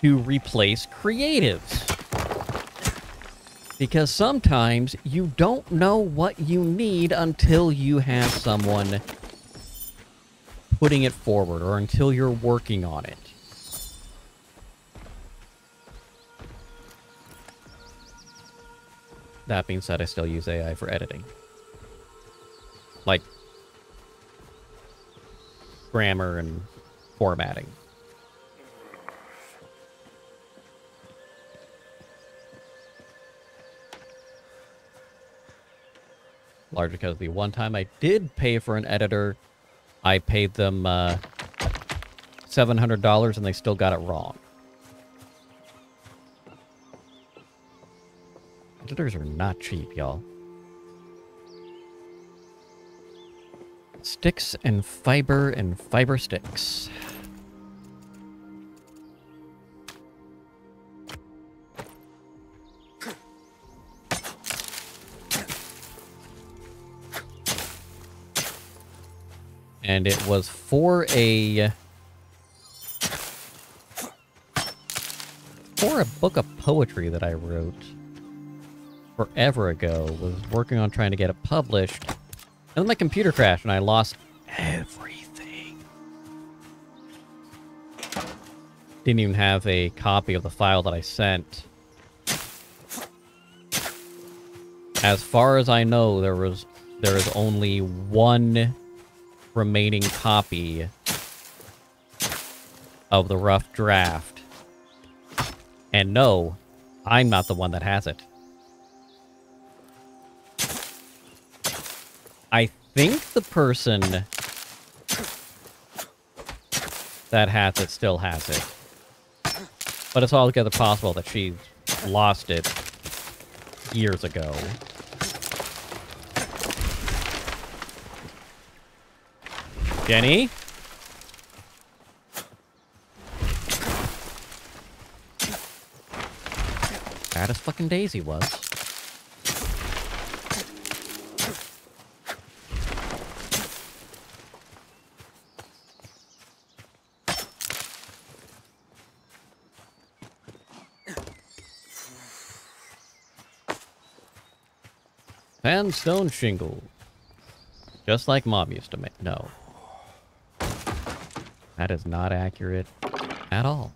To replace creatives. Because sometimes you don't know what you need until you have someone putting it forward, or until you're working on it. That being said, I still use AI for editing. Like grammar and formatting. Largely because the one time I did pay for an editor, I paid them $700 and they still got it wrong. Editors are not cheap, y'all. Sticks and fiber sticks. And it was for a for a book of poetry that I wrote forever ago, was working on trying to get it published, and then my computer crashed and I lost everything. Didn't even have a copy of the file that I sent. As far as I know, there is only one remaining copy of the rough draft. And no, I'm not the one that has it. I think the person that has it still has it. But it's altogether possible that she lost it years ago. Jenny? Bad as fucking Daisy was. Sandstone shingle. Just like Mom used to make. No. That is not accurate at all.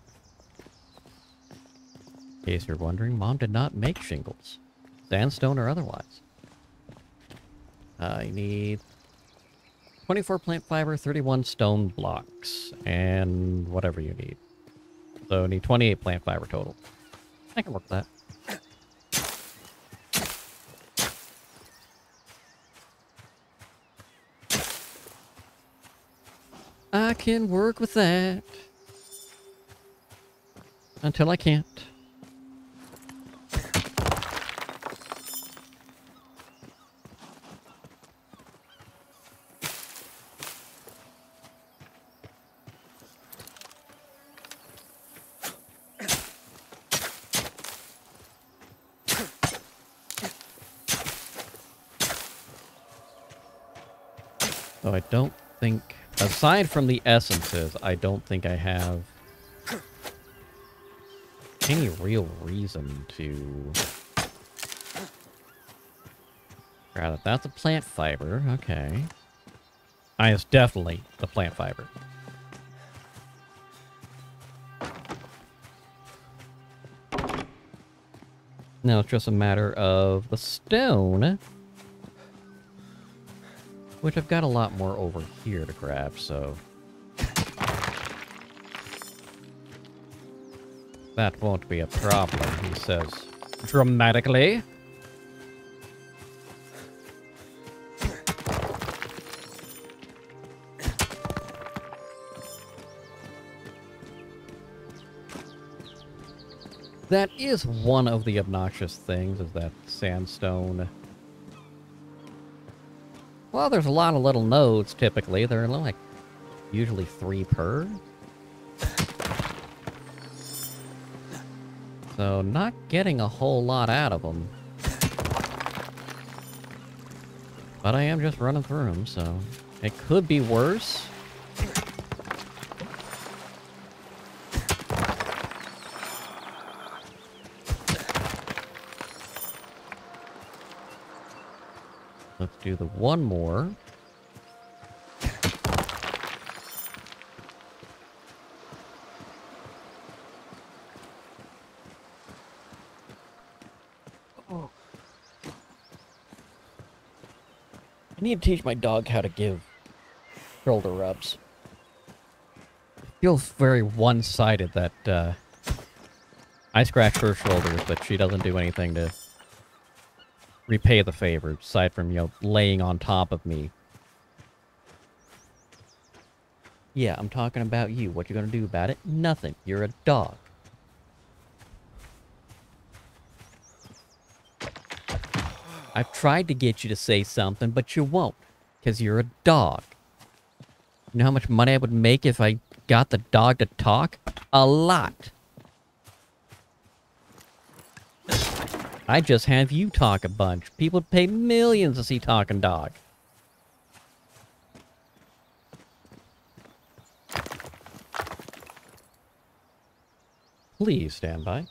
In case you're wondering, Mom did not make shingles. Sandstone or otherwise. I need 24 plant fiber, 31 stone blocks, and whatever you need. So I need 28 plant fiber total. I can work with that. I can work with that. Until I can't. So I don't think, aside from the essences, I don't think I have any real reason to grab it. That's a plant fiber, okay. It's definitely the plant fiber. Now it's just a matter of the stone, which I've got a lot more over here to grab, so that won't be a problem, he says dramatically. That is one of the obnoxious things, is that sandstone. Well, there's a lot of little nodes, typically. They're like, usually 3 per. So, not getting a whole lot out of them. But I am just running through them, so it could be worse. Let's do the one more. Oh. I need to teach my dog how to give shoulder rubs. It feels very one-sided that I scratch her shoulders, but she doesn't do anything to repay the favor, aside from, you know, laying on top of me. Yeah, I'm talking about you. What you gonna do about it? Nothing. You're a dog. I've tried to get you to say something, but you won't. Because you're a dog. You know how much money I would make if I got the dog to talk? A lot. I just have you talk a bunch. People would pay millions to see talking dog. Please stand by.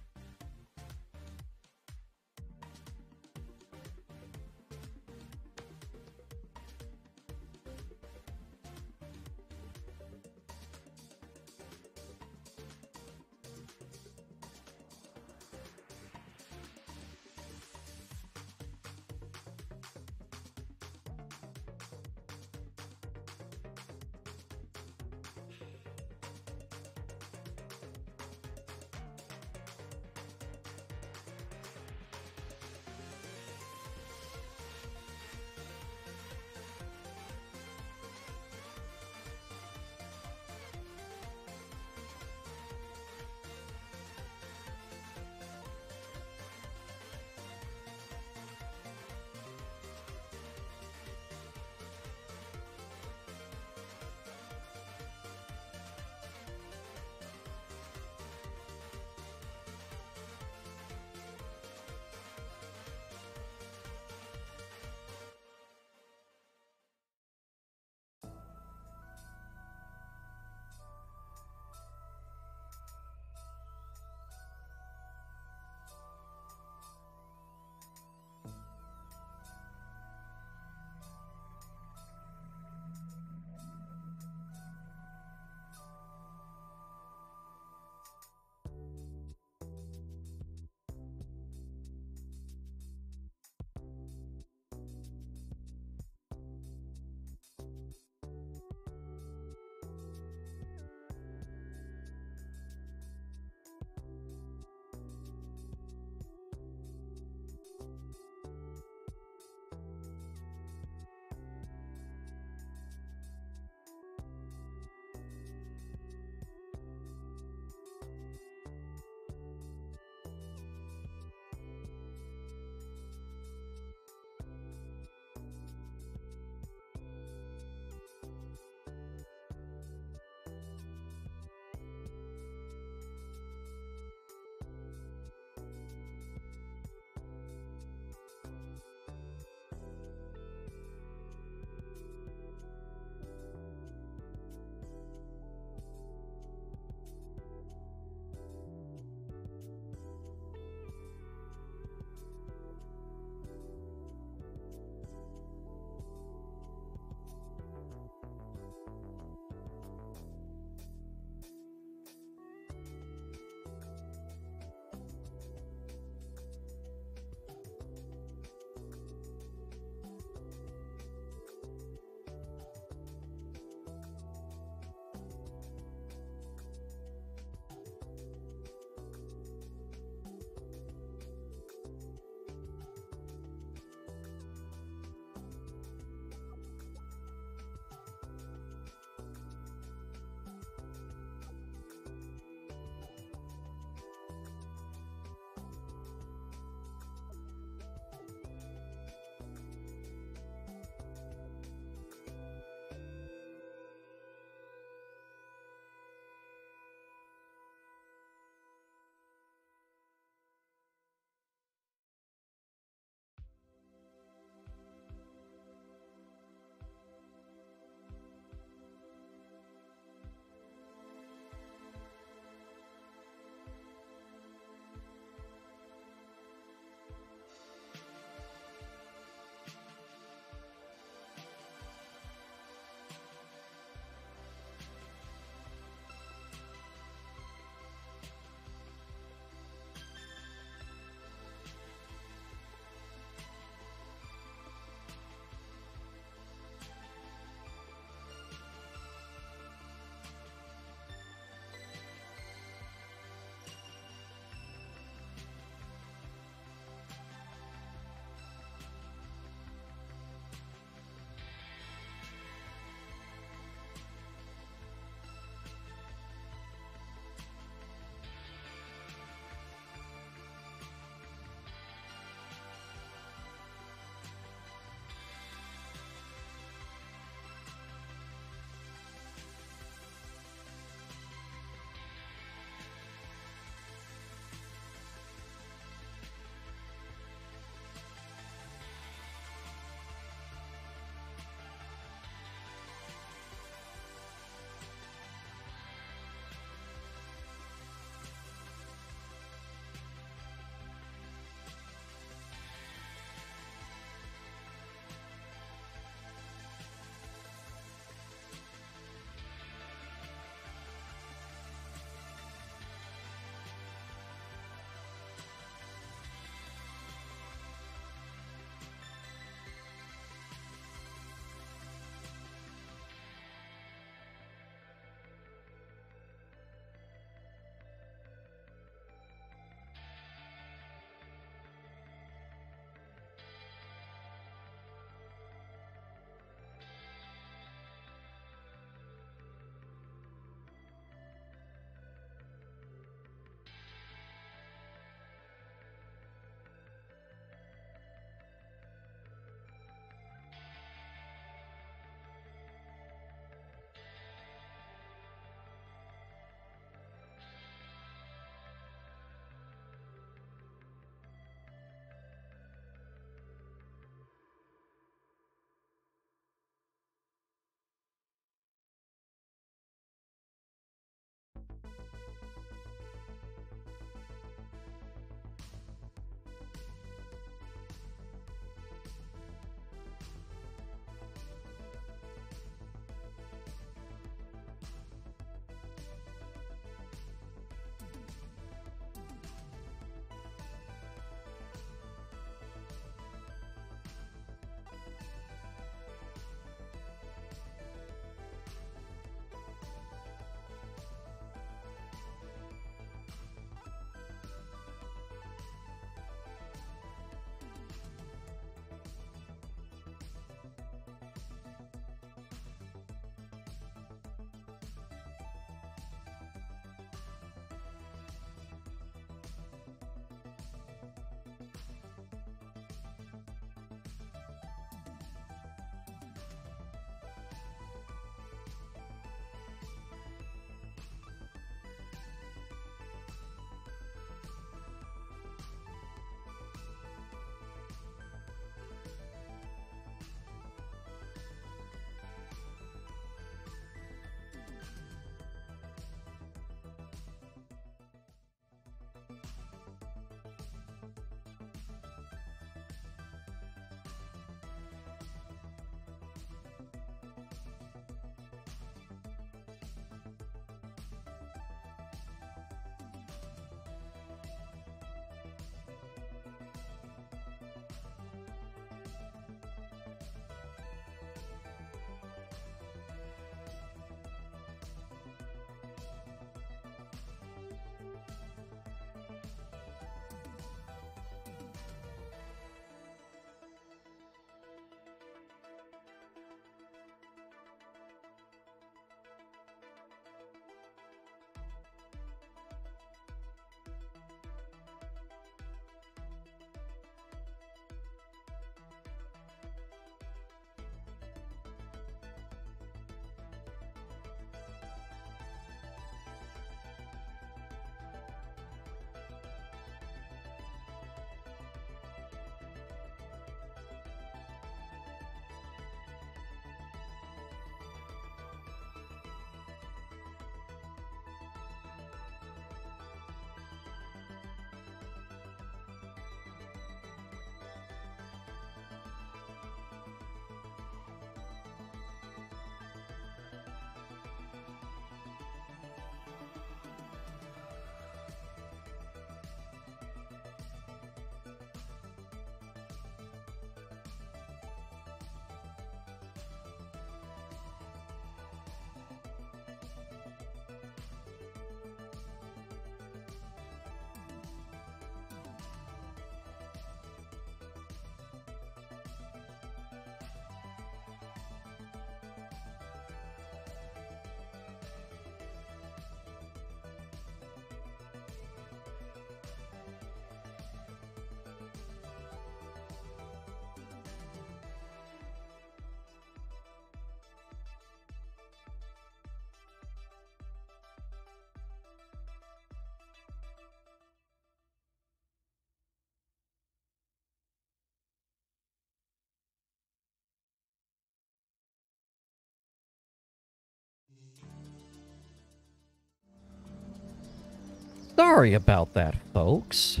Sorry about that, folks.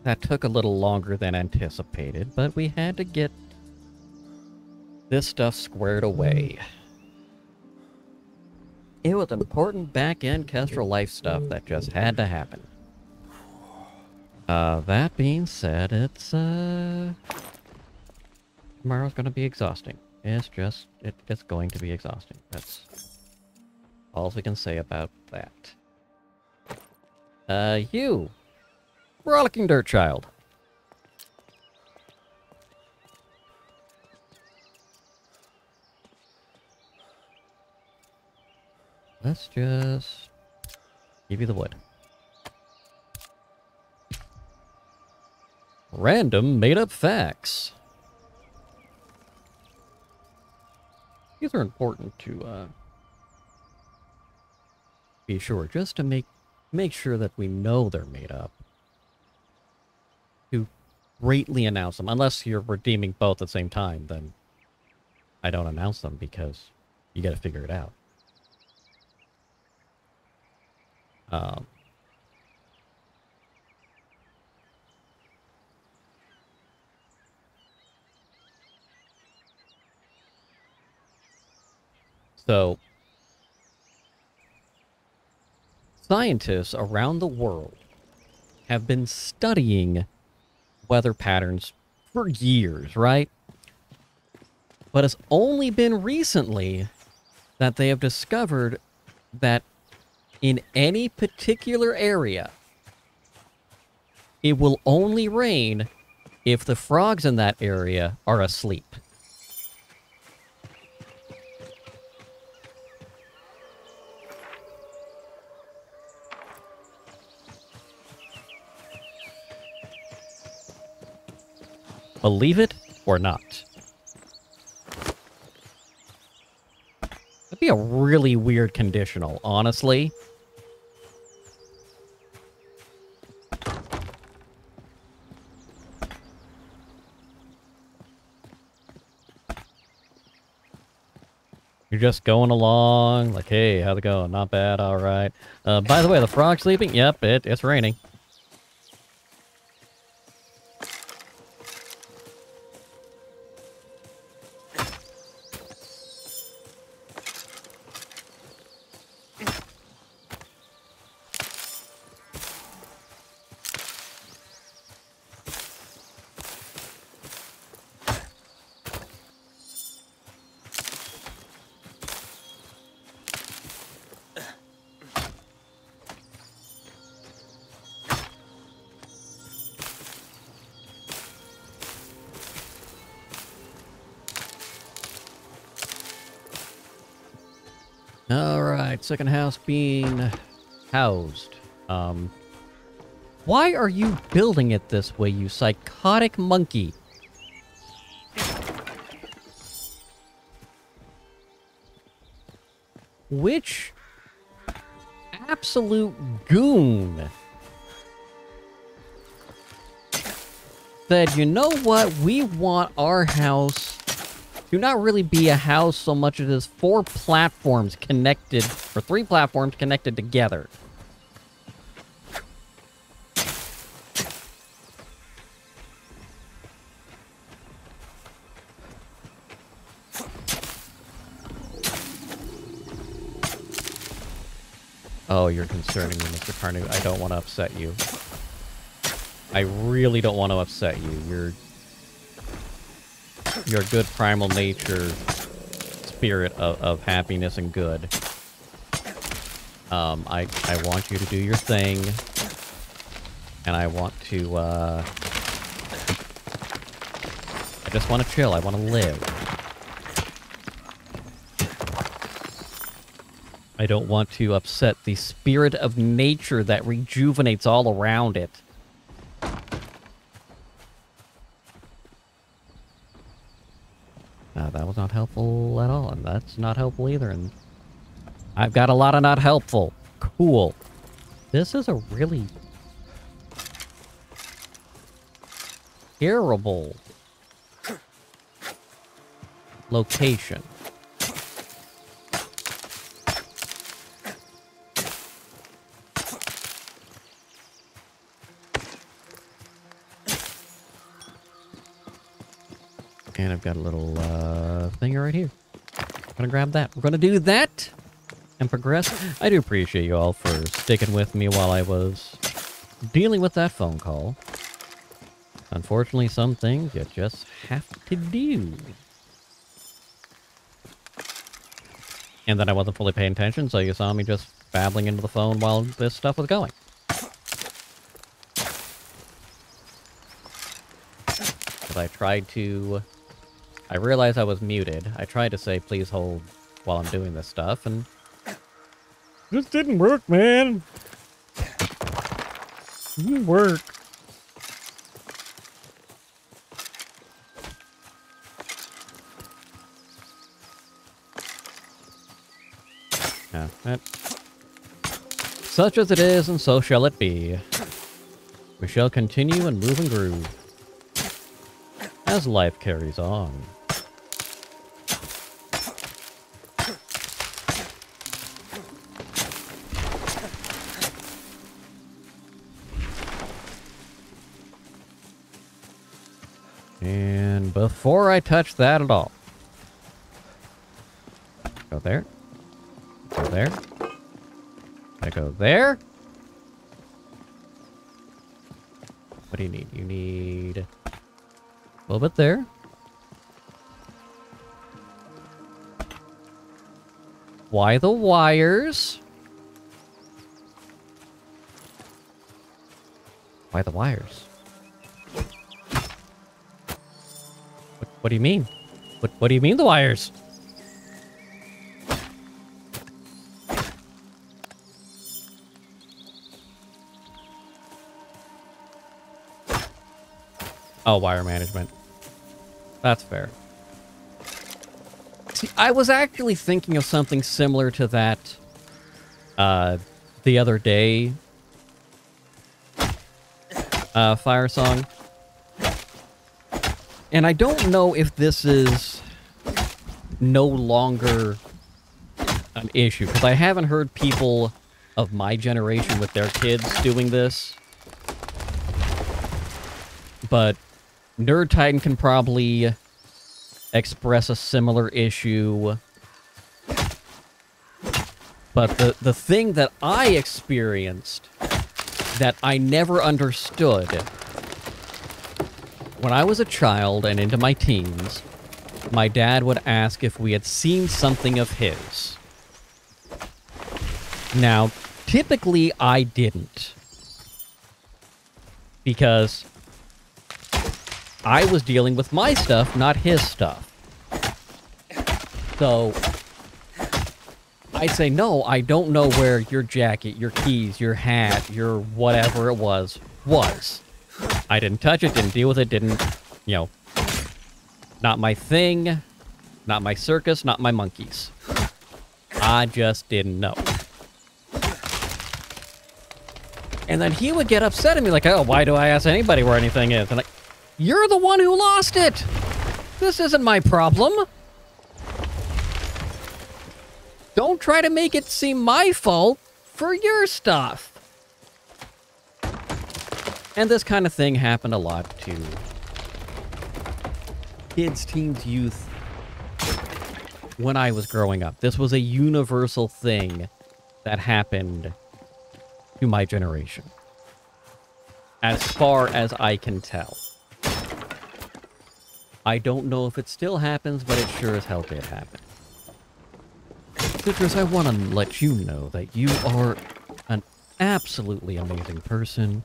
That took a little longer than anticipated, but we had to get this stuff squared away. It was important back-end Kestrel life stuff that just had to happen. That being said, it's, tomorrow's gonna be exhausting. It's going to be exhausting. That's all we can say about that. You! Frolicking Dirt Child. Let's just give you the wood. Random made-up facts. These are important to be sure, just to make sure that we know they're made up. To greatly announce them, unless you're redeeming both at the same time, then I don't announce them because you got to figure it out. So, scientists around the world have been studying weather patterns for years, right? But it's only been recently that they have discovered that in any particular area, it will only rain if the frogs in that area are asleep. Believe it or not. That'd be a really weird conditional, honestly. You're just going along, like, hey, how's it going? Not bad, alright. By the way, the frog's sleeping? Yep, it's raining. Alright, second house being housed. Why are you building it this way, you psychotic monkey? Which absolute goon said, you know what, we want our house to not really be a house so much as it is 4 platforms connected, or 3 platforms connected together. Oh, you're concerning me, Mr. Carnu. I don't want to upset you. I really don't want to upset you. Your good primal nature spirit of happiness and good. I want you to do your thing. And I want to, I just want to chill. I want to live. I don't want to upset the spirit of nature that rejuvenates all around it. That was not helpful at all, and that's not helpful either, and I've got a lot of not helpful. Cool. This is a really terrible location. And I've got a little thing right here. I'm gonna grab that. We're gonna do that and progress. I do appreciate you all for sticking with me while I was dealing with that phone call. Unfortunately, some things you just have to do. And then I wasn't fully paying attention, so you saw me just babbling into the phone while this stuff was going. Because I tried to... I realized I was muted. I tried to say, please hold while I'm doing this stuff, and... This didn't work, man! It didn't work. Yeah, such as it is, and so shall it be. We shall continue and move and groove as life carries on. And before I touch that at all, go there. Go there. I go there. What do you need? You need a little bit there. Why the wires? Why the wires? What do you mean? What do you mean the wires? Oh, wire management. That's fair. See, I was actually thinking of something similar to that the other day. Fire song. And I don't know if this is no longer an issue, because I haven't heard people of my generation with their kids doing this. But Nerd Titan can probably express a similar issue. But the thing that I experienced that I never understood when I was a child and into my teens, my dad would ask if we had seen something of his. Now, typically I didn't. Because I was dealing with my stuff, not his stuff. So, I'd say, no, I don't know where your jacket, your keys, your hat, your whatever it was. I didn't touch it, didn't deal with it, didn't, you know, not my thing, not my circus, not my monkeys. I just didn't know. And then he would get upset at me like, oh, why do I ask anybody where anything is? And like, you're the one who lost it! This isn't my problem. Don't try to make it seem my fault for your stuff. And this kind of thing happened a lot to kids, teens, youth when I was growing up. This was a universal thing that happened to my generation, as far as I can tell. I don't know if it still happens, but it sure as hell did happen. Citrus, I want to let you know that you are an absolutely amazing person.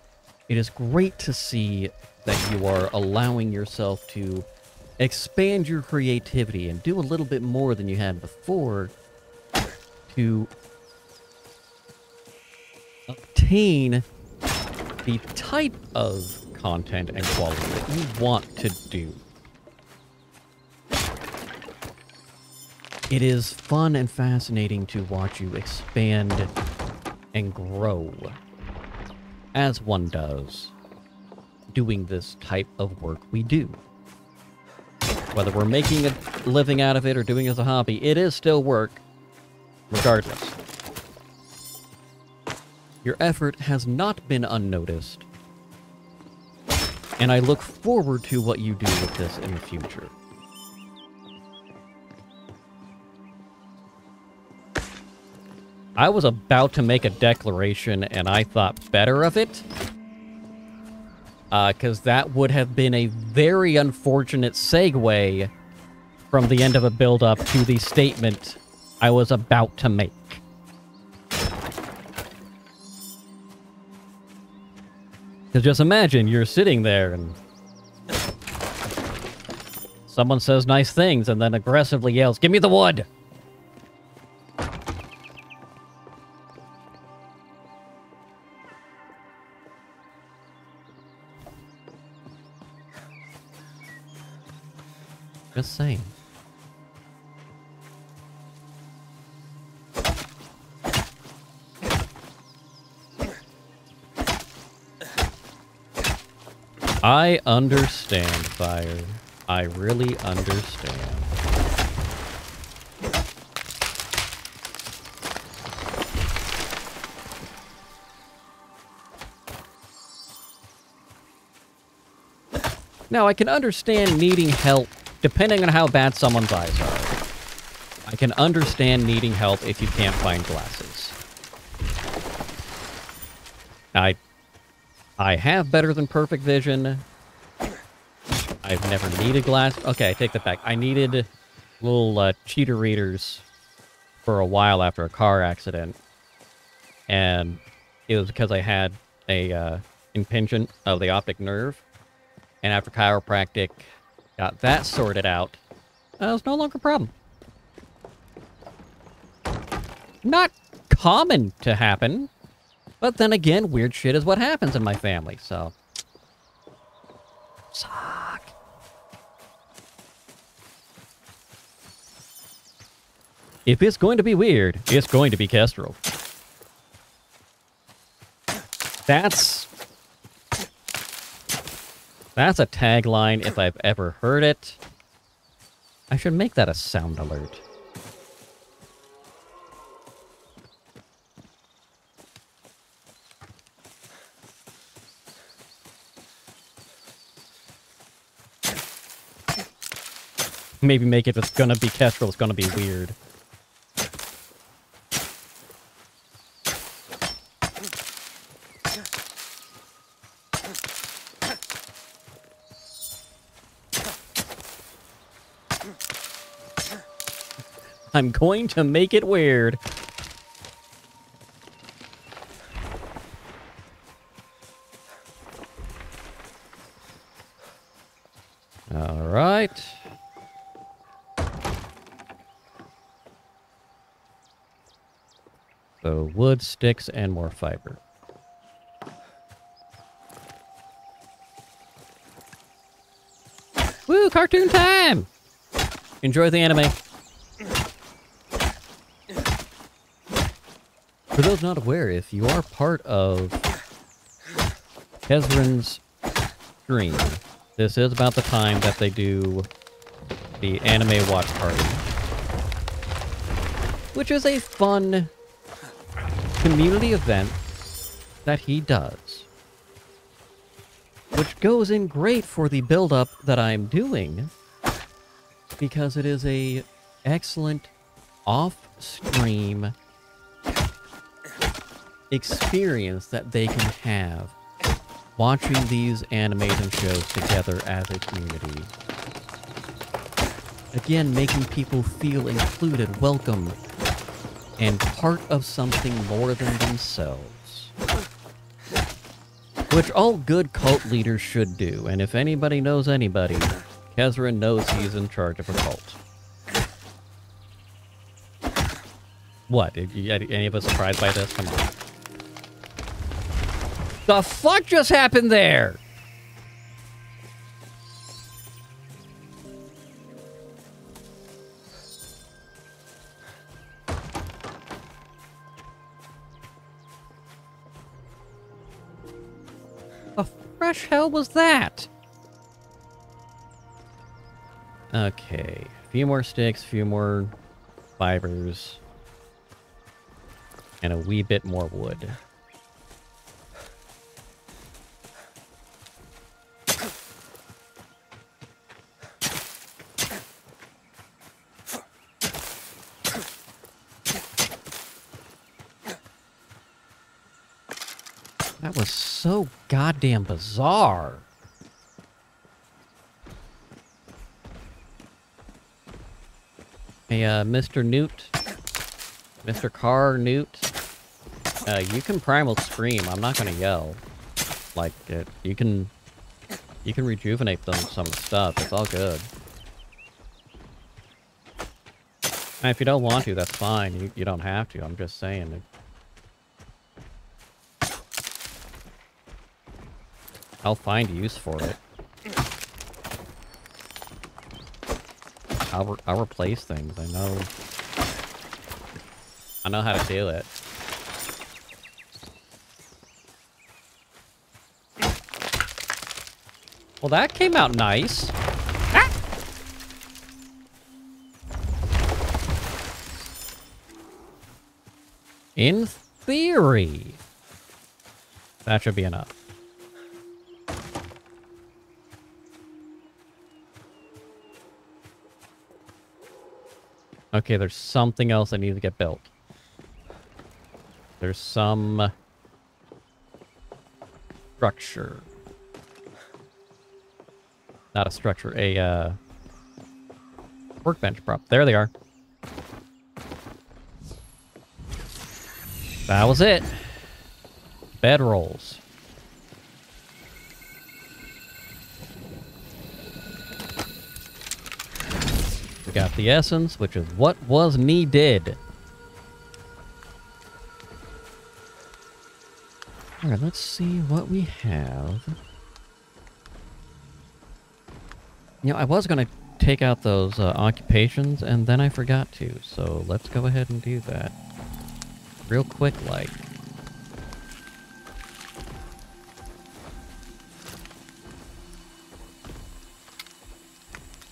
It is great to see that you are allowing yourself to expand your creativity and do a little bit more than you had before to obtain the type of content and quality that you want to do. It is fun and fascinating to watch you expand and grow, as one does, doing this type of work we do. Whether we're making a living out of it or doing it as a hobby, it is still work, regardless. Your effort has not been unnoticed, and I look forward to what you do with this in the future. I was about to make a declaration, and I thought better of it. Because that would have been a very unfortunate segue from the end of a build-up to the statement I was about to make. Because just imagine, you're sitting there and someone says nice things and then aggressively yells, "Give me the wood!" Just saying. I understand, Fire. I really understand. Now, I can understand needing help depending on how bad someone's eyes are. I can understand needing help if you can't find glasses. I have better than perfect vision. I've never needed glass. Okay, I take that back. I needed little cheater readers for a while after a car accident. And it was because I had a impingement of the optic nerve. And after chiropractic, got that sorted out. It was no longer a problem. Not common to happen. But then again, weird shit is what happens in my family, so... Suck. If it's going to be weird, it's going to be Kestrel. That's a tagline if I've ever heard it. I should make that a sound alert. Maybe make it, if it's gonna be Kestrel, it's gonna be weird. I'm going to make it weird. All right. So wood, sticks, and more fiber. Woo, cartoon time! Enjoy the anime. For those not aware, if you are part of Kezrin's stream, this is about the time that they do the anime watch party. Which is a fun community event that he does. Which goes in great for the build-up that I'm doing, because it is a excellent off-stream experience that they can have watching these animes and shows together as a community. Again, making people feel included, welcome, and part of something more than themselves. Which all good cult leaders should do, and if anybody knows anybody, Kezrin knows he's in charge of a cult. What? Any of us surprised by this? Come on. The fuck just happened there? The fresh hell was that? Okay. A few more sticks, a few more fibers, and a wee bit more wood. That was so goddamn bizarre. Hey, Mr. Newt. Mr. Carr Newt. You can primal scream. I'm not gonna yell. Like, you can rejuvenate them some stuff. It's all good. And if you don't want to, that's fine. You don't have to. I'm just saying. I'll find use for it. I'll replace things. I know how to do it. Well, that came out nice. Ah! In theory, that should be enough. Okay, there's something else that needs to get built. There's some structure. Not a structure, a workbench prop. There they are. That was it. Bed rolls. We got the essence, which is what was needed. Alright, let's see what we have. You know, I was going to take out those occupations, and then I forgot to. So let's go ahead and do that. Real quick, like.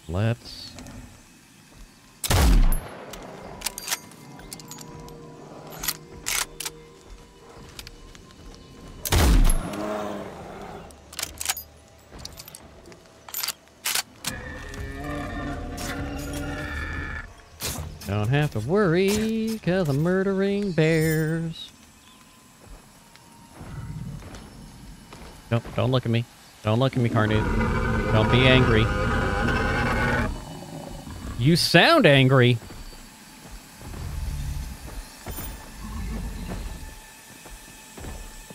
Let's... Don't have to worry, 'cause I'm murdering bears. Nope, don't look at me. Don't look at me, Carnoot. Don't be angry. You sound angry!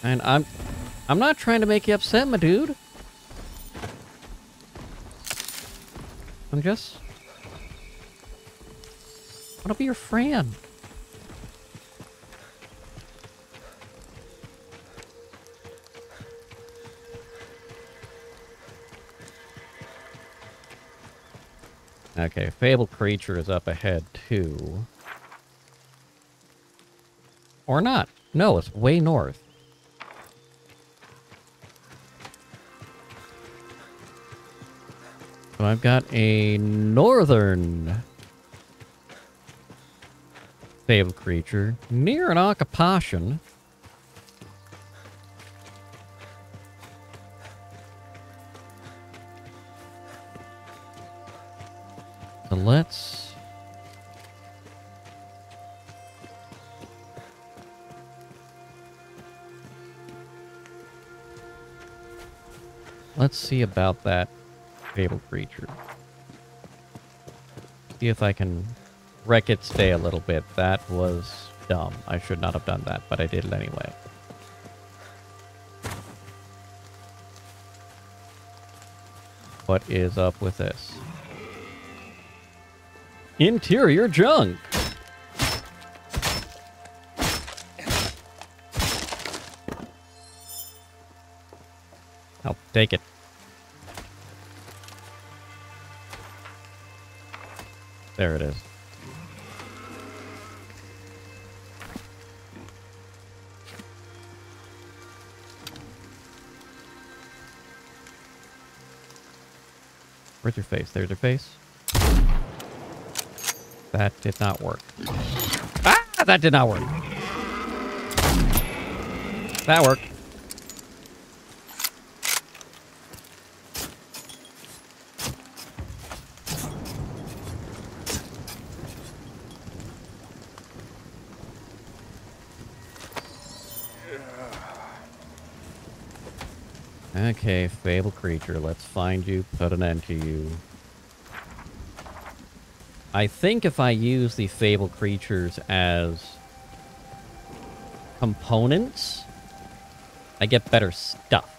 And I'm not trying to make you upset, my dude. I'm just... I want to be your friend. Okay, Fabled Creature is up ahead, too. Or not. No, it's way north. So I've got a northern Fabled Creature near an occupation. So let's see about that Fabled Creature. See if I can wreck its day a little bit. That was dumb. I should not have done that, but I did it anyway. What is up with this? Interior junk! I'll take it. There it is. Where's your face? There's your face. That did not work. Ah! That did not work. That worked. Okay, fable creature, let's find you, put an end to you. I think if I use the fable creatures as components, I get better stuff.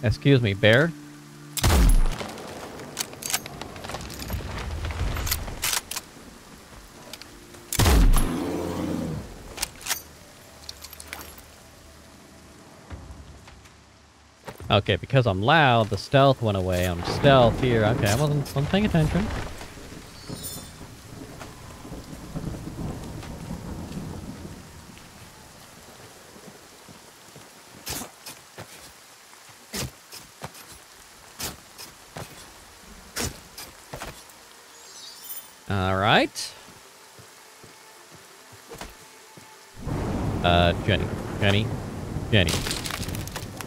Excuse me, bear? Okay, because I'm loud, the stealth went away. I'm stealth here. Okay, I wasn't paying attention. Alright. Jenny.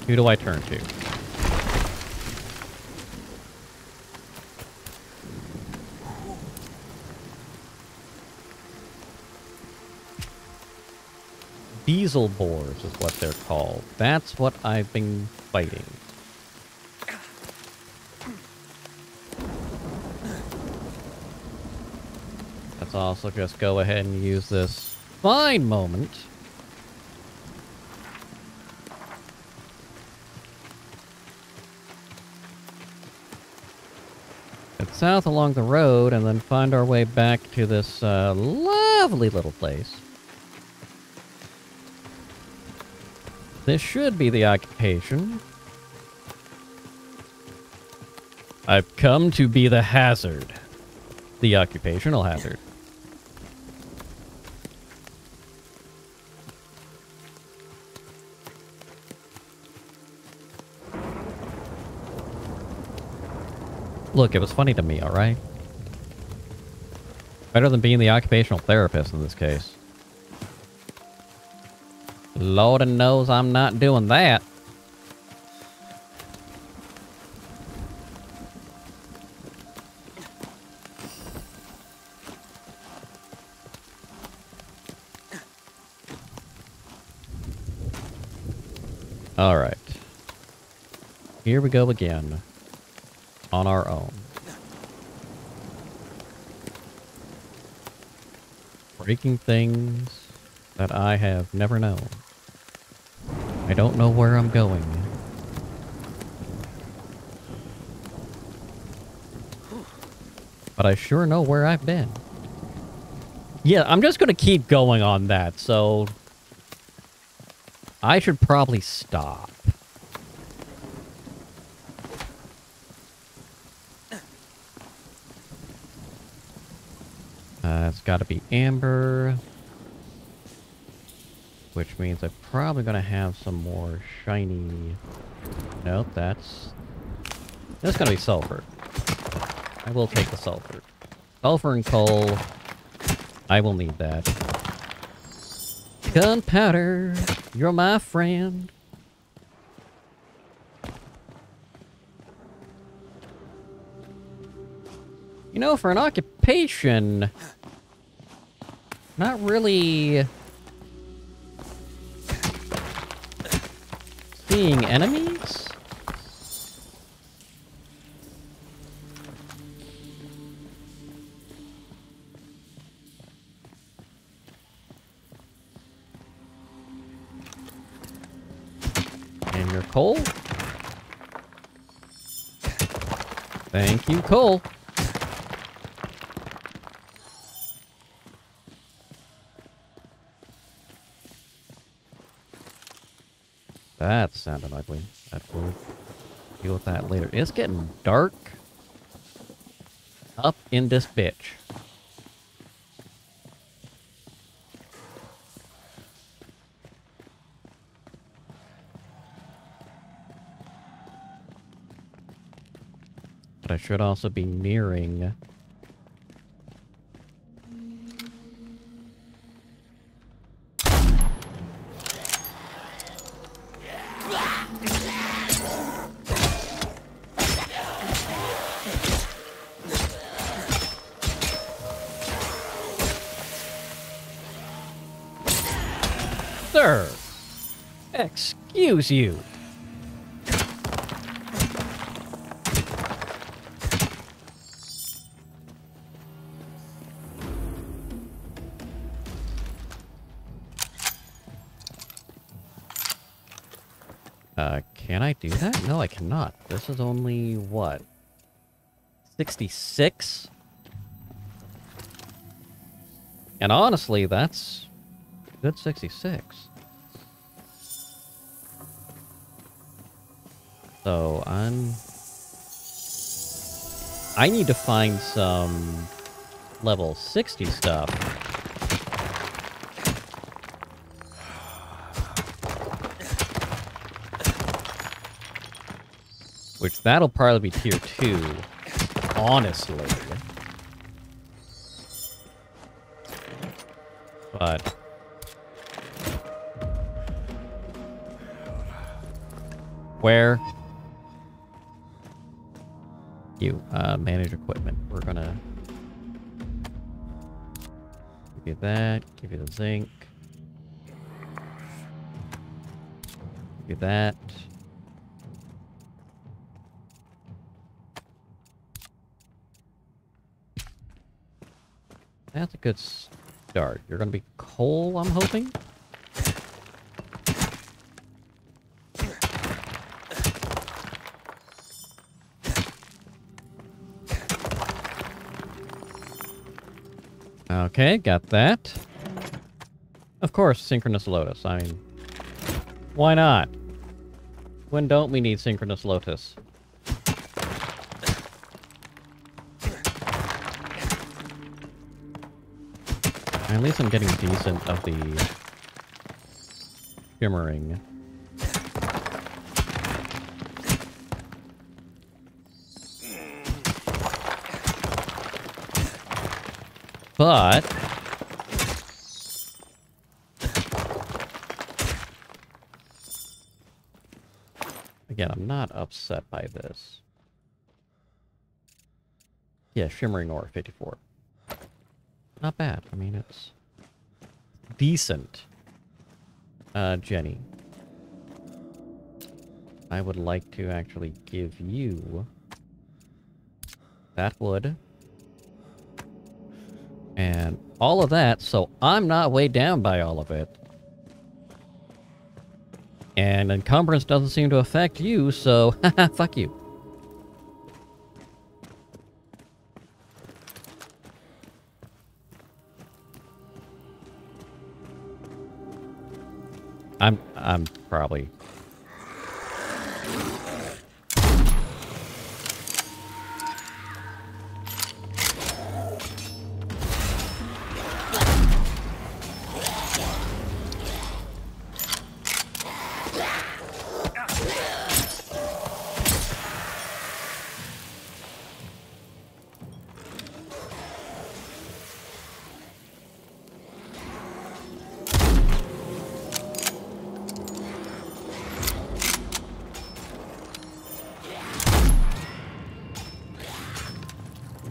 Who do I turn to? Diesel boars is what they're called. That's what I've been fighting. Let's also just go ahead and use this fine moment head south along the road and then find our way back to this lovely little place. This should be the occupation. I've come to be the hazard. The occupational hazard. Look, it was funny to me, alright? Better than being the occupational therapist in this case. Lord knows I'm not doing that. Alright. Here we go again. On our own. Breaking things that I have never known. I don't know where I'm going. But I sure know where I've been. Yeah, I'm just gonna keep going on that, so I should probably stop. It's gotta be amber. Which means I'm probably gonna have some more shiny... Nope, that's gonna be sulfur. I will take the sulfur. Sulfur and coal. I will need that. Gunpowder, you're my friend. You know, for an occupation, not really seeing enemies? And your coal? Thank you, coal. That sounded ugly. We'll deal with that later. It's getting dark up in this bitch. But I should also be nearing... Sir! Excuse you! Can I do that? No, I cannot. This is only, what? 66? And honestly, that's good 66. So, I need to find some level 60 stuff. Which, that'll probably be tier 2, honestly. But... where? You, manage equipment. We're gonna... give you that, give you the zinc. Give you that. That's a good start. You're gonna be coal, I'm hoping? Okay, got that. Of course, Synchronous Lotus. I mean, why not? When don't we need Synchronous Lotus? At least I'm getting decent of the shimmering. But again, I'm not upset by this. Yeah, shimmering ore 54. Not bad. I mean, it's decent. Jenny. I would like to actually give you that wood. And all of that, so I'm not weighed down by all of it. And encumbrance doesn't seem to affect you, so fuck you. I'm probably...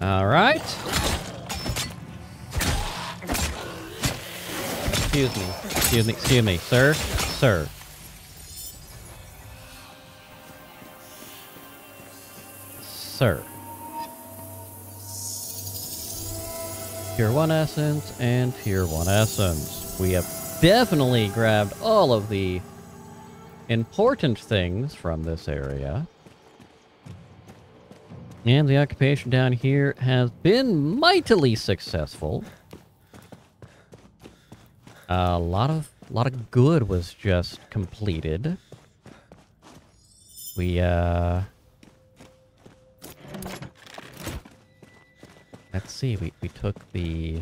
Alright. Excuse me, sir. Sir. Sir. Tier 1 essence and tier 1 essence. We have definitely grabbed all of the important things from this area. And the occupation down here has been mightily successful. A lot of good was just completed. We let's see, we took the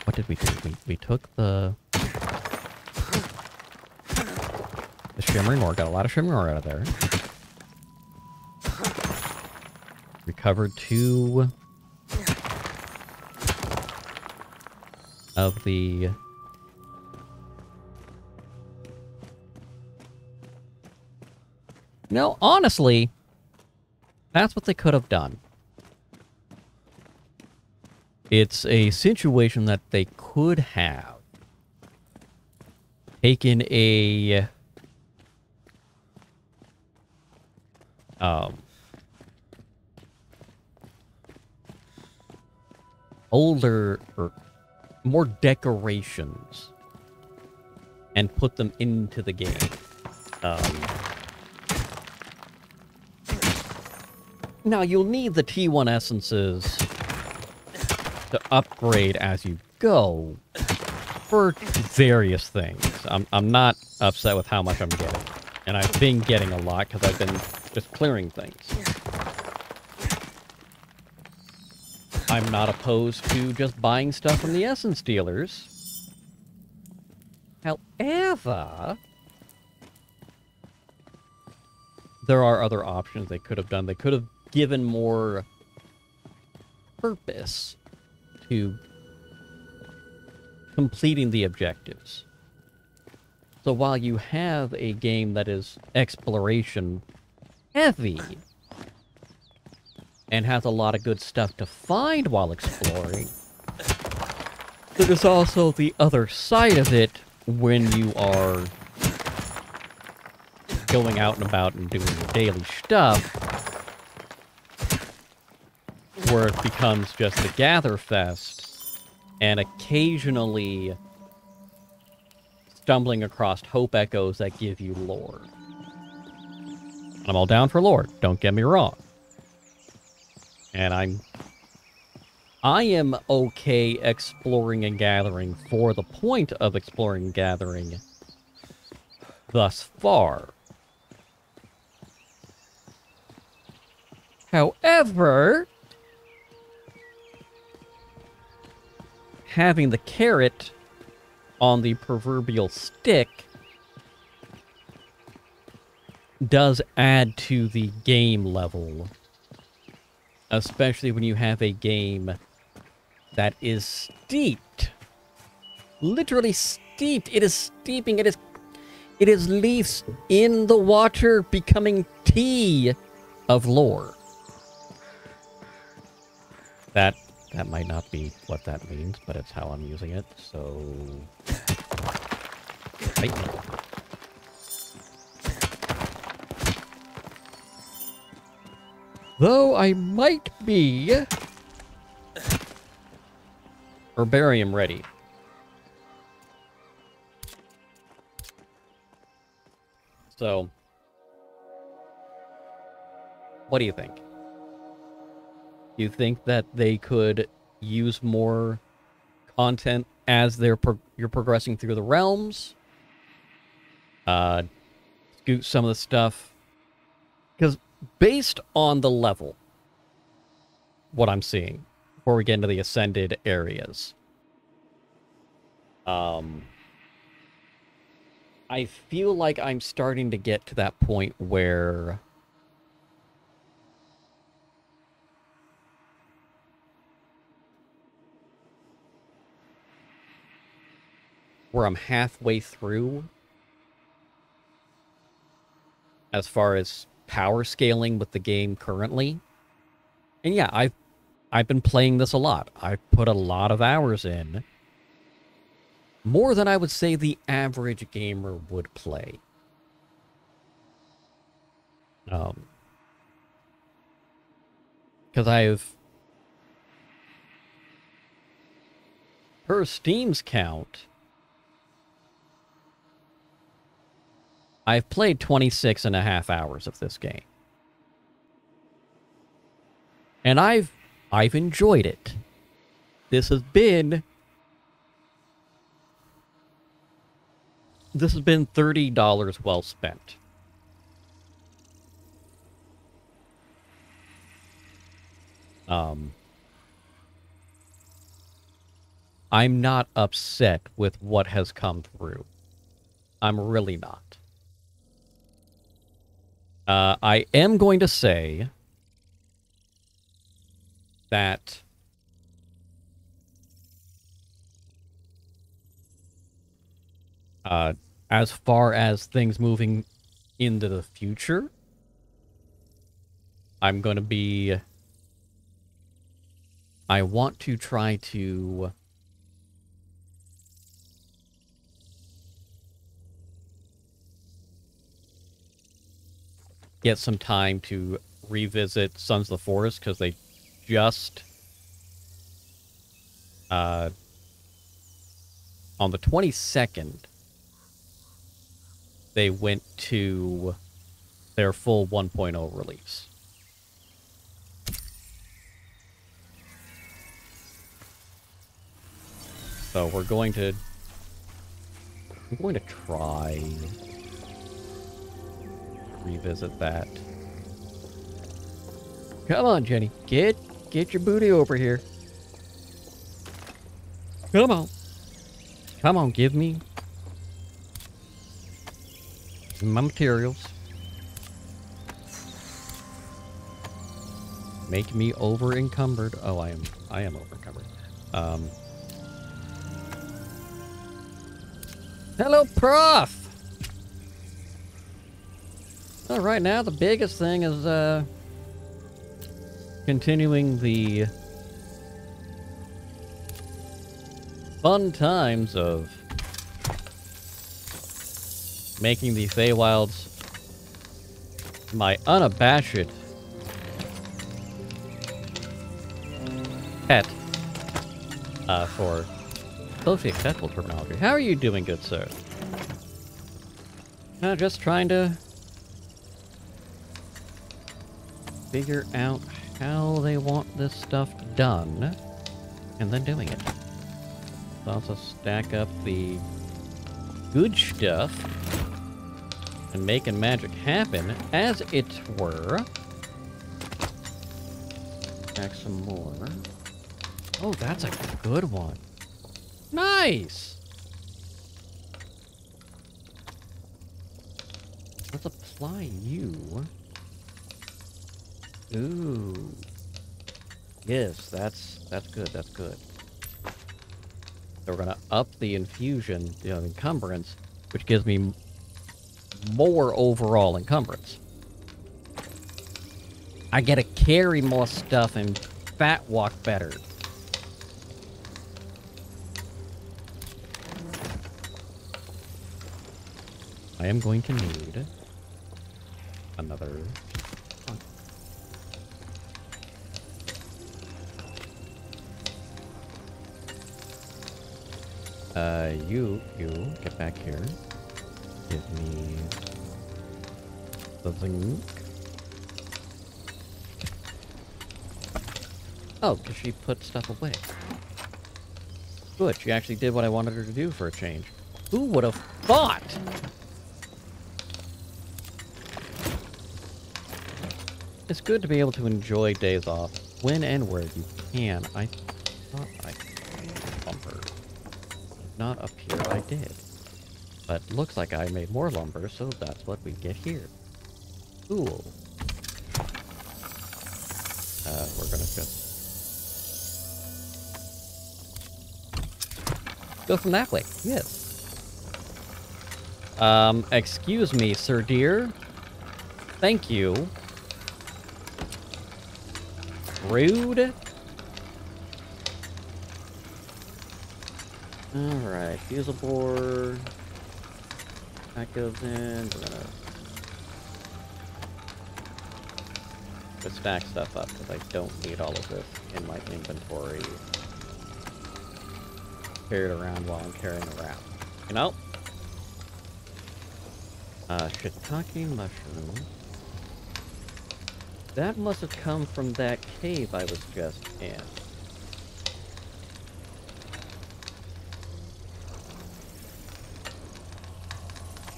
what did we do? We took the shimmering ore, got a lot of shimmering ore out of there. Recovered 2 of the no, honestly, That's what they could have done. It's a situation that they could have taken a older or more decorations and put them into the game. Now, you'll need the T1 essences to upgrade as you go for various things. I'm not upset with how much I'm getting. And I've been getting a lot because I've been just clearing things. I'm not opposed to just buying stuff from the essence dealers. However, there are other options they could have done. They could have given more purpose to completing the objectives. So while you have a game that is exploration heavy and has a lot of good stuff to find while exploring, there's also the other side of it when you are going out and about and doing your daily stuff, where it becomes just a gather fest, and occasionally stumbling across hope echoes that give you lore. I'm all down for lore, don't get me wrong. And I am okay exploring and gathering for the point of exploring and gathering thus far. However, having the carrot on the proverbial stick does add to the game level. Especially when you have a game that is steeped. Literally steeped. It is steeping. It is leaves in the water becoming tea of lore. That might not be what that means, but it's how I'm using it, so... Right. Though I might be... Herbarium ready. So... What do you think? You think that they could use more content as you're progressing through the realms? Scoot some of the stuff. Because based on the level, what I'm seeing, before we get into the ascended areas, I feel like I'm starting to get to that point where I'm halfway through as far as power scaling with the game currently. And yeah, I've been playing this a lot. I've put a lot of hours in. More than I would say the average gamer would play. Because per Steam's count, I've played 26.5 hours of this game. And I've enjoyed it. This has been $30 well spent. I'm not upset with what has come through. I'm really not. I am going to say that as far as things moving into the future, I'm going to be... I want to try to... get some time to revisit Sons of the Forest, because they just... on the 22nd, they went to their full 1.0 release. So we're going to... I'm going to try... revisit that. Come on, Jenny. Get your booty over here. Come on. Come on, give me my materials. Make me over encumbered. Oh, I am over encumbered. Hello, Prof! Well, right now, the biggest thing is, continuing the fun times of making the Faewilds my unabashed pet, for socially acceptable terminology. How are you doing, good sir? Just trying to figure out how they want this stuff done, and then doing it. Let's also stack up the good stuff and making magic happen, as it were. Stack some more. Oh, that's a good one. Nice! Let's apply you. Ooh. Yes, that's good, that's good. So we're gonna up the infusion, the encumbrance, which gives me more overall encumbrance. I get to carry more stuff and fat walk better. I am going to need another... you get back here. Give me the zinc. Oh, because she put stuff away. Good, she actually did what I wanted her to do for a change. Who would have thought? It's good to be able to enjoy days off when and where you can. I thought I lumber. Not up here, I did. But looks like I made more lumber, so that's what we get here. Cool. We're gonna just go from that way. Yes. Excuse me, sir dear. Thank you. Rude. Alright, fuse a board. That goes in. We're gonna just stack stuff up because I don't need all of this in my inventory. Carry it around while I'm carrying around. You know? Shiitake mushroom. That must have come from that cave I was just in.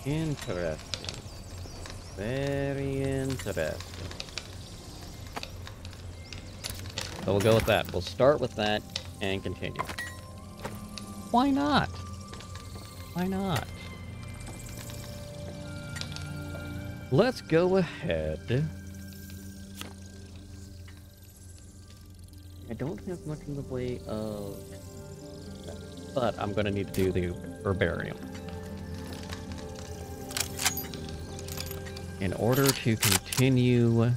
Interesting. Very interesting. So we'll go with that. We'll start with that and continue. Why not? Why not? Let's go ahead. I don't have much in the way of... but I'm going to need to do the herbarium. In order to continue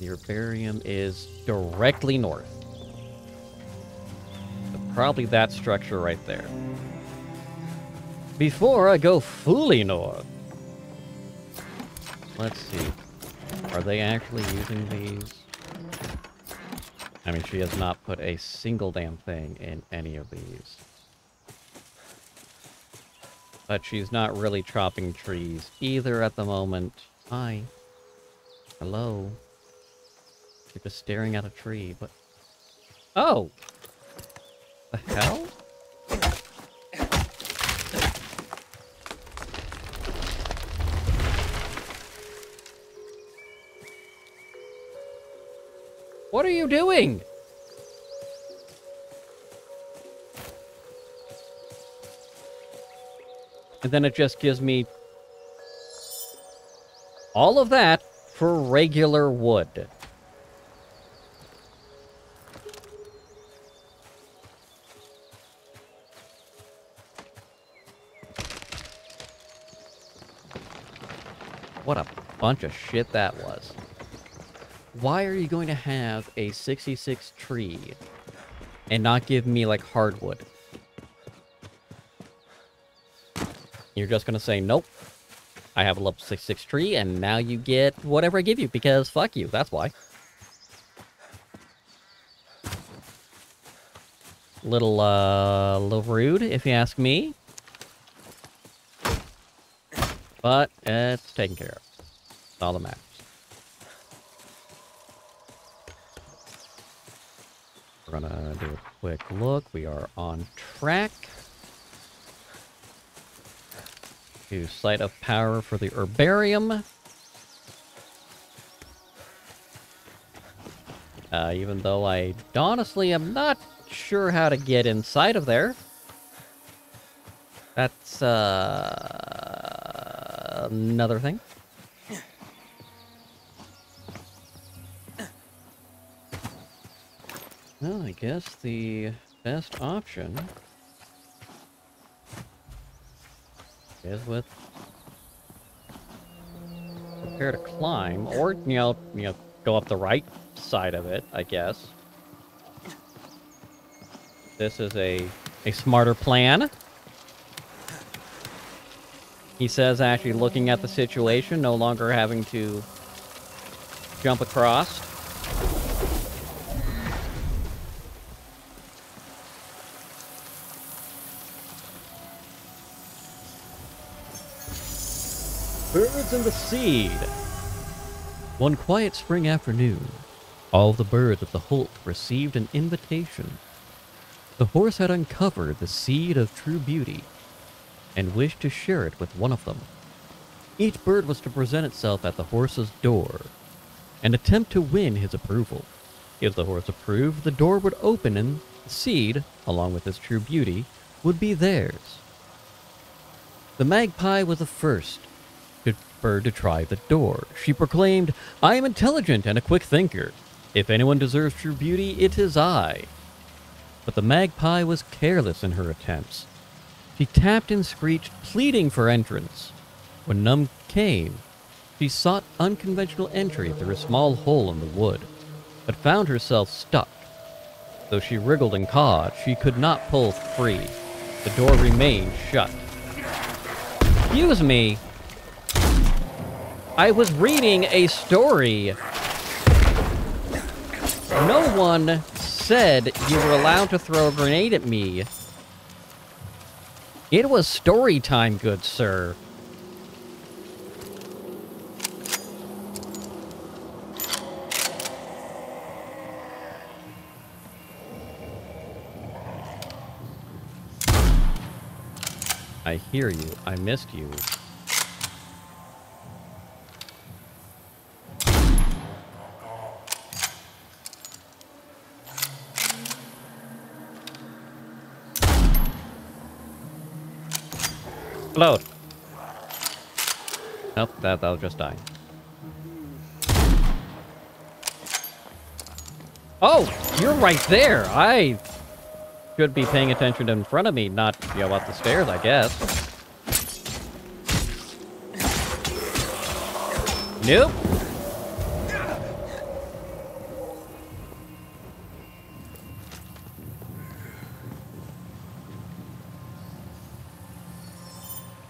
The herbarium is directly north. So probably that structure right there. Before I go fully north. Let's see. Are they actually using these? I mean, she has not put a single damn thing in any of these. But she's not really chopping trees either at the moment. Hi. Hello. You're just staring at a tree, but... Oh! The hell? What are you doing? And then it just gives me all of that for regular wood. What a bunch of shit that was. Why are you going to have a 66 tree and not give me, like, hardwood? You're just going to say, nope, I have a level 66 tree, and now you get whatever I give you, because fuck you, that's why. Little rude, if you ask me. But it's taken care of. That's all that matters. We're gonna do a quick look. We are on track to site of power for the herbarium. Even though I honestly am not sure how to get inside of there. That's another thing. Well, I guess the best option is with prepare to climb, or you know, go up the right side of it, I guess. This is a smarter plan. He says, actually looking at the situation, no longer having to jump across. Birds in the seed. One quiet spring afternoon, all the birds at the holt received an invitation. The horse had uncovered the seed of true beauty and wished to share it with one of them. Each bird was to present itself at the horse's door and attempt to win his approval. If the horse approved, the door would open and the seed, along with its true beauty, would be theirs. The magpie was the first bird to try the door. She proclaimed, "I am intelligent and a quick thinker. If anyone deserves true beauty, it is I." But the magpie was careless in her attempts. She tapped and screeched, pleading for entrance. When none came, she sought unconventional entry through a small hole in the wood, but found herself stuck. Though she wriggled and cawed, she could not pull free. The door remained shut. Excuse me. I was reading a story. No one said you were allowed to throw a grenade at me. It was story time, good sir. I hear you. I missed you. Explode. Nope, that'll just die. Oh, you're right there. I should be paying attention in front of me, not, up the stairs, I guess. Nope.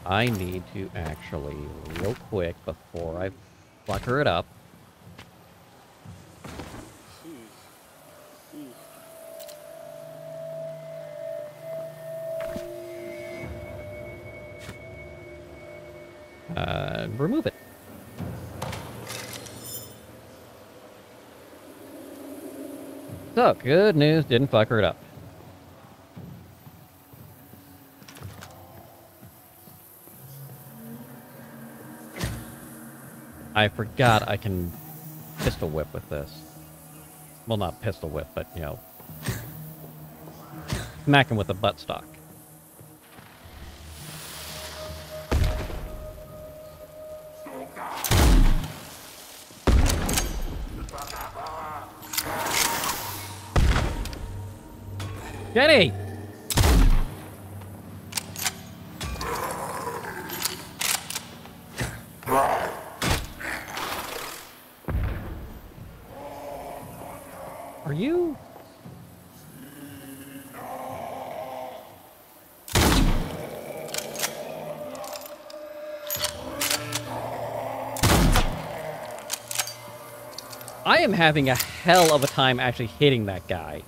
I need to actually, real quick, before I fucker it up. Remove it. So, good news, didn't fucker it up. I forgot I can pistol whip with this. Well, not pistol whip, but, you know, smack him with a buttstock. Jenny! Are you? I am having a hell of a time actually hitting that guy.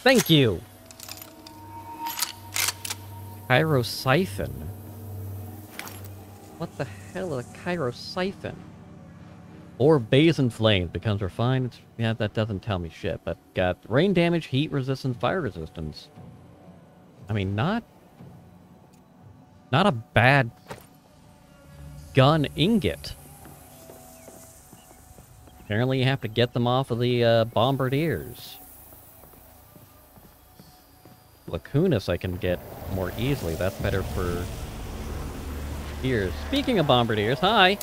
Thank you! Chirosiphon. What the hell is a chirosiphon? Or Basin Flames becomes refined. Yeah, that doesn't tell me shit, but got rain damage, heat resistance, fire resistance. I mean, not a bad gun ingot. Apparently you have to get them off of the bombardiers. Lacunas I can get more easily. That's better for ears. Speaking of bombardiers, hi!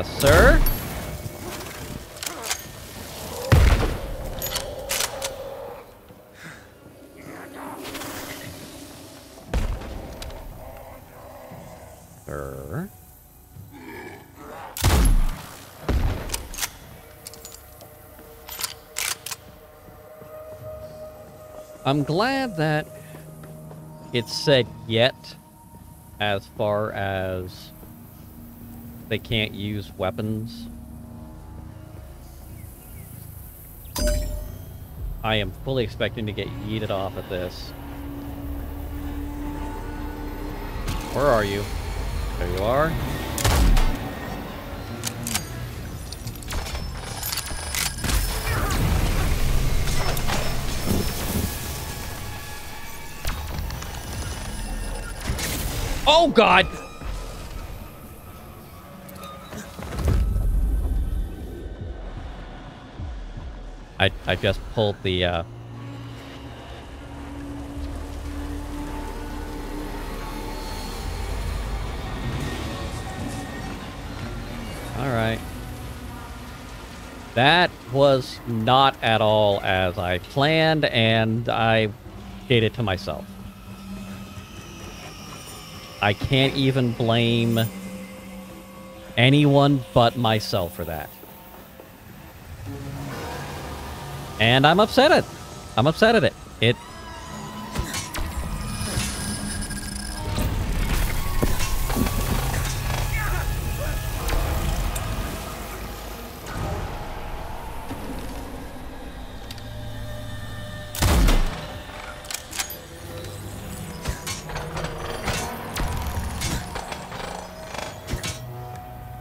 Sir? Sir? I'm glad that it said yet as far as they can't use weapons. I am fully expecting to get yeeted off at this. Where are you? There you are. Oh, God! I just pulled the, Alright. That was not at all as I planned, and I did it to myself. I can't even blame anyone but myself for that. And I'm upset at it. I'm upset at it.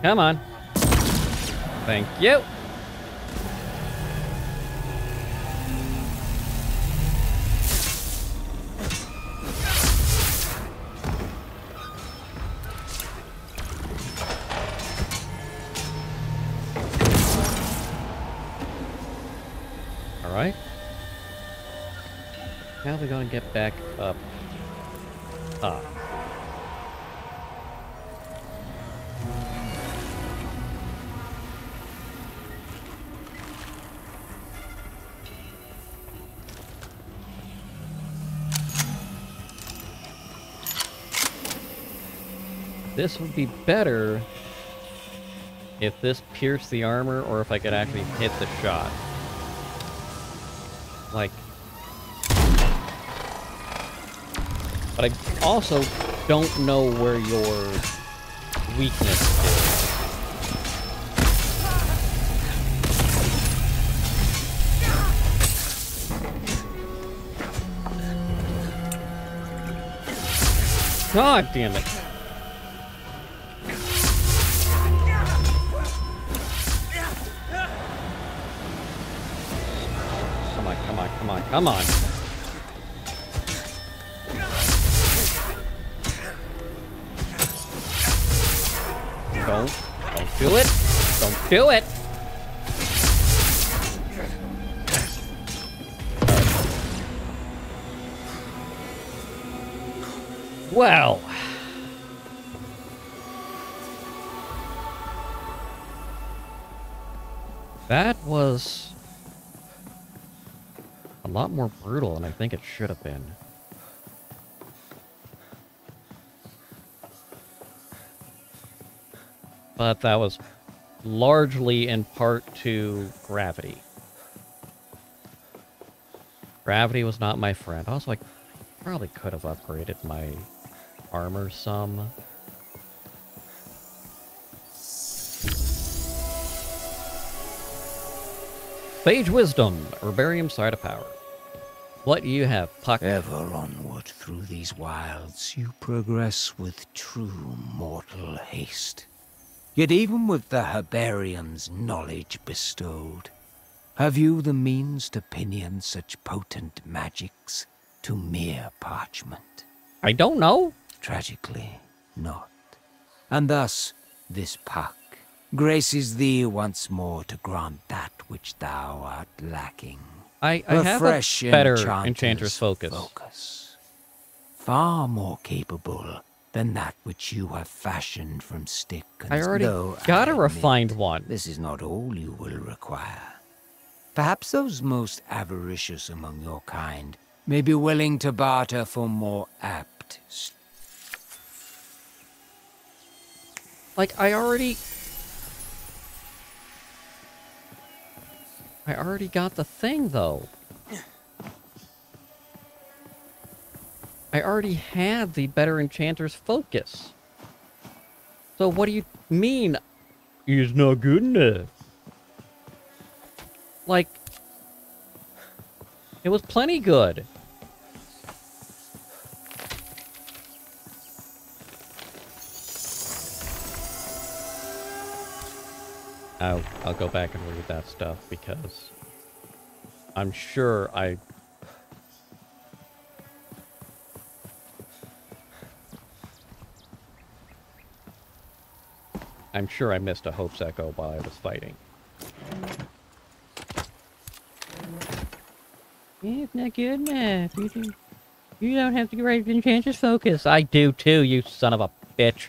Come on. Thank you. All right. How are we going to get back up? Ah. This would be better if this pierced the armor or if I could actually hit the shot. Like... But I also don't know where your weakness is. God damn it. Come on, come on, come on, come on. Don't do it. Don't do it. Well. That was a lot more brutal than I think it should have been. But that was largely in part to gravity. Gravity was not my friend. Also, I probably could have upgraded my armor some. Sage Wisdom, Herbarium Side of Power. What do you have, Puck? Ever onward through these wilds, you progress with true mortal haste. Yet even with the herbarium's knowledge bestowed, have you the means to pinion such potent magics to mere parchment? I don't know. Tragically, not. And thus, this Puck graces thee once more to grant that which thou art lacking. I have a better Enchanter's Focus. Far more capable than that which you have fashioned from stick and I already though got a admit, refined one. This is not all you will require. Perhaps those most avaricious among your kind may be willing to barter for more apt. Like, I already got the thing, though. I already had the better Enchanter's Focus. So what do you mean, it's not good enough? Like, it was plenty good. I'll go back and read that stuff because I'm sure I missed a Hope's Echo while I was fighting. It's not good enough. You don't have to get ready to Enchanter's Focus. I do too, you son of a bitch.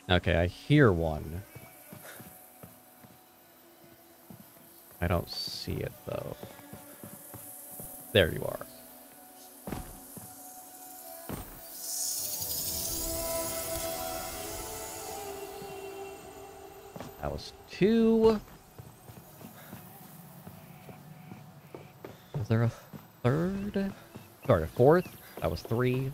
Okay, I hear one. I don't see it, though. There you are. That was 2. Was there a 3rd? Sorry, a 4th? That was 3.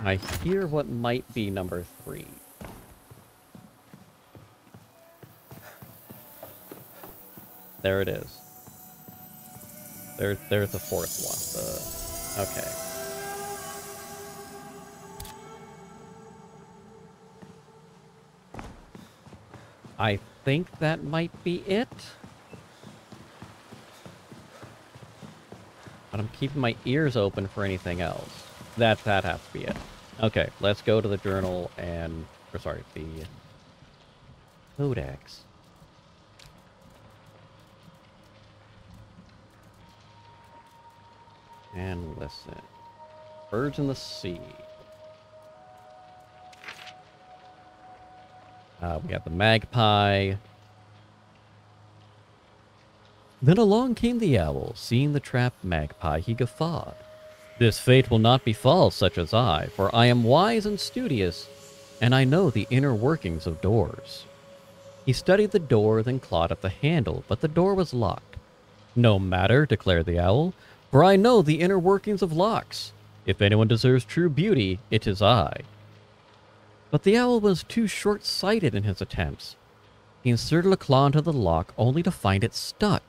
I hear what might be number 3. There it is. There's the 4th one. Okay. I think that might be it. But I'm keeping my ears open for anything else. That has to be it. Okay, let's go to the journal and... Or sorry, the... Codex. And listen. Birds in the sea. We got the magpie. Then along came the owl. Seeing the trapped magpie, he guffawed. This fate will not befall such as I, for I am wise and studious, and I know the inner workings of doors. He studied the door, then clawed at the handle, but the door was locked. No matter, declared the owl, for I know the inner workings of locks. If anyone deserves true beauty, it is I. But the owl was too short-sighted in his attempts. He inserted a claw into the lock, only to find it stuck.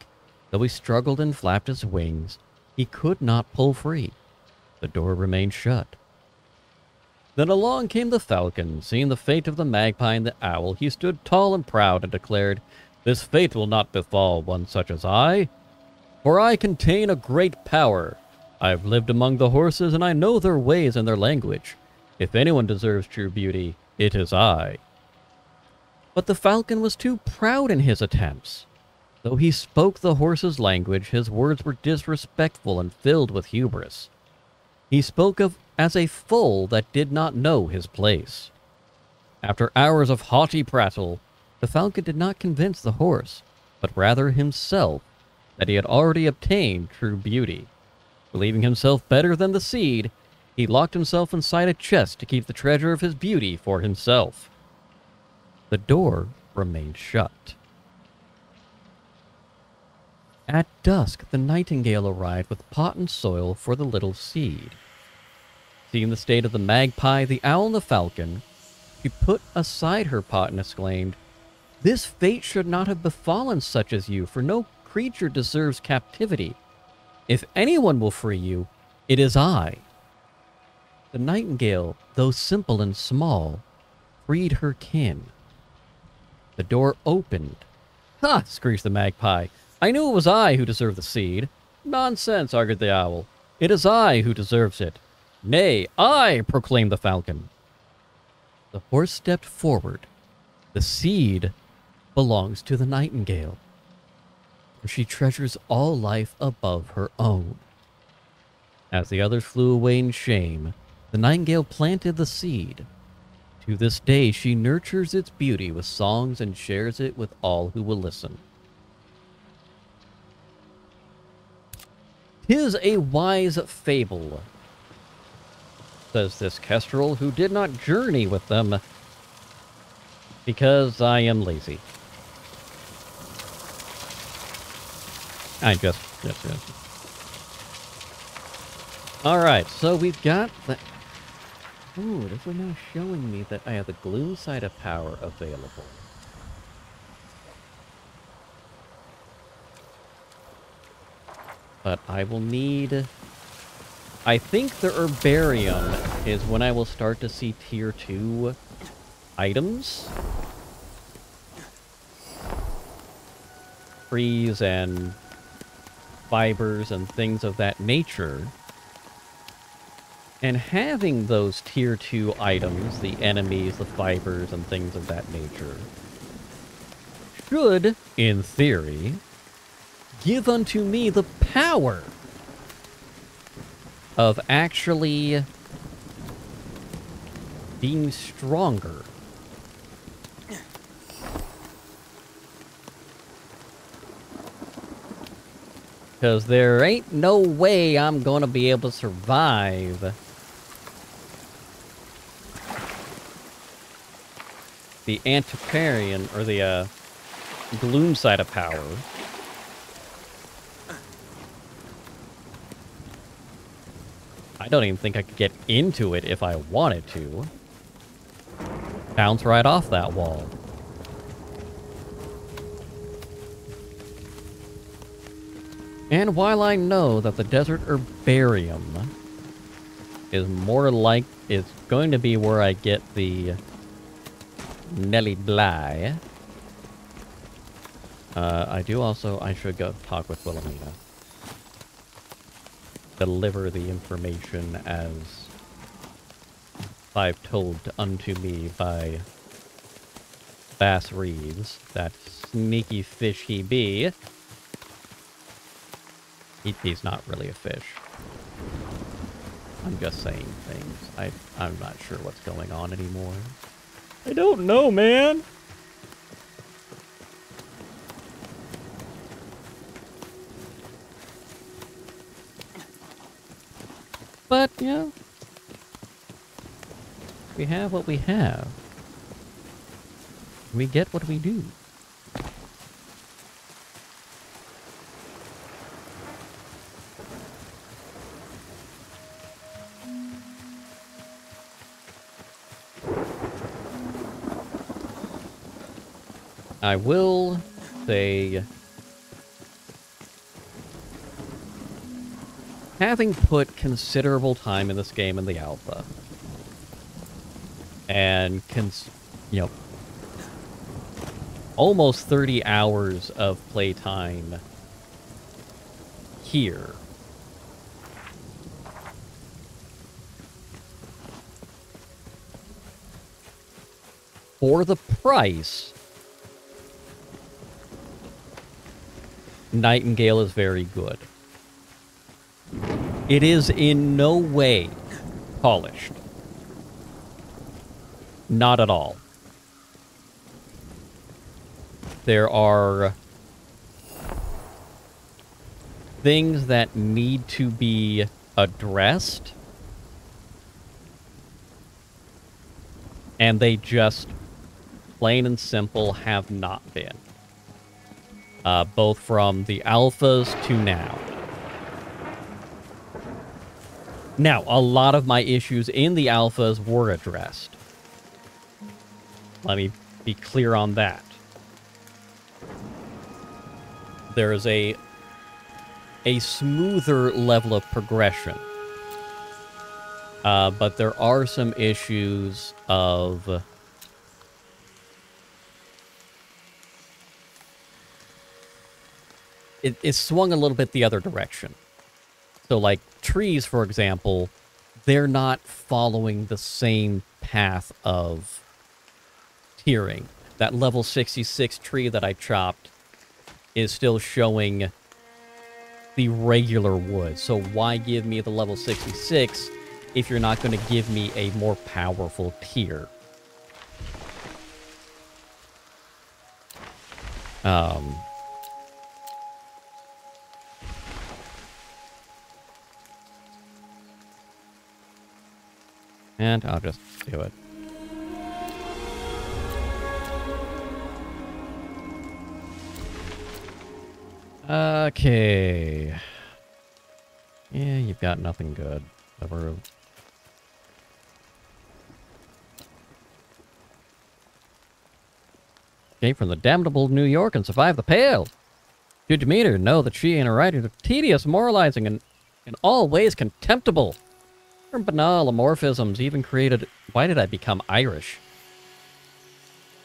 Though he struggled and flapped his wings, he could not pull free. The door remained shut. Then along came the falcon. Seeing the fate of the magpie and the owl, he stood tall and proud and declared, This fate will not befall one such as I, for I contain a great power. I have lived among the horses, and I know their ways and their language. If anyone deserves true beauty, it is I. But the falcon was too proud in his attempts. Though he spoke the horse's language, his words were disrespectful and filled with hubris. He spoke of as a foal that did not know his place. After hours of haughty prattle, the falcon did not convince the horse, but rather himself, that he had already obtained true beauty. Believing himself better than the seed, he locked himself inside a chest to keep the treasure of his beauty for himself. The door remained shut. At dusk, the nightingale arrived with pot and soil for the little seed. Seeing the state of the magpie, the owl, and the falcon, she put aside her pot and exclaimed, This fate should not have befallen such as you, for no creature deserves captivity. If anyone will free you, it is I. The nightingale, though simple and small, freed her kin. The door opened. Ha! Screeched the magpie. I knew it was I who deserved the seed. Nonsense, argued the owl. It is I who deserves it. Nay, I, proclaimed the falcon. The horse stepped forward. The seed belongs to the nightingale, for she treasures all life above her own. As the others flew away in shame, the nightingale planted the seed. To this day, she nurtures its beauty with songs and shares it with all who will listen. 'Tis a wise fable, says this kestrel, who did not journey with them, because I am lazy. Yes. Alright, so we've got the... Ooh, this is now showing me that I have the gloom side of power available. But I will need... I think the herbarium is when I will start to see tier 2 items. Trees and fibers and things of that nature. And having those tier 2 items, the enemies, the fibers, and things of that nature, should, in theory, give unto me the power of actually being stronger. Because there ain't no way I'm gonna be able to survive the Antiquarian, or the Gloom side of power. I don't even think I could get into it if I wanted to. Bounce right off that wall. And while I know that the desert herbarium is is going to be where I get the Nelly Bly, I should go talk with Wilhelmina. Deliver the information as I've told unto me by Bass Reeves, that sneaky fish he be. He's not really a fish. I'm just saying things. I'm not sure what's going on anymore. I don't know, man! But, you know, we have what we have. We get what we do. I will say, having put considerable time in this game in the alpha, and you know, almost 30 hours of playtime here, for the price, Nightingale is very good. It is in no way polished. Not at all. There are things that need to be addressed, and they just, plain and simple, have not been. Both from the alphas to now. Now, a lot of my issues in the alphas were addressed. Let me be clear on that. There is a smoother level of progression. But there are some issues of... It swung a little bit the other direction. So, like, trees, for example, they're not following the same path of tiering. That level 66 tree that I chopped is still showing the regular wood. So why give me the level 66 if you're not going to give me a more powerful tier? And I'll just do it. Okay. Yeah, you've got nothing good. Escape from the damnable New York and survive the Pale. Did you meet her? Know that she and her writers are tedious, moralizing, and in all ways contemptible. Her banal amorphisms even created... Why did I become Irish?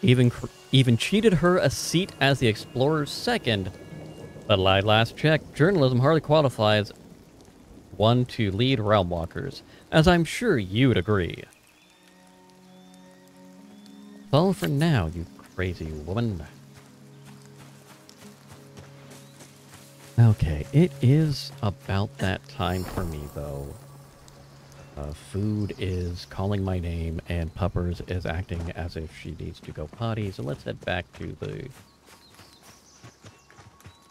Even cheated her a seat as the Explorer's second. But I last checked, journalism hardly qualifies one to lead Realm Walkers, as I'm sure you'd agree. That's all for now, you crazy woman. Okay, it is about that time for me, though. Food is calling my name, and Puppers is acting as if she needs to go potty, so let's head back to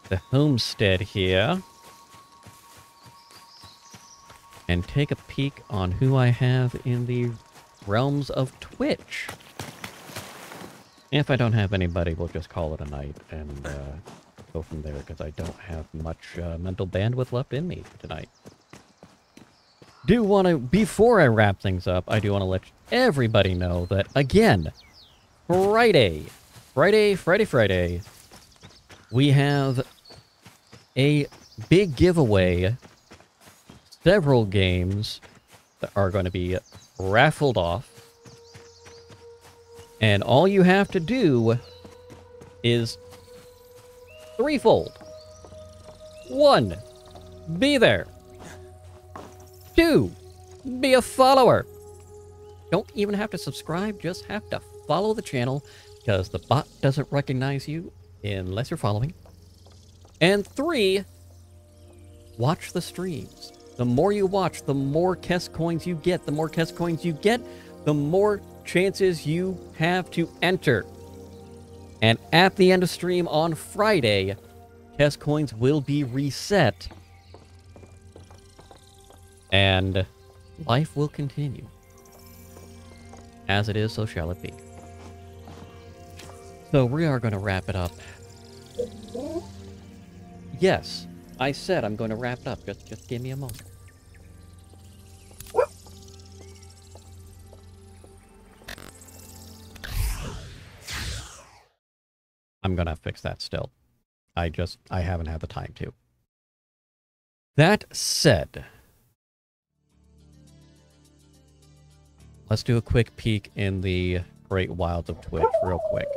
the homestead here. And take a peek on who I have in the realms of Twitch. If I don't have anybody, we'll just call it a night and go from there, because I don't have much mental bandwidth left in me tonight. Do want to, before I wrap things up, I do want to let everybody know that, again, Friday, we have a big giveaway. Several games that are going to be raffled off. And all you have to do is threefold. 1, be there. 2, be a follower. Don't even have to subscribe, just have to follow the channel, because the bot doesn't recognize you unless you're following. And 3, watch the streams. The more you watch, the more Kess coins you get. The more Kess coins you get, the more chances you have to enter. And at the end of stream on Friday, Kess coins will be reset. And life will continue. As it is, so shall it be. So we are going to wrap it up. Yes, I said I'm going to wrap it up. Just give me a moment. I'm going to fix that still. I haven't had the time to. That said, let's do a quick peek in the Great Wilds of Twitch real quick.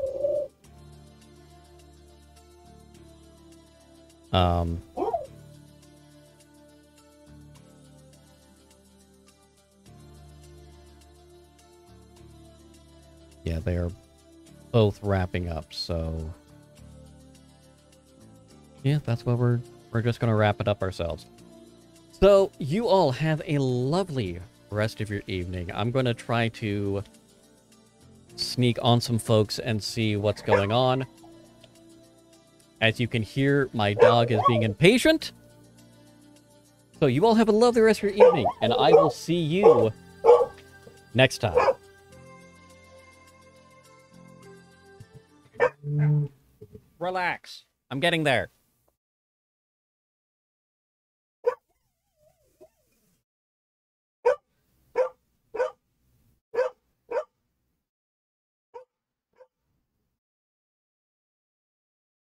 Yeah, they're both wrapping up, so yeah, that's what we're just gonna wrap it up ourselves. So you all have a lovely rest of your evening. I'm gonna try to sneak on some folks and see what's going on. As you can hear, my dog is being impatient. So you all have a lovely rest of your evening, and I will see you next time. Relax. I'm getting there.